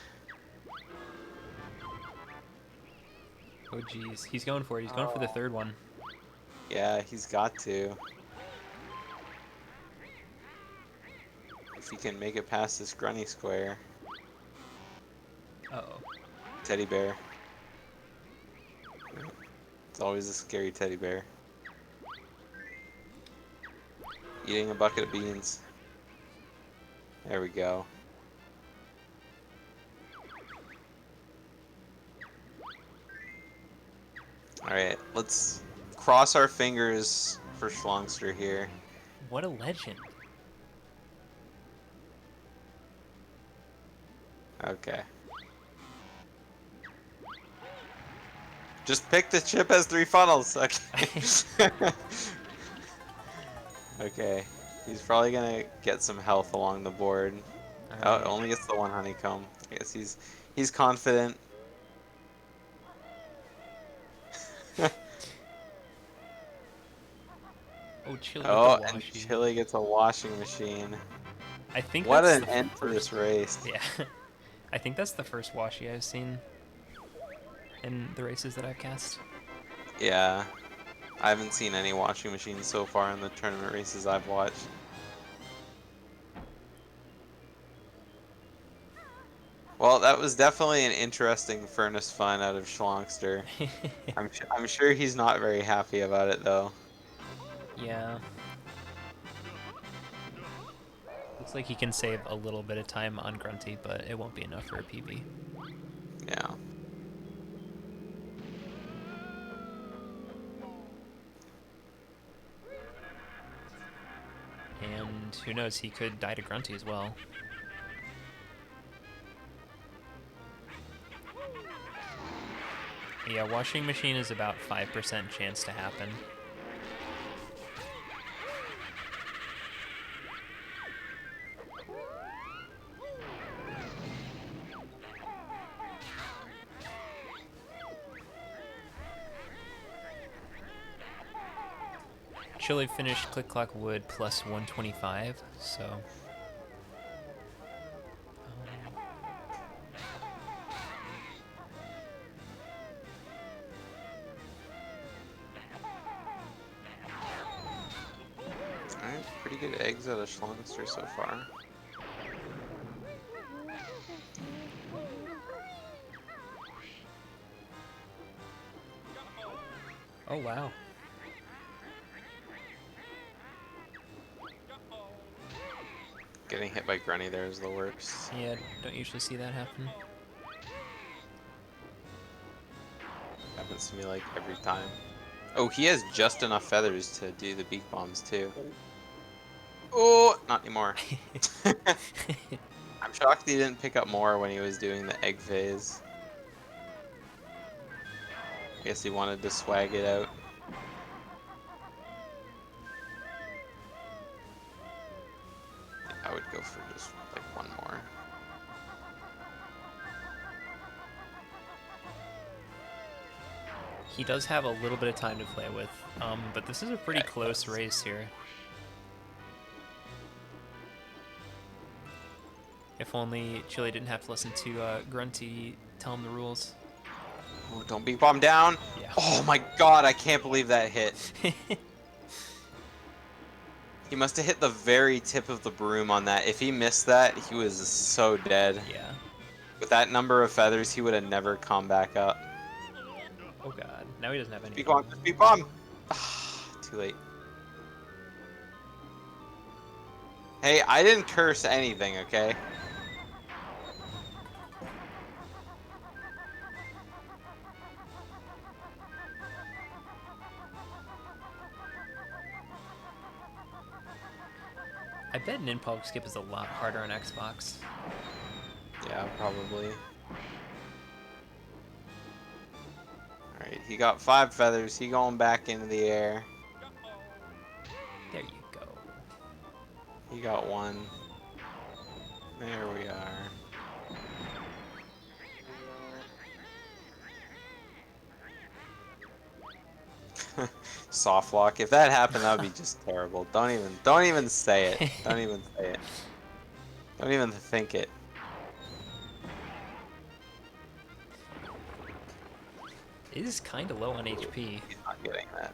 Oh geez, he's going for it. He's going for the Oh. third one. Yeah, he's got to. If he can make it past this Grunny square. Uh-oh. Teddy bear. It's always a scary teddy bear. Eating a bucket of beans. There we go. Alright, let's cross our fingers for Shlongster here. What a legend. Okay. Just pick the chip has 3 funnels. Okay. Okay. He's probably gonna get some health along the board. Oh, Alright. only gets the 1 honeycomb. I guess he's confident. Oh, Chili with the Oh, and washi. Chili gets a washing machine. I think What that's an the end to this first. race. Yeah. I think that's the first washi I've seen in the races that I've cast. Yeah. I haven't seen any washing machines so far in the tournament races I've watched. Well, that was definitely an interesting furnace fun out of Shlongster. I'm sure he's not very happy about it though. Yeah. Looks like he can save a little bit of time on Grunty, but it won't be enough for a PB. Yeah. And who knows, he could die to Grunty as well. Yeah, washing machine is about 5% chance to happen. Chili finished Click Clock Wood plus 125, so... Alright, pretty good eggs out of Shlongster so far. Oh, wow. Getting hit by Grunny there is the worst. Yeah, don't usually see that happen. Happens to me like every time. Oh, he has just enough feathers to do the beak bombs too. Oh, not anymore. I'm shocked he didn't pick up more when he was doing the egg phase. I guess he wanted to swag it out. I would go for just like one more. He does have a little bit of time to play with, but this is a pretty Yeah, he close does. race here. If only Chili didn't have to listen to Grunty tell him the rules. Oh, don't beak bomb down. Yeah. Oh my god, I can't believe that hit. He must have hit the very tip of the broom on that. If he missed that, he was so dead. Yeah. With that number of feathers, he would have never come back up. Oh god. Now he doesn't have any. Beak bomb, just beak bomb. Too late. Hey, I didn't curse anything, okay? I bet Ninpog Skip is a lot harder on Xbox. Yeah, probably. Alright, he got 5 feathers. He going back into the air. There you go. He got 1. There we are. Soft lock. If that happened, that would be just terrible. Don't even say it. Don't even say it. Don't even think it. Is kind of low on HP. He's not getting that.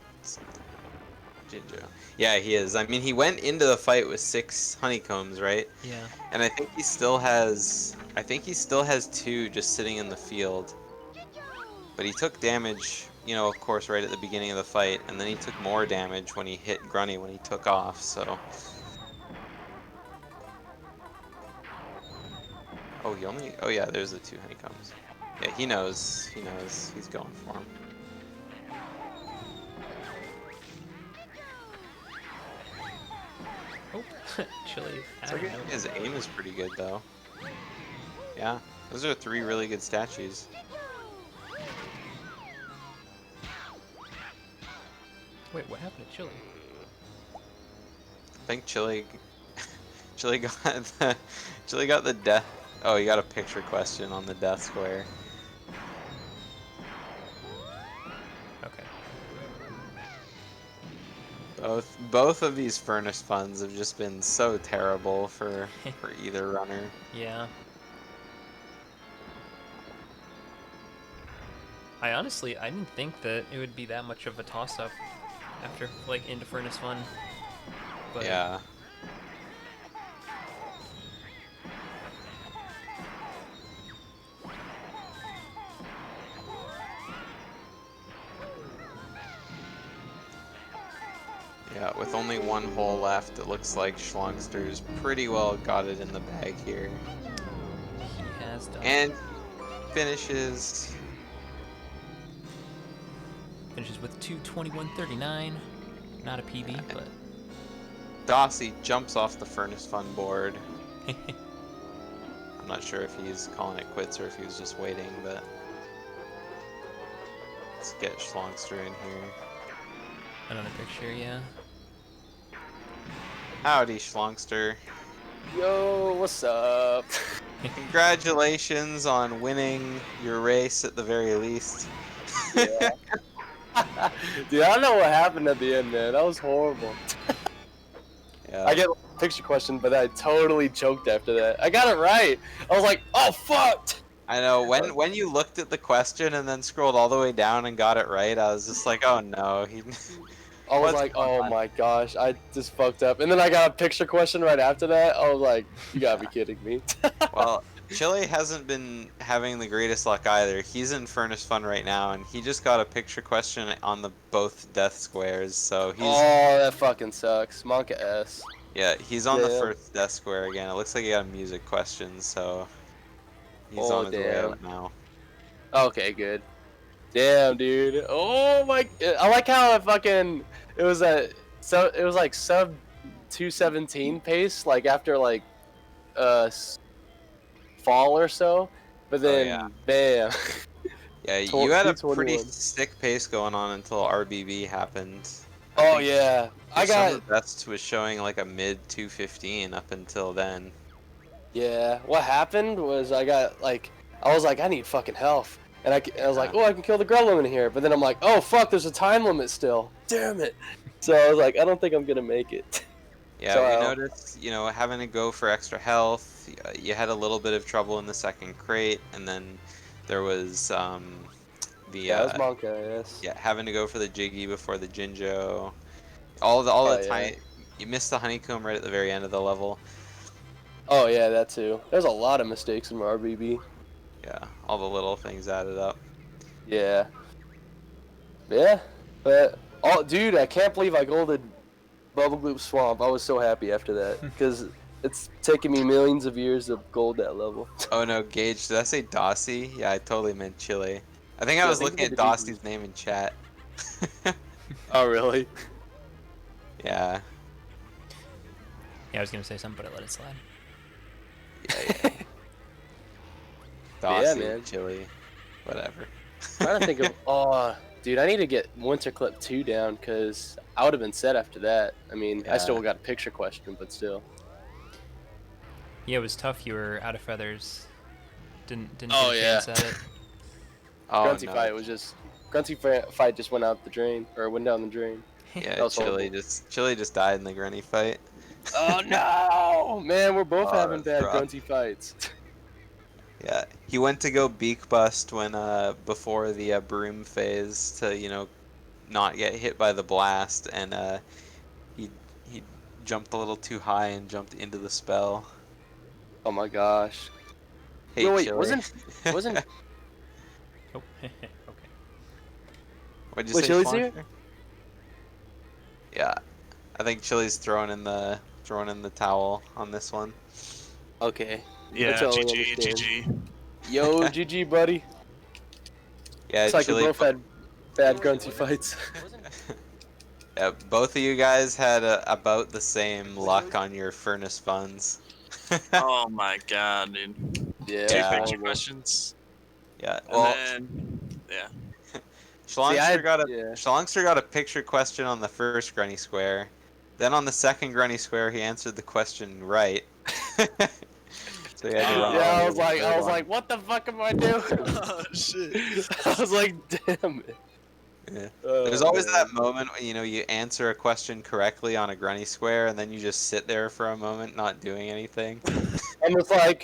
Jinjo. Yeah, he is. I mean, he went into the fight with 6 honeycombs, right? Yeah. And I think he still has. I think he still has 2 just sitting in the field. But he took damage, you know, of course, right at the beginning of the fight, and then he took more damage when he hit Grunny when he took off. So. Oh, he only. Oh yeah, there's the 2 honeycombs. Yeah, he knows. He knows. He's going for him. Oh, Chili. His aim is pretty good though. Yeah, those are 3 really good statues. Wait, what happened to Chili? I think Chili Chili got the death. Oh, he got a picture question on the death square. Okay. Both of these furnace funds have just been so terrible for either runner. Yeah. I didn't think that it would be that much of a toss-up after, like, into Furnace Fun. But Yeah. Yeah, with only 1 hole left, it looks like Shlongster's pretty well got it in the bag here. he has done. And finishes. Finishes with 2:21.39. Not a PB, but Dossie jumps off the Furnace Fun board. I'm not sure if he's calling it quits or if he was just waiting, but let's get Shlongster in here. another picture, yeah. Howdy, Shlongster. Yo, what's up? Congratulations on winning your race at the very least. Yeah. Dude, I don't know what happened at the end, man. That was horrible. Yeah. I get a picture question, but I totally choked after that. I got it right. I was like, oh, fuck. I know, when you looked at the question and then scrolled all the way down and got it right, I was just like, oh no. I was What's like, going oh on? my gosh, I just fucked up. And then I got a picture question right after that. I was like, you gotta be kidding me. Well, Chile hasn't been having the greatest luck either. He's in Furnace Fun right now, and he just got a picture question on the both death squares, so he's... Oh, that fucking sucks. Monka S. Yeah, he's on the Damn. first death square again. It looks like he got a music question, so he's Oh, on his way damn. out now. Okay, good. Damn, dude. Oh my! I like how it was like sub 217 pace, like after like fall or so, but then yeah. bam. Yeah, you had a pretty 221. sick pace going on until RBB happened. Oh yeah, I Some got of the best was showing like a mid 215 up until then. yeah. What happened was I was like I need fucking health, and I was like, oh, I can kill the Gremlin in here, but then I'm like, oh fuck, there's a time limit still. Damn it. So I was like, I don't think I'm gonna make it. Yeah, So, we noticed, you know, having to go for extra health. You had a little bit of trouble in the second crate, and then there was Yeah, it was Monka, yes. yeah, having to go for the Jiggy before the Jinjo. All Oh, the yeah. time you missed the honeycomb right at the very end of the level. Oh yeah, that too. There's a lot of mistakes in RBB. Yeah, all the little things added up. Yeah. Yeah. But dude, I can't believe I golded Bubble Gloop Swamp. I was so happy after that because it's taken me millions of years to gold that level. Oh no, Gage, did I say Dossie? Yeah, I totally meant Chile. I think I Yeah, I was think looking you at did. Dossie's name in chat. Oh really? Yeah. Yeah, I was gonna say something, but I let it slide. Yeah. Yeah, Dossie, man. Chile, whatever. Trying to think of dude, I need to get Winter Clip 2 down because I would have been set after that. I mean, I still Yeah. got a picture question, but still. Yeah, it was tough. You were out of feathers. Didn't Oh, get a yeah. chance at it. Oh Grunty no. fight was just Grunty fight just went out the drain, or went down the drain. That Yeah, was horrible. Chili just died in the Grunny fight. Oh no! Man, we're both Oh, having that's bad rough. Grunty fights. Yeah, he went to go beak bust when before the broom phase to not get hit by the blast, and he he jumped a little too high and jumped into the spell. Oh my gosh. Hey, Yo, wait, Chili. wasn't Oh, okay. What'd you Wait, say, Chili's here? Shlongster? Yeah, I think Chili's throwing in the towel on this one. Okay. Yeah, I totally GG, understand. GG. Yo, GG, buddy. Yeah, It's like we Chili. both had bad Grunty fights. Yeah, both of you guys had about the same luck on your furnace funds. Oh my god, dude. Yeah, Two Yeah. picture horrible. questions. Yeah, And well, then, yeah. Shlongster yeah. got a picture question on the first Grunny Square. Then on the second Grunny Square, he answered the question right. So he had to run Yeah, all I the was way to the like, third one. what the fuck am I doing? Oh shit. I was like, damn it. Yeah. Oh, There's always man. that moment when you answer a question correctly on a Grunny Square, and then you just sit there for a moment not doing anything. I'm just like,